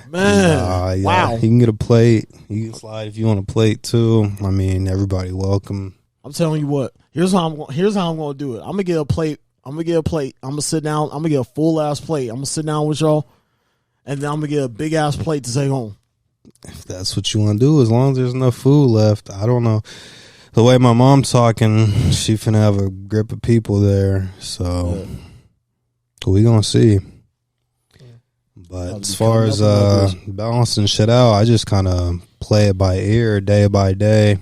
man. Yeah. Wow. You can get a plate. You can slide if you want a plate too. I mean, everybody welcome. I'm telling you what. Here's how I'm gonna do it. I'm gonna get a plate. I'm gonna sit down. I'm gonna get a full ass plate. I'm gonna sit down with y'all, and then I'm gonna get a big ass plate to take home. If that's what you want to do, as long as there's enough food left. I don't know. The way my mom's talking, she finna have a grip of people there. So we gonna see. But as far as balancing shit out, I just kind of play it by ear, day by day.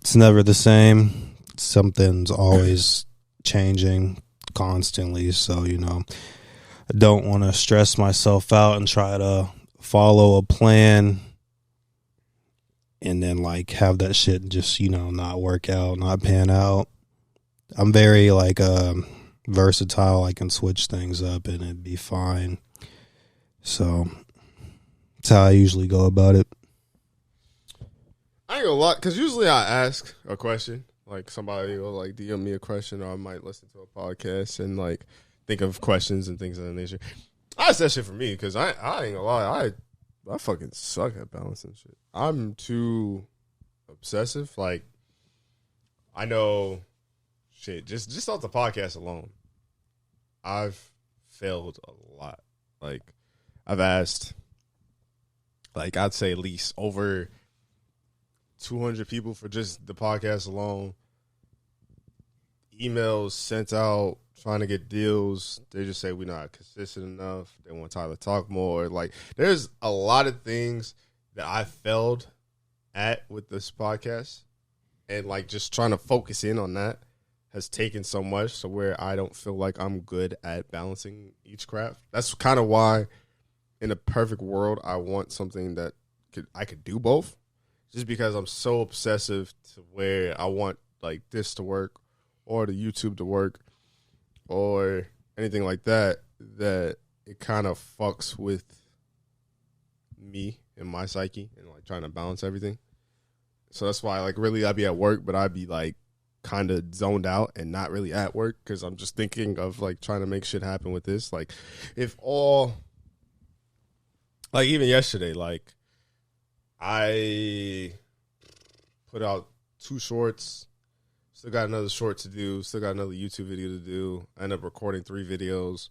It's never the same. Something's always changing constantly. So, you know, I don't want to stress myself out and try to follow a plan and then like have that shit just, you know, not work out, not pan out. I'm very like versatile. I can switch things up and it'd be fine. So that's how I usually go about it. I ain't ain't gonna lie, because usually I ask a question. Like, somebody will, like, DM me a question, or I might listen to a podcast and, like, think of questions and things of that nature. That's that shit for me, because I ain't gonna lie. I fucking suck at balancing shit. I'm too obsessive. Like, I know, shit, just off the podcast alone, I've failed a lot. Like, I've asked, like, I'd say at least over 200 people for just the podcast alone. Emails sent out trying to get deals. They just say we're not consistent enough. They want Tyler to talk more. Like, there's a lot of things that I failed at with this podcast. And, like, just trying to focus in on that has taken so much to where I don't feel like I'm good at balancing each craft. That's kind of why, in a perfect world, I want something that I could do both. Just because I'm so obsessive to where I want, like, this to work or the YouTube to work or anything like that, that it kind of fucks with me and my psyche and, like, trying to balance everything. So that's why, like, really I'd be at work, but I'd be, like, kind of zoned out and not really at work because I'm just thinking of, like, trying to make shit happen with this. Like, if all, like, even yesterday, like, I put out 2 shorts, still got another short to do, still got another YouTube video to do. I ended up recording 3 videos.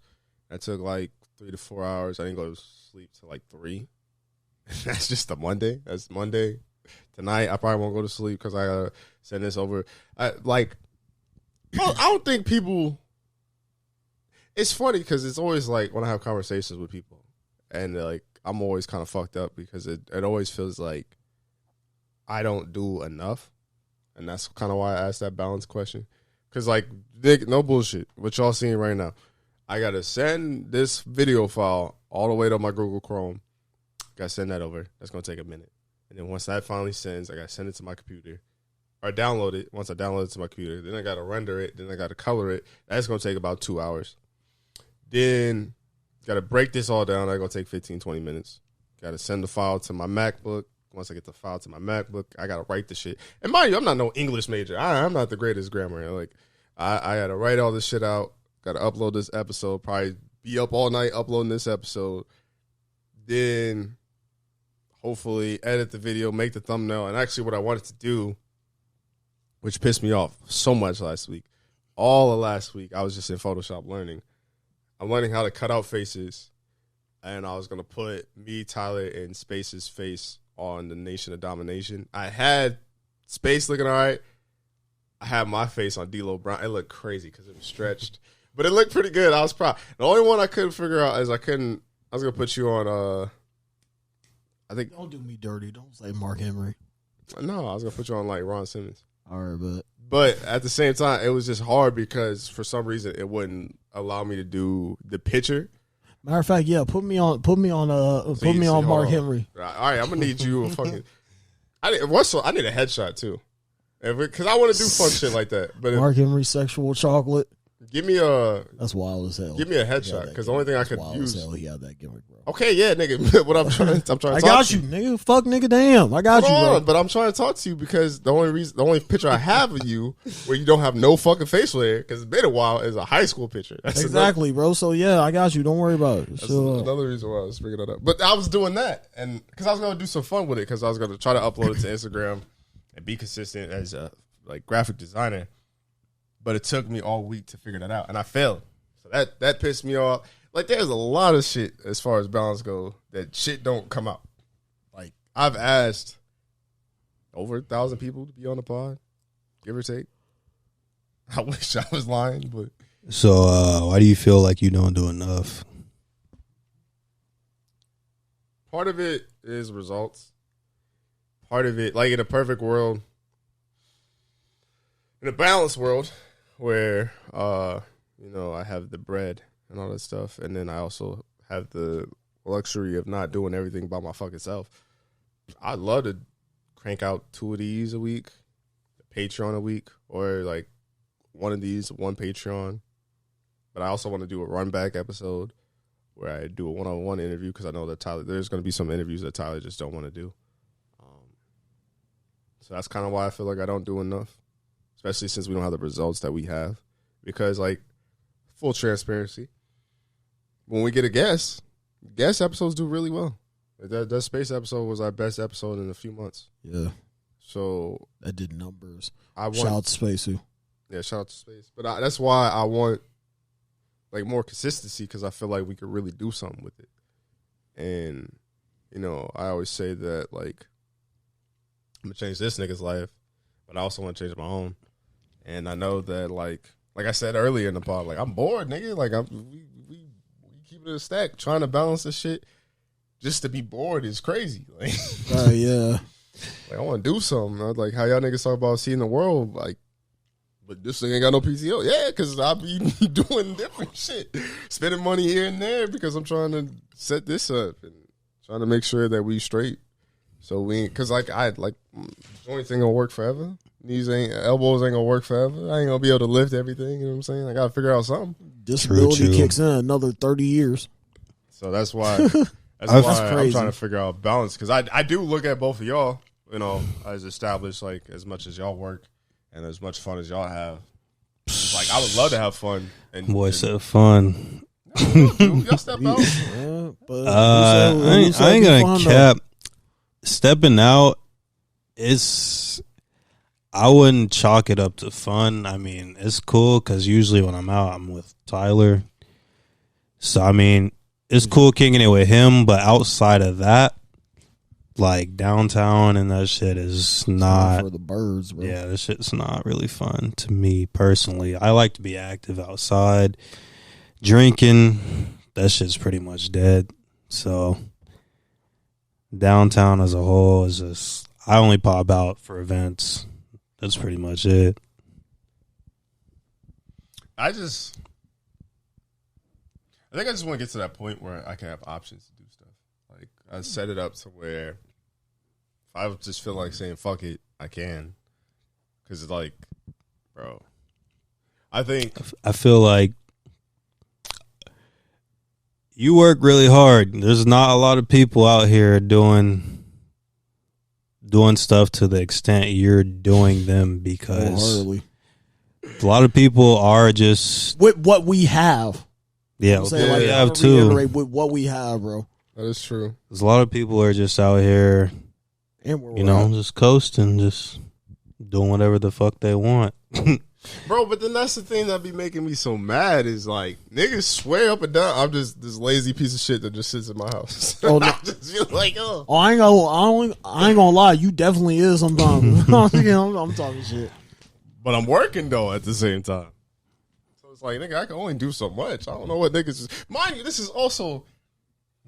That took like 3 to 4 hours. I didn't go to sleep till like 3. That's just a Monday. That's Monday. Tonight, I probably won't go to sleep because I gotta send this over. I don't think people. It's funny because it's always like when I have conversations with people, and like I'm always kind of fucked up because it always feels like I don't do enough, and that's kind of why I asked that balance question. Because like, no bullshit, what y'all seeing right now, I gotta send this video file all the way to my Google Chrome. Gotta send that over. That's gonna take a minute. And then once that finally sends, I got to send it to my computer or download it. Once I download it to my computer, then I got to render it. Then I got to color it. That's going to take about 2 hours. Then got to break this all down. That's going to take 15, 20 minutes. Got to send the file to my MacBook. Once I get the file to my MacBook, I got to write the shit. And mind you, I'm not no English major. I'm not the greatest grammar. Like, I got to write all this shit out. Got to upload this episode. Probably be up all night uploading this episode. Then hopefully edit the video, make the thumbnail. And actually what I wanted to do, which pissed me off so much last week, all of last week, I was just in Photoshop learning. I'm learning how to cut out faces. And I was going to put me, Tyler, and Space's face on the Nation of Domination. I had Space looking all right. I had my face on D'Lo Brown. It looked crazy because it was stretched. But it looked pretty good. I was proud. The only one I couldn't figure out is I was going to put you on... I think. Don't do me dirty. Don't say Mark Henry. No, I was gonna put you on like Ron Simmons. All right, but at the same time, it was just hard because for some reason it wouldn't allow me to do the picture. Matter of fact, yeah, put me on Mark Henry. All right, I'm gonna need you a fucking. I need a headshot too, because I want to do fun shit like that. But Mark Henry, sexual chocolate. Give me a. That's wild as hell. Give me a headshot because the only thing I could use. As hell, he had that gimmick, bro. Okay, yeah, nigga. What I'm trying to. I got you, nigga. Fuck, nigga. Damn, I got you, bro. But I'm trying to talk to you because the only picture I have of you where you don't have no fucking facial hair because it's been a while is a high school picture. That's exactly, bro. So yeah, I got you. Don't worry about it. That's another reason why I was bringing that up. But I was doing that, and because I was gonna do some fun with it, because I was gonna try to upload it to Instagram and be consistent as a like graphic designer. But it took me all week to figure that out, and I failed. So that pissed me off. Like, there's a lot of shit as far as balance go that shit don't come out. Like, I've asked over 1,000 people to be on the pod, give or take. I wish I was lying, but. So, why do you feel like you don't do enough? Part of it is results. Part of it, like in a perfect world, in a balanced world, where I have the bread and all that stuff, and then I also have the luxury of not doing everything by my fucking self. I'd love to crank out 2 of these a week, a Patreon a week, or like one of these, one Patreon. But I also want to do a run back episode where I do a one-on-one interview because I know that there's going to be some interviews that Tyler just don't want to do. So that's kind of why I feel like I don't do enough, especially since we don't have the results that we have. Because, like, full transparency, when we get a guest episodes do really well. That space episode was our best episode in a few months. Yeah. So that did numbers. Shout out to Space. Yeah, shout out to Space. But that's why I want like more consistency, because I feel like we could really do something with it. And, you know, I always say that, like, I'm going to change this nigga's life, but I also want to change my own. And I know that, like I said earlier in the pod, like, I'm bored, nigga. Like, we keep it a stack. Trying to balance this shit just to be bored is crazy. Like, yeah. Like, I want to do something. Like, how y'all niggas talk about seeing the world, like, but this thing ain't got no PTO. Yeah, because I be doing different shit. Spending money here and there because I'm trying to set this up and trying to make sure that we straight. So because joints ain't gonna work forever. Elbows ain't gonna work forever. I ain't gonna be able to lift everything. You know what I'm saying? I gotta figure out something. Disability kicks in another 30 years. So that's why. That's why I'm trying to figure out balance, because I do look at both of y'all, you know, as established, like, as much as y'all work and as much fun as y'all have. It's like, I would love to have fun. Boy said fun. Y'all step out. Yeah, but I ain't gonna cap. Stepping out I wouldn't chalk it up to fun. I mean, it's cool because usually when I'm out, I'm with Tyler. So, I mean, it's cool kicking it with him, but outside of that, like, downtown and that shit is not for the birds, bro. Yeah, this shit's not really fun to me personally. I like to be active outside. Drinking, that shit's pretty much dead. So downtown as a whole is just, I only pop out for events. That's pretty much it. I think I just want to get to that point where I can have options to do stuff. Like, I set it up to where if I just feel like saying fuck it, I can. Because it's like, bro, I feel like you work really hard. There's not a lot of people out here doing stuff to the extent you're doing them, because a lot of people are just with what we have. Yeah, what we have too. With what we have, bro. That is true. There's a lot of people are just out here, and just coasting, just doing whatever the fuck they want. Bro, but then that's the thing that be making me so mad is, like, niggas swear up and down I'm just this lazy piece of shit that just sits in my house. Oh, no. I just feel like, I ain't gonna lie, you definitely is sometimes. I'm talking shit. But I'm working, though, at the same time. So it's like, nigga, I can only do so much. I don't know what niggas is. Mind you, this is also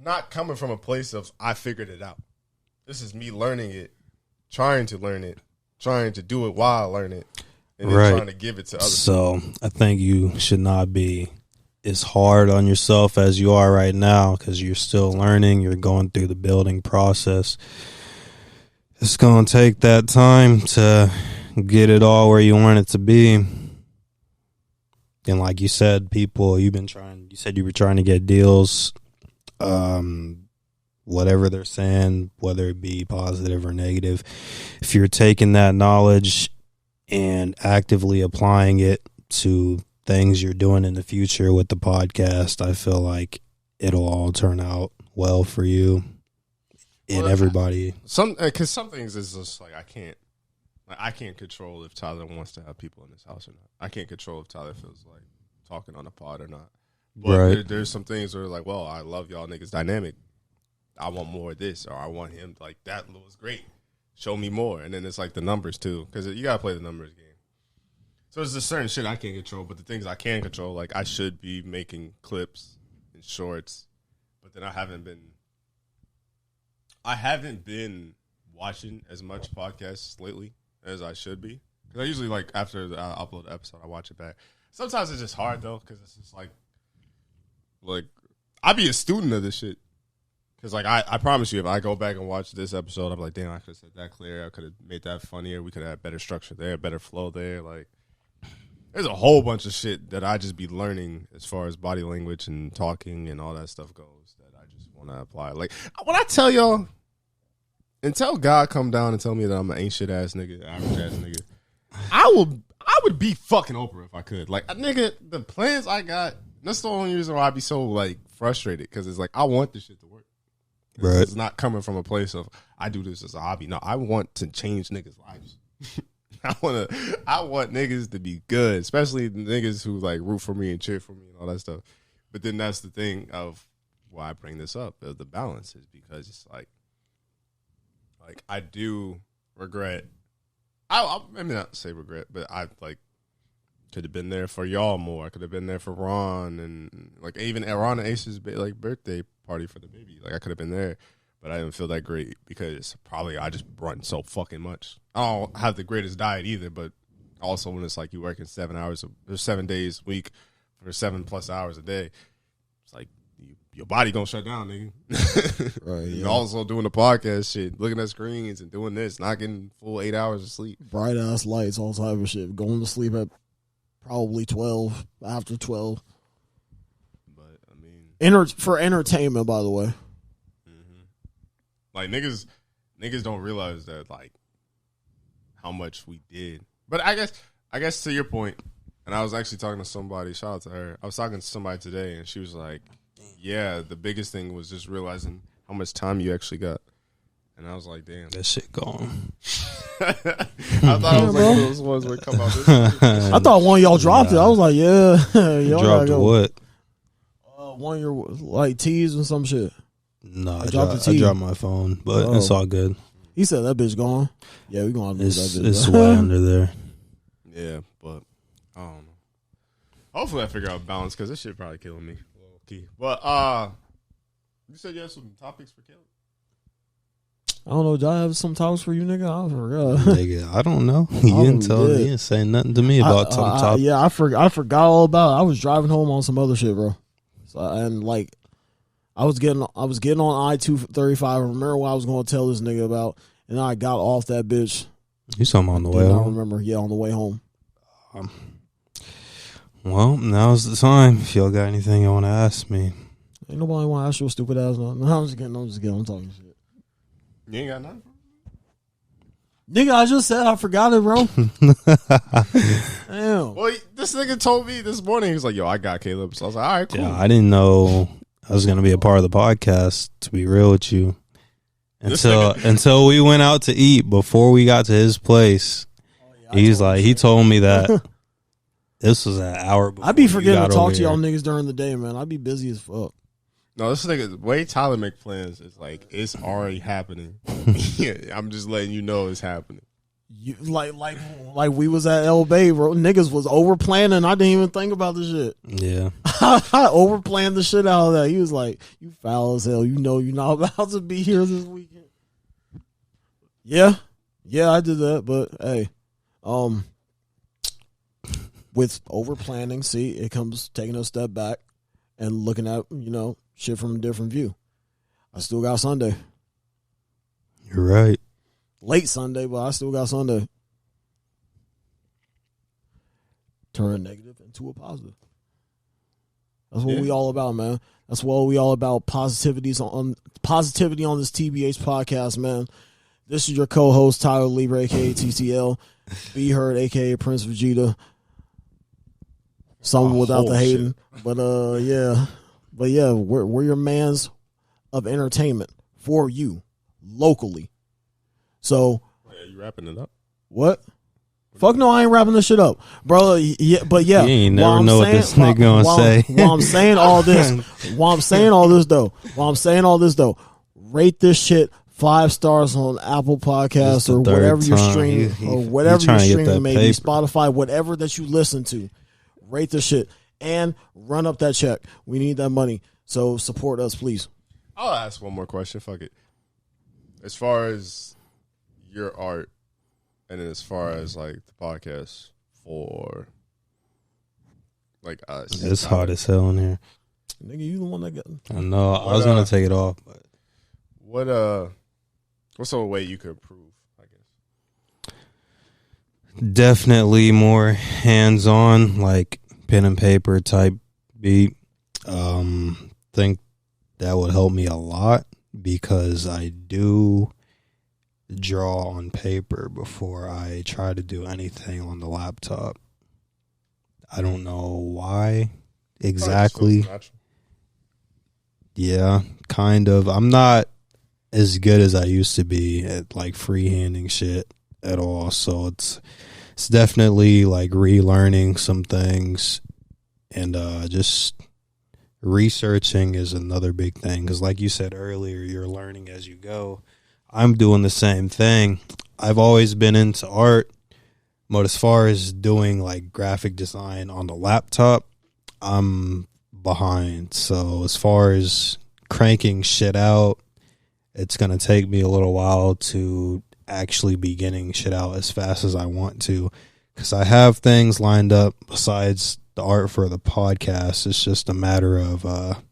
not coming from a place of I figured it out. This is me learning it, trying to learn it, trying to do it while I learn it. And then trying to give it to others. So I think you should not be as hard on yourself as you are right now, because you're still learning. You're going through the building process. It's going to take that time to get it all where you want it to be. And like you said, you said you were trying to get deals, whatever they're saying, whether it be positive or negative. If you're taking that knowledge and actively applying it to things you're doing in the future with the podcast, I feel like it'll all turn out well for you and everybody. Because some things is just like I can't control if Tyler wants to have people in his house or not. I can't control if Tyler feels like talking on the pod or not. But there's some things where like, well, I love y'all niggas dynamic. I want more of this, or I want him like that was great. Show me more. And then it's like the numbers too, because you gotta play the numbers game. So there's just certain shit I can't control, but the things I can control, like I should be making clips and shorts, but then I haven't been watching as much podcasts lately as I should be. Because I usually, like, after I upload the episode, I watch it back. Sometimes it's just hard, though, because it's just like, I be a student of this shit. Because, like, I promise you, if I go back and watch this episode, I'm like, damn, I could have said that clear. I could have made that funnier. We could have had better structure there, better flow there. Like, there's a whole bunch of shit that I just be learning as far as body language and talking and all that stuff goes that I just want to apply. Like, when I tell y'all, until God come down and tell me that I'm an ain't shit ass nigga, average ass nigga, I would be fucking Oprah if I could. Like, nigga, the plans I got. That's the only reason why I be so like frustrated, because it's like I want this shit to work. Right. It's not coming from a place of I do this as a hobby. No, I want to change niggas' lives. I want niggas to be good, especially the niggas who like root for me and cheer for me and all that stuff. But then that's the thing of why I bring this up, the balance, is because it's like I do regret. I mean, not say regret, but I like could have been there for y'all more. I could have been there for Ron and like even Ron and Ace's like birthday party for the baby. Like I could have been there, but I didn't feel that great because probably I just run so fucking much. I don't have the greatest diet either, but also when it's like you working 7 days a week for 7+ hours a day, it's like your body gonna shut down, nigga. Right. You're also doing the podcast shit, looking at screens and doing this, not getting full 8 hours of sleep. Bright ass lights, all type of shit. Going to sleep at probably 12, after 12. But I mean, for entertainment, by the way. Like niggas don't realize that like how much we did. But I guess to your point, and I was actually talking to somebody, shout out to her. I was talking to somebody today and she was like, yeah, the biggest thing was just realizing how much time you actually got. And I was like, damn. That shit gone. I thought it was like one of those ones where it come out this I thought one of y'all dropped it. I was like, yeah. Y'all dropped what? One of your like teas and some shit. No, I dropped dropped my phone, but it's all good. He said that bitch gone. Yeah, we gonna lose that bitch. It's way under there. Yeah, but I don't know. Hopefully I figure out balance because this shit probably killing me. Key. But you said you had some topics for Caleb? I don't know. Do I have some topics for you, nigga? I forgot. Nigga, I don't know. You didn't tell me. You didn't say nothing to me about some topics. Yeah, I forgot all about it. I was driving home on some other shit, bro. So, and like, I was getting on I-235. I remember what I was going to tell this nigga about, and I got off that bitch. You saw him on the way home? I remember. Yeah, on the way home. Well, now's the time. If y'all got anything you want to ask me. Ain't nobody want to ask you a stupid ass. No, I'm just kidding. I'm talking shit. You ain't got nothing? Nigga, I just said I forgot it, bro. Damn. Well, this nigga told me this morning, he was like, yo, I got Caleb. So I was like, all right, cool. Yeah, I didn't know I was going to be a part of the podcast, to be real with you. Until we went out to eat before we got to his place. He told me that this was an hour before. I be forgetting to talk to y'all niggas during the day, man. I be busy as fuck. No, this nigga, the way Tyler make plans is like, it's already happening. Yeah, I'm just letting you know it's happening. You like we was at El Bay, bro. Niggas was over planning. I didn't even think about the shit. Yeah. I over planned the shit out of that. He was like, you foul as hell. You know you're not about to be here this weekend. Yeah, I did that, but hey, with over planning, see, it comes taking a step back and looking at, shit from a different view. I still got Sunday. You're right. Late Sunday, but I still got Sunday. Turn a negative into a positive. That's what we all about, man. That's what we all about. Positivity on this TBH podcast, man. This is your co-host, Tyler Lieber, a.k.a. TCL. Be Heard, a.k.a. Prince Vegeta. Some without the hating. Shit. But, yeah. But, yeah, we're your mans of entertainment for you, locally. So. Are you wrapping it up? What? Fuck no, I ain't wrapping this shit up. Bro, yeah, but yeah. You ain't never know what this nigga gonna say. While I'm saying all this though, rate this shit 5 stars on Apple Podcasts or whatever you're streaming, maybe Spotify, whatever that you listen to. Rate this shit and run up that check. We need that money. So support us, please. I'll ask one more question. Fuck it. As far as your art, and then as far as like the podcast for like us, it's hot as hell in here. Nigga, you the one that got. I know. I was gonna take it off, but what's a way you could improve? I guess definitely more hands-on, like pen and paper type beat. Think that would help me a lot because I do draw on paper before I try to do anything on the laptop. I don't know why exactly. Yeah, kind of. I'm not as good as I used to be at like freehanding shit at all. So it's definitely like relearning some things, and just researching is another big thing. Because like you said earlier, you're learning as you go. I'm doing the same thing. I've always been into art, but as far as doing like graphic design on the laptop, I'm behind. So as far as cranking shit out, it's going to take me a little while to actually be getting shit out as fast as I want to, because I have things lined up besides the art for the podcast. It's just a matter of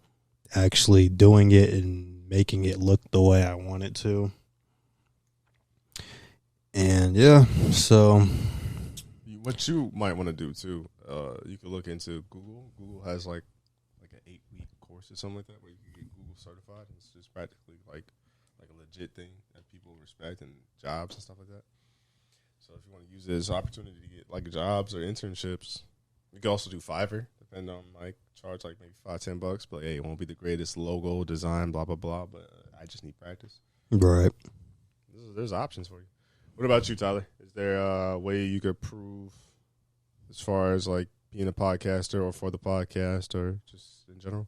actually doing it and making it look the way I want it to. And yeah, so what you might want to do too, you could look into Google. Google has like an 8-week course or something like that where you can get Google certified. It's just practically like a legit thing that people respect and jobs and stuff like that. So if you want to use it as an opportunity to get like jobs or internships, you can also do Fiverr, depending on like charge like maybe $5-10. But hey, it won't be the greatest logo design, blah blah blah. But I just need practice. Right. There's options for you. What about you, Tyler? Is there a way you could prove as far as like being a podcaster or for the podcast or just in general?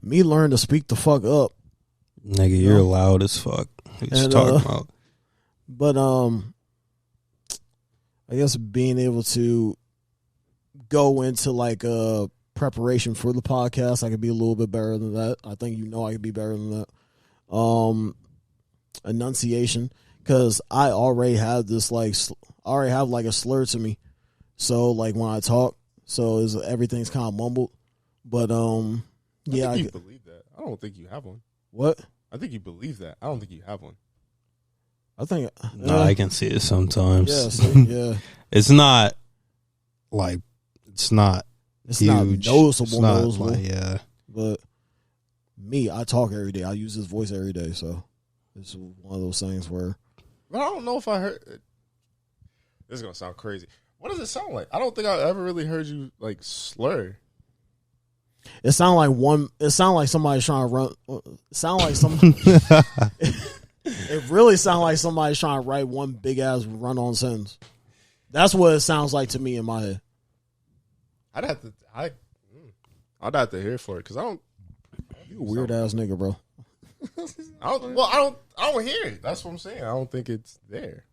Me learn to speak the fuck up. Nigga, you're loud as fuck. What you talking about? But I guess being able to go into like a preparation for the podcast, I could be a little bit better than that. I think I could be better than that. Enunciation, because I already have this like a slur to me. So like when I talk, so everything's kind of mumbled. But yeah, I think you believe that. I don't think you have one. What? I think you believe that. I don't think you have one. I think no, I can see it sometimes. Yeah, see, yeah. It's not like it's not It's huge. not noticeable. It's not like, yeah. But me, I talk every day. I use this voice every day, so it's one of those things where. But I don't know if I heard. This is gonna sound crazy. What does it sound like? I don't think I ever really heard you like slur. It sound like somebody's trying to run. Sound like some. It really sounds like somebody's trying to write one big ass run on sentence. That's what it sounds like to me in my head. I'd have to hear for it because I don't. You a weird ass nigga, bro. I don't hear it. That's what I'm saying. I don't think it's there.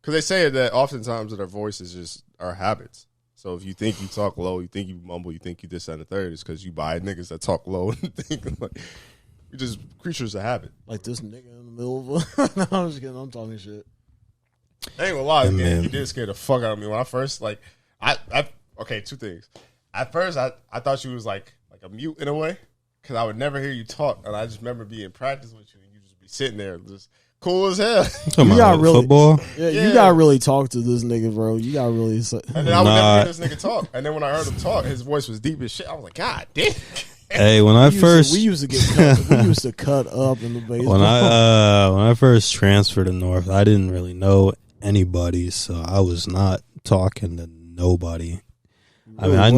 Because they say that oftentimes that our voice is just our habits. So if you think you talk low, you think you mumble, you think you this and the third, it's because you buy niggas that talk low and think like we just creatures of habit. Like this nigga in the middle of. No, I'm just kidding. I'm talking shit. I ain't gonna lie, man. You did scare the fuck out of me when I first like. Okay, two things. At first, I thought you was like a mute in a way because I would never hear you talk, and I just remember being in practice with you, and you just be sitting there just cool as hell. You got really football. Yeah, you gotta really talk to this nigga, bro. You gotta really. And then I would never hear this nigga talk, and then when I heard him talk, his voice was deep as shit. I was like, God damn. Hey, when we used to cut up in the basement. When I first transferred to North, I didn't really know anybody, so I was not talking to nobody. I mean, I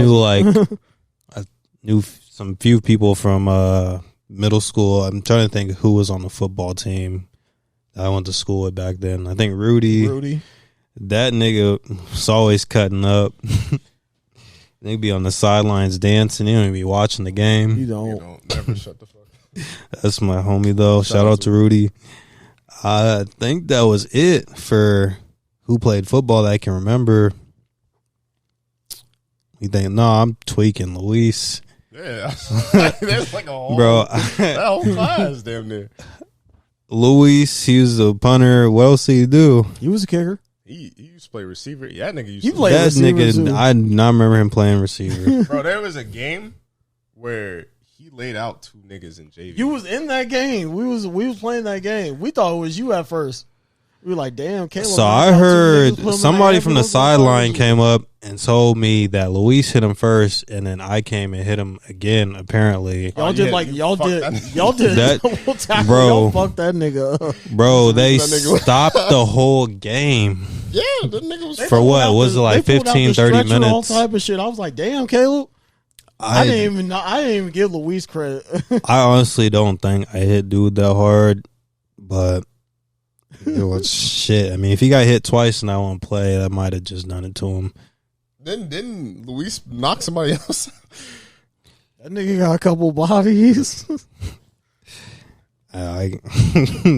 knew some few people from middle school. I'm trying to think who was on the football team that I went to school with back then. I think Rudy. That nigga was always cutting up. They be on the sidelines dancing. He don't even be watching the game. You don't. Never shut the fuck up. That's my homie, though. Shout out to Rudy. I think that was it for who played football that I can remember. You think, no, I'm tweaking, Luis. Yeah. That's like a whole, bro, that whole class damn near. Luis, he was a punter. What else did he do? He was a kicker. He used to play receiver. Yeah, that nigga used You to played That receiver nigga, too. I not remember him playing receiver. Bro, there was a game where he laid out two niggas in JV. You was in that game. We was playing that game. We thought it was you at first. We were like, damn, Caleb. So I heard somebody from the sideline came up and told me that Luis hit him first, and then I came and hit him again. Apparently, y'all did that, bro. Y'all fucked that nigga up. Bro, they stopped the whole game. Yeah, that nigga was for what? Was it like 15, 30 minutes? All type of shit. I was like, damn, Caleb. I didn't even give Luis credit. I honestly don't think I hit dude that hard, but it was shit. I mean, if he got hit twice in that one play, that might have just done it to him. Didn't Luis knock somebody else? That nigga got a couple bodies. That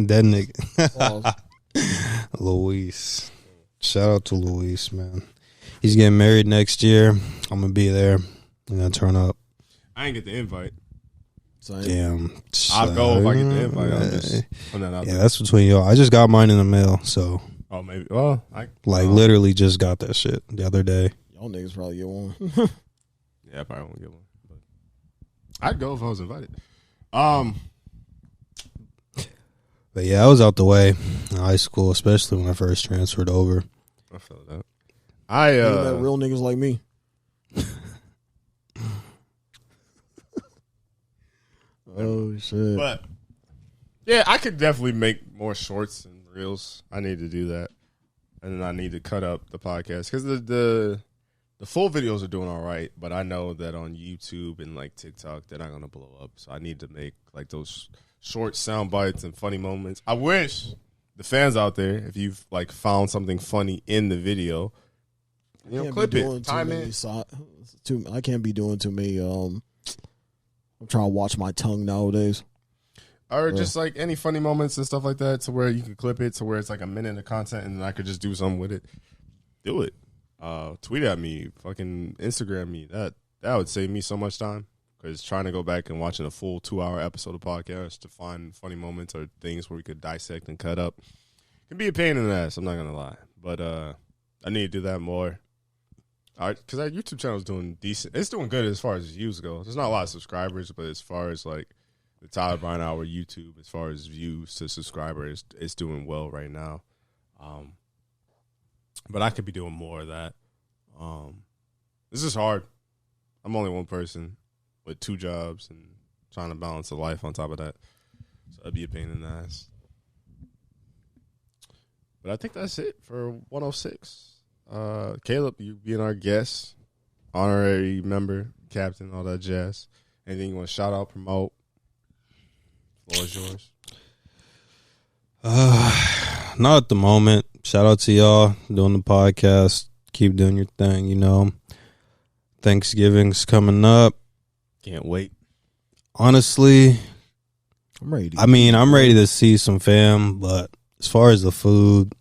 nigga. Luis. Shout out to Luis, man. He's getting married next year. I'm going to be there. I'm going to turn up. I ain't get the invite. Damn. I'll go if I get the invite. I'll just put that out there. That's between y'all. I just got mine in the mail, so. Oh, maybe. Well, literally just got that shit the other day. Y'all niggas probably get one. Yeah, I probably won't get one. But I'd go if I was invited. But yeah, I was out the way in high school, especially when I first transferred over. I feel that. That real niggas like me. Oh shit! But yeah, I could definitely make more shorts and reels. I need to do that, and then I need to cut up the podcast because the full videos are doing all right. But I know that on YouTube and like TikTok, they're not gonna blow up. So I need to make like those short sound bites and funny moments. I wish the fans out there, if you've like found something funny in the video, clip it, time it. I can't be doing too many. I'm trying to watch my tongue nowadays. Or just like any funny moments and stuff like that to where you can clip it to where it's like a minute of content and then I could just do something with it. Do it. Tweet at me. Fucking Instagram me. That would save me so much time. Because trying to go back and watching a full 2-hour episode of podcast to find funny moments or things where we could dissect and cut up can be a pain in the ass. I'm not going to lie. But I need to do that more. Because our YouTube channel is doing decent. It's doing good as far as views go. There's not a lot of subscribers, but as far as like the TylerBrianHour YouTube, as far as views to subscribers, it's doing well right now. But I could be doing more of that. This is hard. I'm only one person with 2 jobs and trying to balance a life on top of that. So that'd be a pain in the ass. But I think that's it for 106. Caleb, you being our guest, honorary member, captain, all that jazz. Anything you want to shout out, promote? Floor is yours. Not at the moment. Shout out to y'all doing the podcast. Keep doing your thing, Thanksgiving's coming up. Can't wait. Honestly, I'm ready. I'm ready to see some fam, but as far as the food,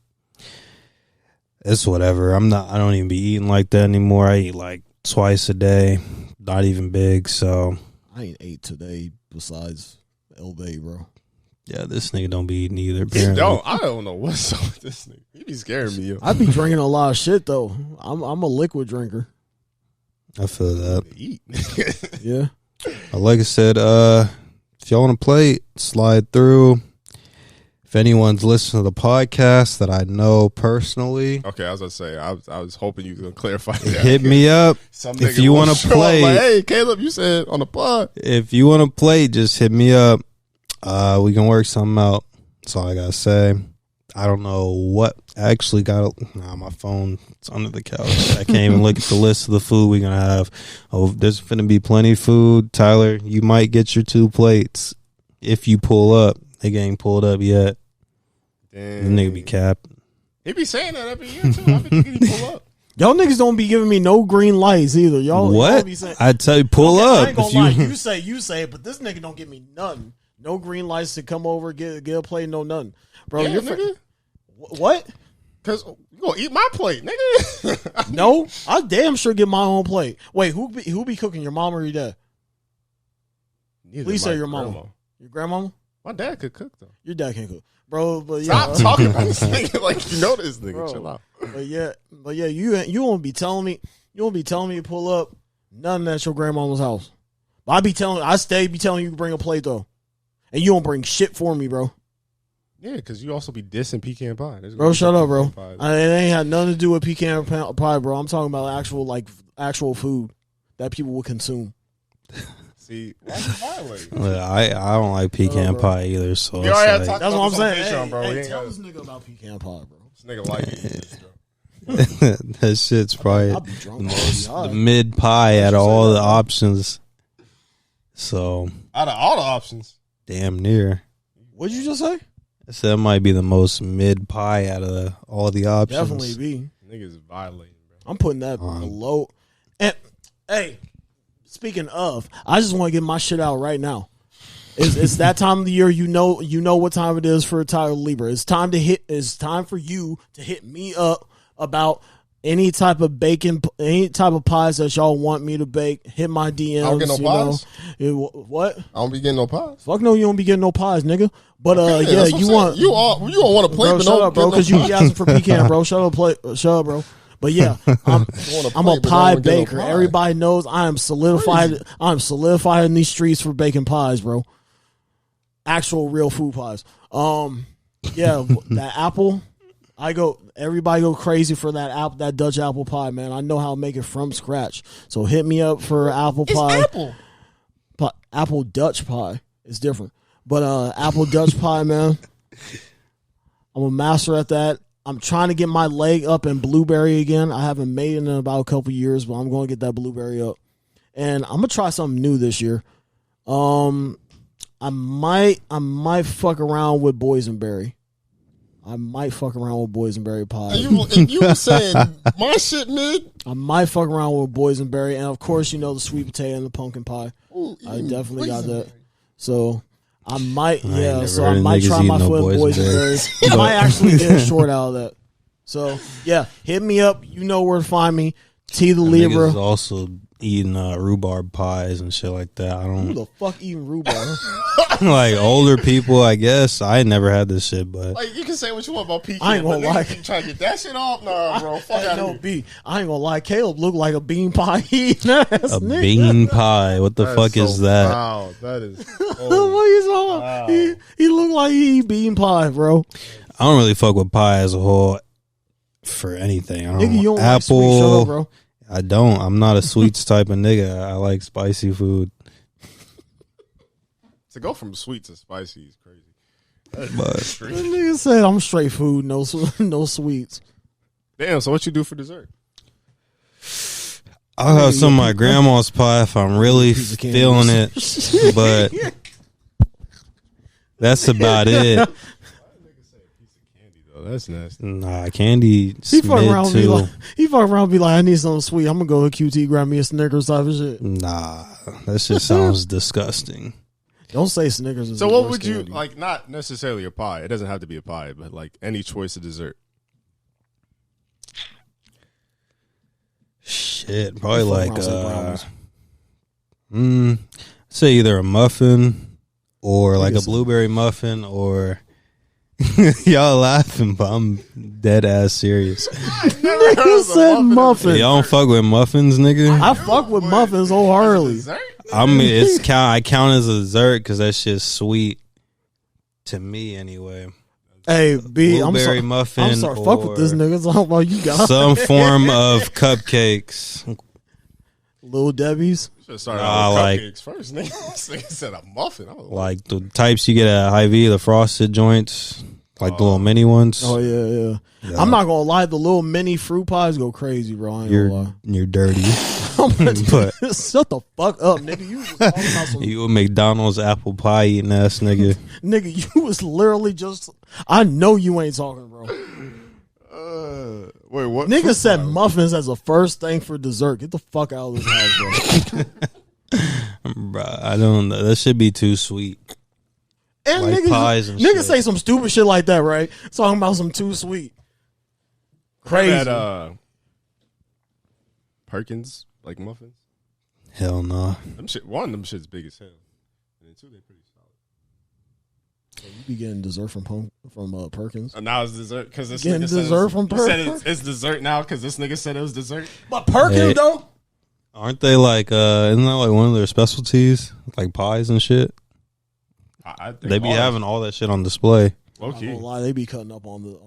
it's whatever. I don't even be eating like that anymore. I eat like twice a day, not even big. So I ain't ate today besides Elbay, bro. Yeah, this nigga don't be eating either. Apparently. I don't know what's up with this nigga. He be scaring me. Yo. I be drinking a lot of shit though. I'm a liquid drinker. I feel that. Eat. Yeah. Like I said, if y'all want to play, slide through. If anyone's listening to the podcast that I know personally, okay, I was gonna say I was hoping you could clarify that. Hit me up if you want to play. Like, hey, Caleb, you said on the pod. If you want to play, just hit me up. We can work something out. That's all I gotta say. I don't know what I actually got. My phone, it's under the couch. I can't even look at the list of the food we're gonna have. Oh, there's gonna be plenty of food. Tyler, you might get your 2 plates if you pull up. Nigga ain't pulled up yet. Damn. The nigga be capping. He be saying that every year too. I be thinking he pull up. Y'all niggas don't be giving me no green lights either. Y'all what? Be saying, I tell you, pull okay, up. I ain't gonna lie. You say it, but this nigga don't give me nothing. No green lights to come over, get a plate, no nothing, bro. Yeah, you're nigga. What? Because you gonna eat my plate, nigga. No, I damn sure get my own plate. Wait, who be cooking? Your mom or your dad? Please say your mama. Your grandmama? My dad could cook though. Your dad can't cook, bro. But yeah, stop talking about this nigga like you know this nigga. Bro, chill out. But yeah, you won't be telling me. You won't be telling me to pull up. Nothing at your grandmama's house. But I be telling you to bring a plate though, and you don't bring shit for me, bro. Yeah, because you also be dissing pecan pie. Bro, shut up, bro. It ain't had nothing to do with pecan pie, bro. I'm talking about actual food that people will consume. See, why you violate? I don't like pecan pie either. So We already it's like, talked That's what I'm saying. Patreon, bro. Hey, tell this nigga about pecan pie, bro. This nigga like it. that shit's probably I'll be drunk. the mid pie out of all the options. So Out of all the options, damn near. What'd you just say? I said it might be the most mid pie out of all the options. Definitely be. niggas violating, bro. I'm putting that below. And hey, speaking of, I just want to get my shit out right now. It's that time of the year. You know what time it is for Tyler Libra. It's time for you to hit me up about any type of bacon, any type of pies that y'all want me to bake. Hit my DMs. I don't get no pies. What? I don't be getting no pies. Fuck no, you don't be getting no pies, nigga. But Okay, yeah, you don't want to play. Bro, But shut up, bro, because you be asking for pecan, bro. Shut up, bro. But yeah, I'm a pie baker. Everybody knows I am solidified. Crazy. I'm solidified in these streets for baking pies, bro. Actual real food pies. Yeah, that apple. Everybody go crazy for that Dutch apple pie, man. I know how to make it from scratch. So hit me up for apple pie. Apple Dutch pie. It's different. But apple Dutch pie, man. I'm a master at that. I'm trying to get my leg up in blueberry again. I haven't made it in about a couple years, but I'm going to get that blueberry up. And I'm going to try something new this year. I might fuck around with boysenberry. I might fuck around with boysenberry pie. And you were saying my shit mid? I might fuck around with boysenberry, and of course, the sweet potato and the pumpkin pie. I definitely got that. So I might, So I might try my foot at boysenberry. I might actually get a short out of that. So yeah, hit me up. You know where to find me. T the Libra. Also eating rhubarb pies and shit like that. I don't. Who the fuck eating rhubarb? Like older people, I guess. I never had this shit, but like you can say what you want about pecan. I ain't gonna lie. You trying to get that shit off? Nah, bro. Fuck out of here. I ain't gonna lie. Caleb looked like a bean pie eating ass nigga. Bean pie. What the fuck is that? Wow, that is. What you talking about? He looked like he eat bean pie, bro. I don't really fuck with pie as a whole for anything. I don't Nigga, you don't apple. like sweet. Shut up, bro. I don't. I'm not a sweets type of nigga. I like spicy food. To go from sweet to spicy is crazy. But The nigga said I'm straight food, no sweets. Damn. So what you do for dessert? I'll have some of my grandma's pie if I'm really feeling it. But that's about it. That's nasty. Nah, candy. He fuck around and be like, I need something sweet. I'm gonna go to QT, grab me a Snickers type of shit. Nah, that shit sounds disgusting. Don't say Snickers is So the what worst would you candy. like? Not necessarily a pie. It doesn't have to be a pie, but like any choice of dessert. Shit, probably Fuck like around some say either a muffin or like a blueberry muffin or y'all laughing, but I'm dead ass serious. Nigga said muffin. Y'all don't fuck with muffins, nigga. I fuck with muffins wholeheartedly. I mean, I count as a dessert because that shit's sweet to me anyway. Hey, B, Blueberry muffin. I'm sorry, fuck with this nigga. Talking about you got some form of cupcakes. Little Debbie's. Should start out with cupcakes first. Nigga said a muffin. Like the types you get at Hy-Vee, the frosted joints, like the little mini ones. Oh yeah. I'm not gonna lie, the little mini fruit pies go crazy, bro. I ain't gonna lie. You're dirty. But shut the fuck up, nigga. You was talking about some You a McDonald's apple pie eating ass nigga. nigga. You was literally just. I know you ain't talking, bro. Wait, what? Nigga said muffins as a first thing for dessert. Get the fuck out of this house, bro. Bruh, I don't know. That should be too sweet. And Like pies and niggas shit. say some stupid shit like that, right? Talking about some too sweet. Crazy. That, Perkins like muffins. Hell no. One of them shit's big as hell, and then two they pretty solid. You be getting dessert from Perkins. And now it's dessert because this Getting nigga said dessert from you said Perkins? it's dessert now because this nigga said it was dessert. But Perkins Hey. though. Aren't they like isn't that like one of their specialties? Like pies and shit? I think They be ours- having all that shit on display. I'm not Okay. gonna lie, they be cutting up on the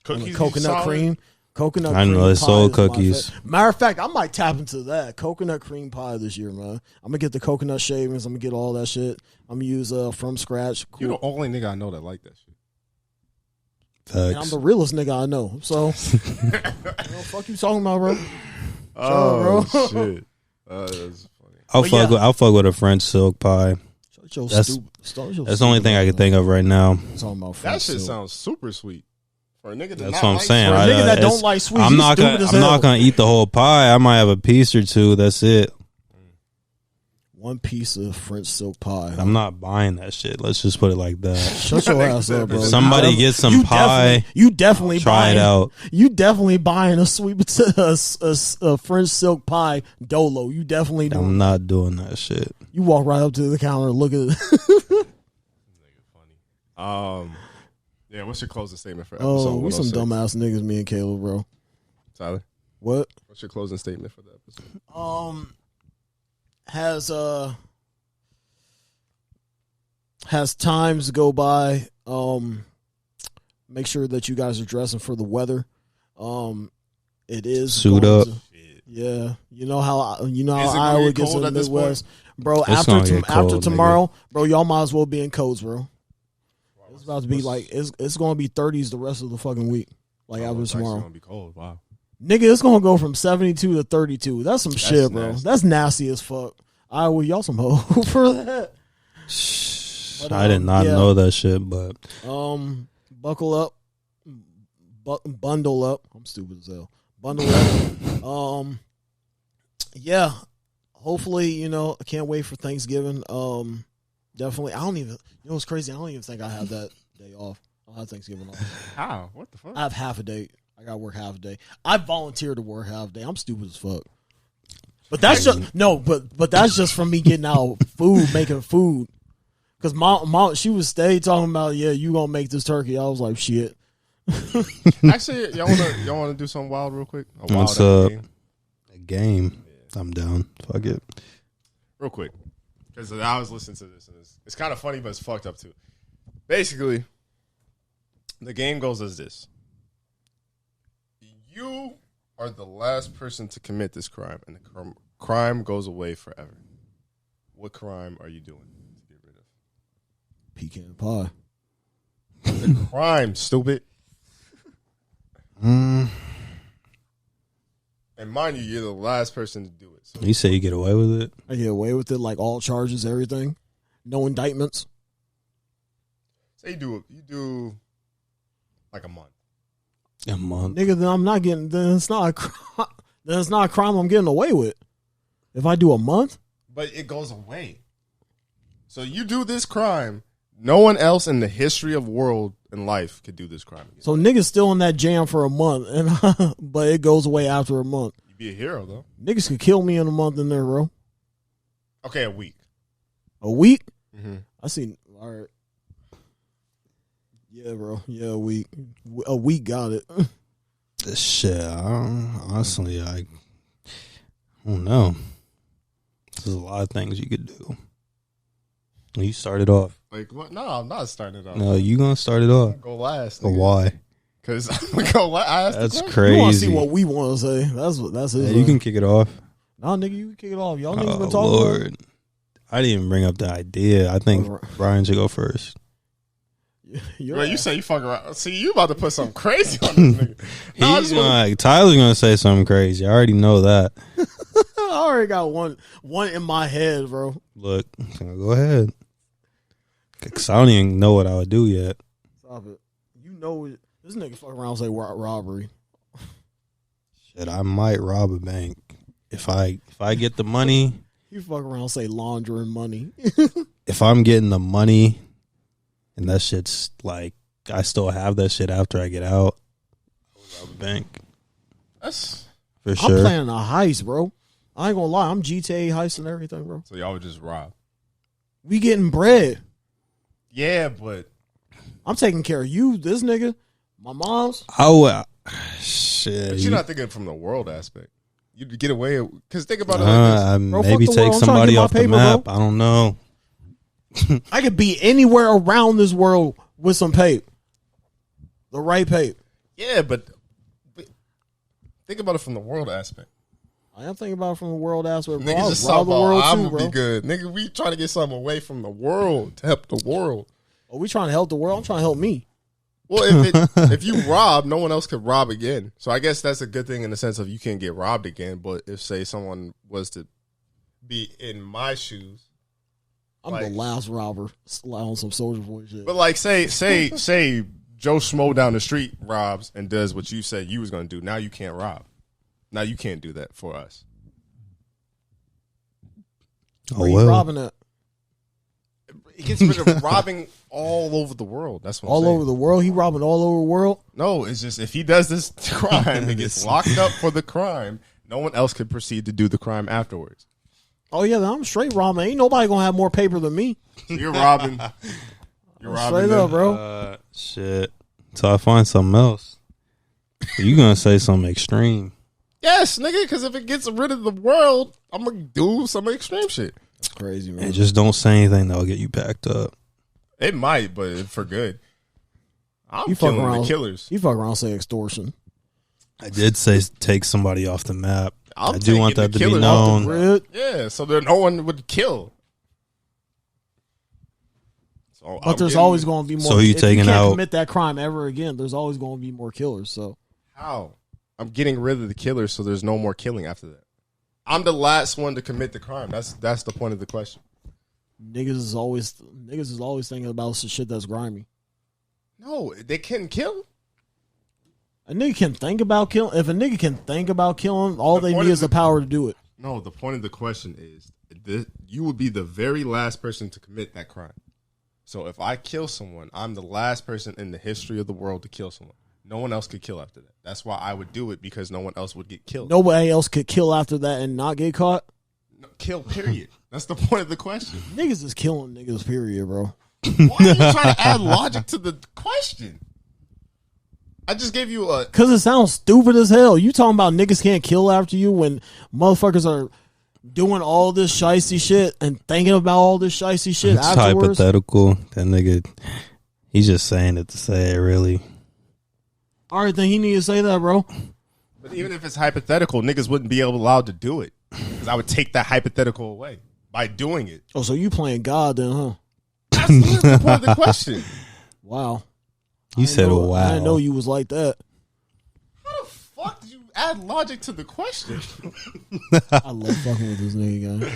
Cookies, coconut solid? cream. Coconut I cream know, it's pie soul is my cookies. Matter of fact, I might tap into that coconut cream pie this year, man. I'm gonna get the coconut shavings. I'm gonna get all that shit. I'm gonna use from scratch. You Cool. the only nigga I know that like that shit. And I'm Facts. the realest nigga I know. So, fuck you talking about, bro? Oh bro. shit, that's funny. I'll fuck with a French silk pie. Shut your That's- stupid. Start your That's the only stupid thing I mouth, can think of right now. man. Talking about That French shit silk. sounds super sweet for a nigga. That's Not what I'm like saying. For a I- nigga that it's- don't like sweet, I'm he's not stupid gonna. as I'm hell. not gonna eat the whole pie. I might have a piece or two. That's it. One piece of French silk pie. I'm not buying that shit. Let's just put it like that. Shut your ass up, bro. Somebody You get some you pie. You definitely Try buying, it out. You definitely buying a sweet potato, a French silk pie dolo. You definitely doing. I'm not doing that shit. You walk right up to the counter, and look at it. Yeah, what's your closing statement for episode Oh, we some 106? dumbass niggas, me and Caleb, bro. Tyler, What? what's your closing statement for the episode? Has times go by, make sure that you guys are dressing for the weather. It is Suit going up. to- yeah, you know how Is it gonna Iowa get gets cold in the at this point? Midwest, bro. It's gonna get After cold, tomorrow, bro, y'all might as well be in coats, bro. It's about to be like it's going to be 30s the rest of the fucking week, like after It's actually tomorrow. gonna be cold. Wow. Nigga, it's gonna go from 72 to 32. That's some shit, bro. nasty. That's nasty as fuck. Iowa, y'all some hoe for that. But, I did not yeah. know that shit, but Buckle up, bundle up. I'm stupid as hell. Bundle up. Yeah. Hopefully, I can't wait for Thanksgiving. Definitely. I don't even. What's crazy? I don't even think I have that day off. I don't have Thanksgiving off. How? What the fuck? I have half a day. I got to work half a day. I volunteered to work half a day. I'm stupid as fuck. But that's just but that's just from me getting out food, making food. Cause mom, she was stay talking about, yeah, you gonna make this turkey. I was like, shit. Actually, y'all wanna do something wild real quick? A wild What's ass up? game? a game. I'm down. Fuck it. Real quick, because I was listening to this and it's kind of funny, but it's fucked up too. Basically, the game goes as this: you are the last person to commit this crime, and the crime goes away forever. What crime are you doing to get rid of? Pecan pie. The crime, stupid. And mind you, you're the last person to do it. So You say you get away with it? I get away with it, like all charges, everything. No indictments. say you do like a month. A month. Nigga, then I'm not getting, then it's not a crime. Then it's not a crime I'm getting away with. If I do a month? But it goes away. So you do this crime, no one else in the history of world and life could do this crime again. So niggas still in that jam for a month, and but it goes away after a month. You'd be a hero though. Niggas could kill me in a month in there, bro. Okay, a week. A week? Mm-hmm. I seen. All right. Yeah, bro. Yeah, a week. A week got it. Shit, honestly, I don't know. There's a lot of things you could do. You start it off. Like what? No, I'm not starting it off. No, you gonna start it off. Go last. Or why? Because I'm gonna go last. That's You want to crazy. see what we want to say? That's it. Yeah, you can kick it off. Nah, nigga, you can kick it off. Y'all niggas Oh been talking about it. Lord, I didn't even bring up the idea. I think Brian should go first. You're Well, you right. say you fuck around. See, you about to put something crazy on this nigga. No, I just wanna- Tyler's gonna say something crazy. I already know that. I already got one in my head, bro. Look, go ahead. Cause I don't even know what I would do yet. Stop it. You know it. This nigga fuck around and say robbery. Shit, I might rob a bank if I get the money. You fuck around and say laundering money. If I'm getting the money, and that shit's like I still have that shit after I get out, I would rob a bank That's for I'm sure. planning a heist, bro. I ain't gonna lie. I'm GTA heisting everything, bro. so y'all would just rob. We getting bread. Yeah, but I'm taking care of you, this nigga, my mom's. I would. Shit, you're not thinking from the world aspect. You'd get away because think about it like this. Bro, maybe fuck the take world. I'm trying to somebody get my off the paper, map. bro. I don't know. I could be anywhere around this world with some pape, the right pape. Yeah, but think about it from the world aspect. I am thinking about it from the world aspect. Niggas just rob the world I'm too, gonna bro. be good. Nigga, we trying to get something away from the world to help the world. Are we trying to help the world? I'm trying to help me. Well, if you rob, no one else could rob again. So I guess that's a good thing in the sense of you can't get robbed again. But if, say, someone was to be in my shoes, I'm like, the last robber on some Soldier Boy shit. but like say Joe Schmo down the street robs and does what you said you was gonna do. Now you can't rob. Now you can't do that for us. Where you robbing at? It gets rid of robbing all over the world. That's what I'm All saying. over the world? He robbing all over the world? No, it's just if he does this crime and gets locked up for the crime, no one else could proceed to do the crime afterwards. Oh, yeah, then I'm straight robbing. Ain't nobody going to have more paper than me. So you're robbing. You're robbing. Straight up, bro. Shit. So I find something else. You gonna say something extreme? Yes, nigga, because if it gets rid of the world, I'm going to do some extreme shit. That's crazy, man. And just don't say anything that'll get you packed up. It might, but for good. I'm You fuck killing around. the killers. You fuck around, say extortion. I did say take somebody off the map. I'm I do want taking that the to be killers off the known. Red. Yeah, so there no one would kill. So But there's always going to be more. So you if taking can't out- commit that crime ever again, there's always going to be more killers. So How? I'm getting rid of the killers, so there's no more killing after that. I'm the last one to commit the crime. That's the point of the question. niggas is always thinking about some shit that's grimy. No, they can kill. A nigga can think about killing. If a nigga can think about killing, all The they point need of is the the- power to do it. No, the point of the question is you would be the very last person to commit that crime. So if I kill someone, I'm the last person in the history of the world to kill someone. No one else could kill after that. That's why I would do it, because no one else would get killed. Nobody else could kill after that and not get caught. No, kill, period. That's the point of the question. Niggas is killing niggas, period, bro. Why are you trying to add logic to the question? I just gave you a... Because it sounds stupid as hell. You talking about niggas can't kill after you when motherfuckers are doing all this shicey shit and thinking about all this shicey shit It's afterwards. hypothetical. That nigga, he's just saying it to say it, really. All right, then he need to say that, bro. But even if it's hypothetical, niggas wouldn't be allowed to do it. Because I would take that hypothetical away by doing it. Oh, so you playing God then, huh? That's the point of the question. Wow. You said, wow. I didn't know you was like that. How the fuck did you add logic to the question? I love fucking with this nigga, guy.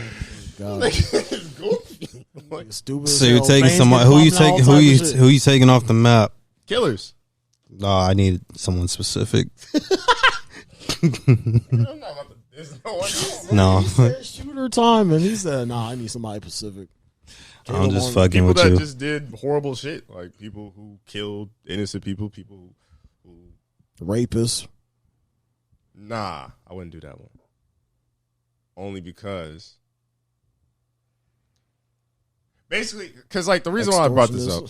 God. It's goofy. Like, Stupid. So as you're hell. taking Veins somebody, get who you bumping, all taking, type of shit. who you taking off the map? killers. No, I need someone specific. I'm not about to diss no one else. No, He said shooter time, and he said, "Nah, I need somebody Pacific." I'm just Caleb fucking People with that you. just did horrible shit. Like people who killed innocent people. People who... Rapist. Nah, I wouldn't do that one. Only because... Basically, because like the reason why I brought this up...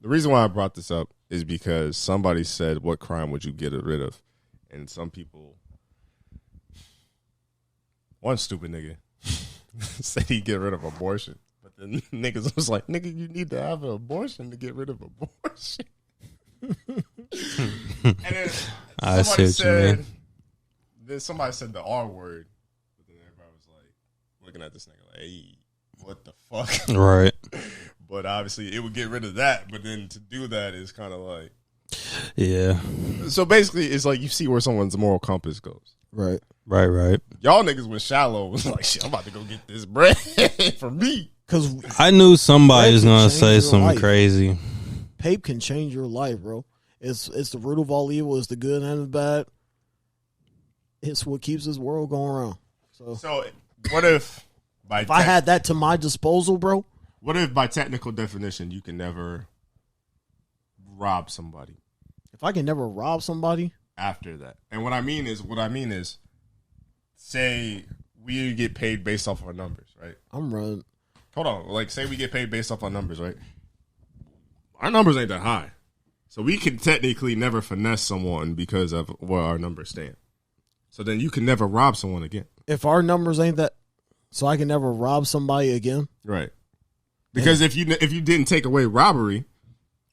The reason why I brought this up is because somebody said, what crime would you get rid of? And some people... One stupid nigga said he'd get rid of abortion. But then niggas was like, nigga, you need to have an abortion to get rid of abortion. And then I see what you mean. then somebody said the R word. But then everybody was like looking at this nigga like, hey, what the fuck? Right. But obviously it would get rid of that. But then to do that is kind of like... Yeah. So basically it's like you see where someone's moral compass goes. Right. Right. Y'all niggas went shallow. Was like, shit, I'm about to go get this bread for me. Because I knew somebody That was can gonna change say your something life. crazy. pape can change your life, bro. It's the root of all evil. It's the good and the bad. It's what keeps this world going around. So what if If I had that to my disposal, bro, what if by technical definition you can never rob somebody if I can never rob somebody, after that? And what I mean is say we get paid based off our numbers, right? I'm running. Hold on. Like say we get paid based off our numbers, right? Our numbers ain't that high. So we can technically never finesse someone because of where our numbers stand. So then you can never rob someone again. If our numbers ain't that, so I can never rob somebody again. Right. Because if you didn't take away robbery,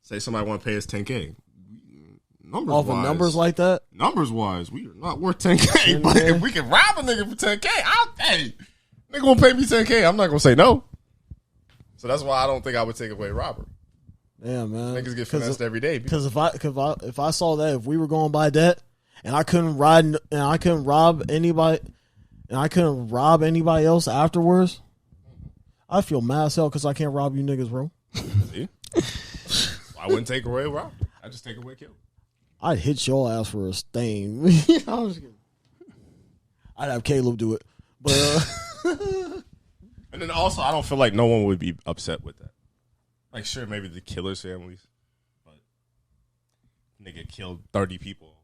Say somebody want to pay us $10K. Numbers Off of numbers like that? Numbers wise, we are not worth $10K. But if we can rob a nigga for $10K, hey, nigga gonna pay me $10K. I'm not gonna say no. So that's why I don't think I would take away robber. Yeah, man. Niggas get finessed every day. Because if I saw that, if we were going by that, and I couldn't rob anybody else afterwards, I feel mad as hell because I can't rob you niggas, bro. See? I wouldn't take away robber. I just take away kill. I'd hit your ass for a stain. I'd have Kalob do it, but and then also I don't feel like no one would be upset with that. Like, sure, maybe the killer's families, but nigga killed 30 people.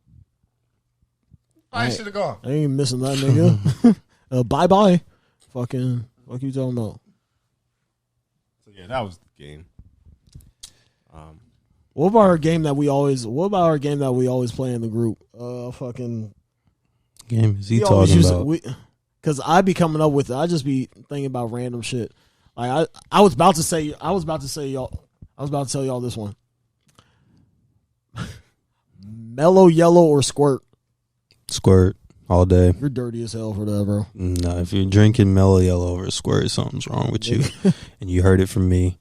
I should have gone. I ain't missing that nigga. Bye. Fucking, what you talking about? So yeah, that was the game. What about our game that we always play in the group? Fucking game is he talking about? Because I be coming up with it. I just be thinking about random shit. Like I was about to tell y'all this one. Mellow yellow or squirt? Squirt all day. You're dirty as hell for that, bro. No, if you're drinking mellow yellow over squirt, something's wrong with you. And you heard it from me.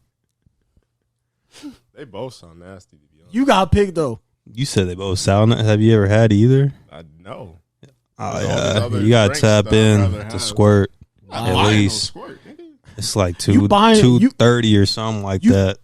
They both sound nasty, to be honest. You got picked though. You said they both sound. Have you ever had either? I know. Oh yeah, you gotta tap in to squirt at least. Squirt, it's like 230 or something like that.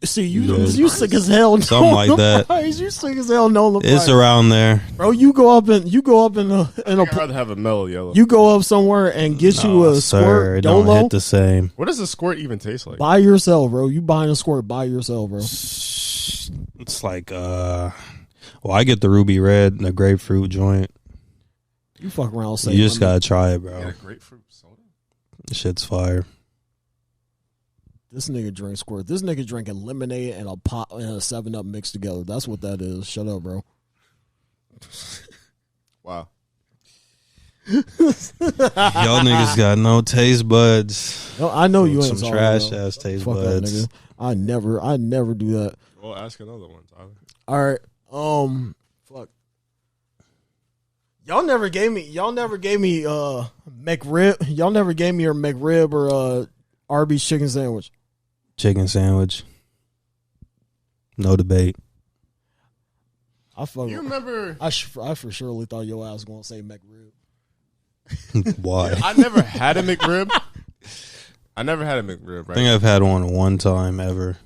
See, you sick as hell. Something like that. You sick as hell. No, it's around there, bro. You go up in I'd rather have a mellow yellow. You go up somewhere and get you a squirt. It don't hit the same. What does a squirt even taste like? By yourself, bro. You buying a squirt by yourself, bro. It's like I get the ruby red and the grapefruit joint. You fuck around. You just gotta try it, bro. Yeah, grapefruit soda. Shit's fire. This nigga drink squirt. This nigga drinking lemonade and a 7-Up mixed together. That's what that is. Shut up, bro. Wow. Y'all niggas got no taste buds. No, I know you ain't some trash ass taste fuck buds. That, nigga. I never do that. Well, ask another one, Tyler. All right. Fuck. Y'all never gave me McRib. Y'all never gave me a McRib or Arby's chicken sandwich. Chicken sandwich. No debate. You remember? I for surely thought your ass was going to say McRib. Why? I never had a McRib. Right? I think I've had one time ever.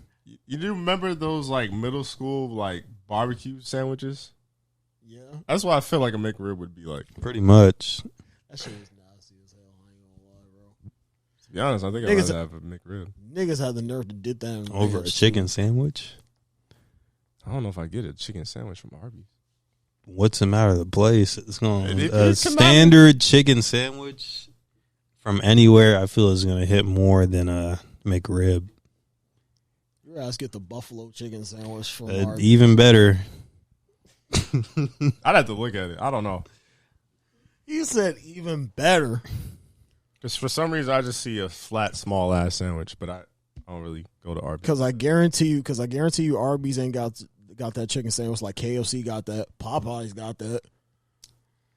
You do remember those like middle school like barbecue sandwiches? Yeah. That's what I feel like a McRib would be like. Pretty much. That shit was nasty as hell. I ain't gonna lie, bro. To be honest, I think I'd rather have a McRib. Niggas had the nerve to did that over a chicken sandwich. I don't know if I get a chicken sandwich from Arby's. What's the matter? The place it's going a standard chicken sandwich from anywhere. I feel is going to hit more than a McRib. Your ass get the buffalo chicken sandwich from Arby's. Even better. I'd have to look at it. I don't know. You said even better. Because for some reason I just see a flat, small ass sandwich, but I don't really go to Arby's. Because I guarantee you, Arby's ain't got that chicken sandwich like KFC got that. Popeyes got that.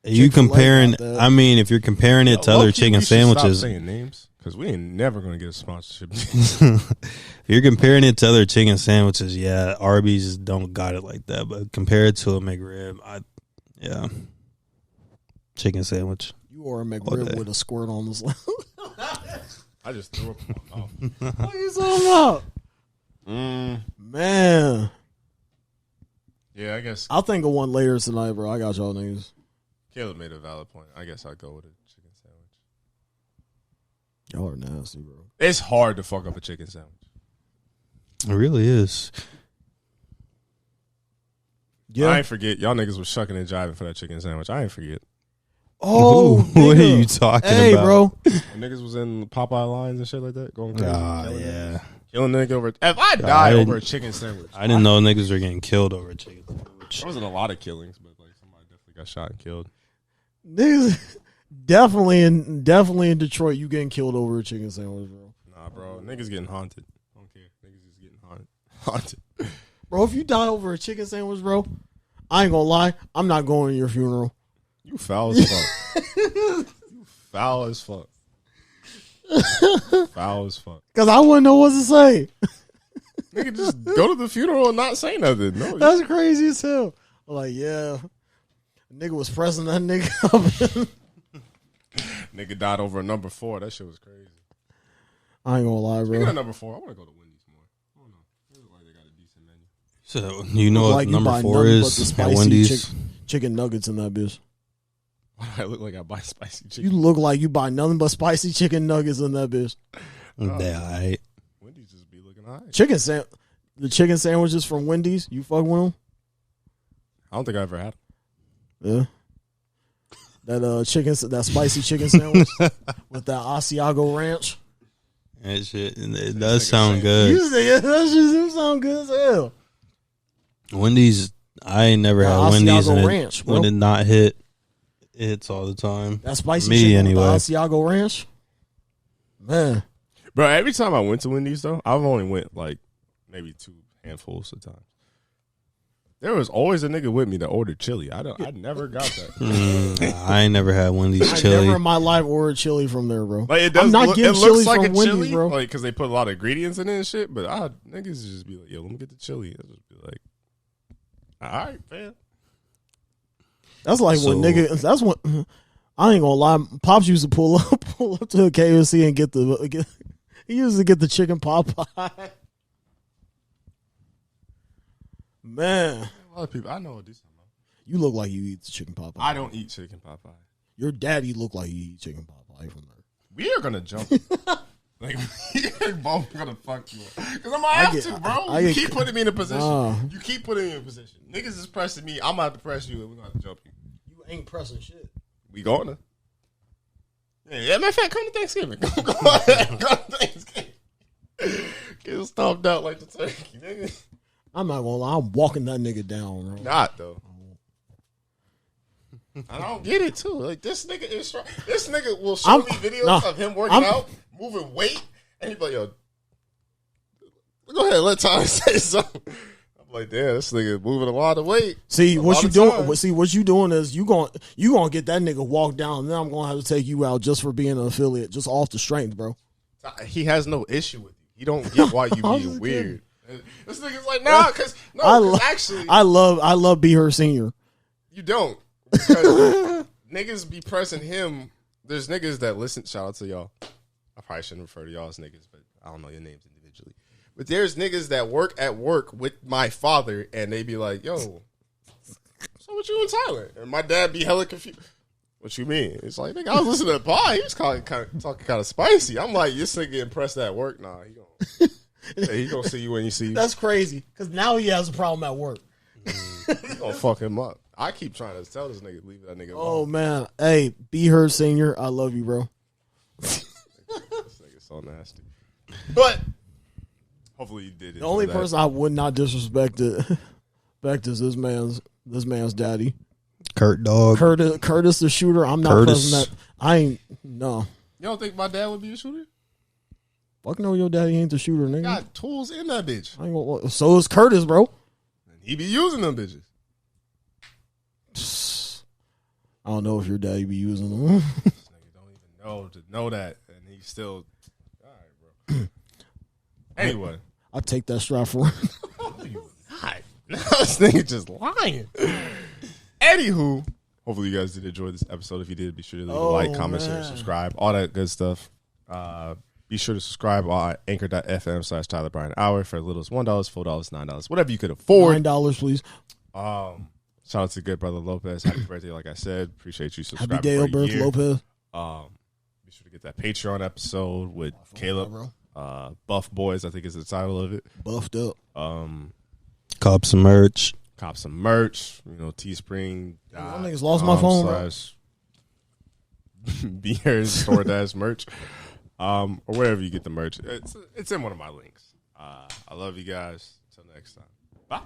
You comparing? I mean, if you're comparing it to other chicken sandwiches, stop saying names because we ain't never gonna get a sponsorship. If you're comparing it to other chicken sandwiches, yeah, Arby's don't got it like that. But compared to a McRib, chicken sandwich. You are a McRib with a squirt on the slab. I just threw up in my mouth. What are you talking about? Man. Yeah, I guess. I'll think of one later tonight, bro. I got y'all niggas. Caleb made a valid point. I guess I'd go with a chicken sandwich. Y'all are nasty, bro. It's hard to fuck up a chicken sandwich. It really is. Yeah. I ain't forget. Y'all niggas was shucking and jiving for that chicken sandwich. I ain't forget. Oh, what are you talking about? Hey, bro. When niggas was in Popeye lines and shit like that. Going crazy. Yeah. Killing nigga over. If I die over a chicken sandwich. I didn't know niggas were getting killed over a chicken sandwich. There wasn't a lot of killings, but like somebody definitely got shot and killed. Niggas definitely in Detroit, you getting killed over a chicken sandwich, bro. Nah, bro. Niggas getting haunted. I don't care. Niggas is getting haunted. Bro, if you die over a chicken sandwich, bro, I ain't gonna lie. I'm not going to your funeral. You foul as fuck. You foul as fuck. Foul as fuck. Because I wouldn't know what to say. Nigga, just go to the funeral and not say nothing. No, That's crazy as hell. I'm like, yeah. Nigga was pressing that nigga up. nigga died over a number 4. That shit was crazy. I ain't gonna lie, bro. Speaking of number 4, I want to go to Wendy's more. I don't know. They look like they got a decent menu. So you know what number 4 is at Wendy's? Chicken nuggets in that bitch. Why do I look like I buy spicy chicken? You look like you buy nothing but spicy chicken nuggets in that bitch. Yeah, Wendy's just be looking high. The chicken sandwiches from Wendy's, you fuck with them? I don't think I ever had them. Yeah. That spicy chicken sandwich with that Asiago ranch. that shit, it does sound good. That shit sound good as hell. Wendy's, I ain't never had Wendy's and ranch, bro. when it not hit, it hits all the time. That spicy Me, chicken anyway. with the Asiago ranch, man. Bro, every time I went to Wendy's, though, I've only went like maybe 2 handfuls of times. There was always a nigga with me that ordered chili. I never got that. I ain't never had Wendy's I chili. never in my life ordered chili from there, bro. Like it does. I'm not getting It looks chili like from a Wendy's, chili, bro. like because they put a lot of ingredients in it and shit. But niggas just be like, "Yo, let me get the chili." I just be like, "All right, man." That's like when nigga. That's when I ain't gonna lie. Pops used to pull up to a KFC and get. He used to get the chicken pot pie. Man, A lot of people I know what this about. you look like you eat the chicken pot pie. I don't eat chicken pot pie. Your daddy look like you eat chicken pot pie from there. We are gonna jump. Like we're both gonna fuck you up. Because I'm gonna have to, bro. You keep putting me in a position. You keep putting me in a position. Niggas is pressing me. I'm about to press you, and we're gonna have to jump you. You ain't pressing shit. We gonna. Yeah, matter of fact, come to Thanksgiving. Go ahead. Come to Thanksgiving. Get stomped out like the turkey, nigga. I'm not gonna lie. I'm walking that nigga down, bro. Not though. I don't get it too. Like this nigga is strong. This nigga will show me videos of him working out, moving weight, and he's like, "Yo, go ahead, let Tyler say something." I'm like, "Damn, this nigga moving a lot of weight." See what you doing? See what you doing is you gonna get that nigga walk down. And then I'm gonna have to take you out just for being an affiliate, just off the strength, bro. He has no issue with you. He don't get why you being weird. This nigga's like, nah, because actually, I love Be Her Senior. You don't. Because niggas be pressing him. There's niggas that listen. Shout out to y'all. I probably shouldn't refer to y'all as niggas, but I don't know your names individually. But there's niggas that work at work with my father, and they be like, "Yo, so what you and Tyler?" And my dad be hella confused. What you mean? It's like, nigga, I was listening to Pie. He was talking kind of spicy. I'm like, this nigga impressed at work. Nah, he gonna see you when you see you. That's crazy. Because now he has a problem at work. You gonna fuck him up. I keep trying to tell this nigga leave that nigga alone. Oh man, hey, Be Her Senior, I love you, bro. This nigga's so nasty. But hopefully you did it. The only person I would not disrespect is this man's daddy. Kurt Dog. Curtis the shooter. I'm not pressing that. I ain't no. You don't think my dad would be a shooter? Fuck no, your daddy ain't the shooter, nigga. Got tools in that bitch. I ain't gonna, so is Curtis, bro. And he be using them bitches. I don't know if your daddy be using them. This nigga don't even know that, and he's still all right, bro. Anyway, I take that strap for him. No, you not. This nigga just lying. Anywho, hopefully you guys did enjoy this episode. If you did, be sure to leave a like, comment, share, subscribe, all that good stuff. Be sure to subscribe on anchor.fm/TylerBrianHour for as little as $1, $4, $9, whatever you could afford. $9, please. Shout out to good brother Lopez. Happy birthday, like I said. Appreciate you subscribing. Happy day of birth, Lopez. Be sure to get that Patreon episode with Kalob. Buff Boys, I think is the title of it. Buffed up. Cop some merch. Cop some merch. You know, Teespring. I niggas lost my phone, bro. Beers, store dash merch. Or wherever you get the merch. It's in one of my links. I love you guys. Until next time. Bye.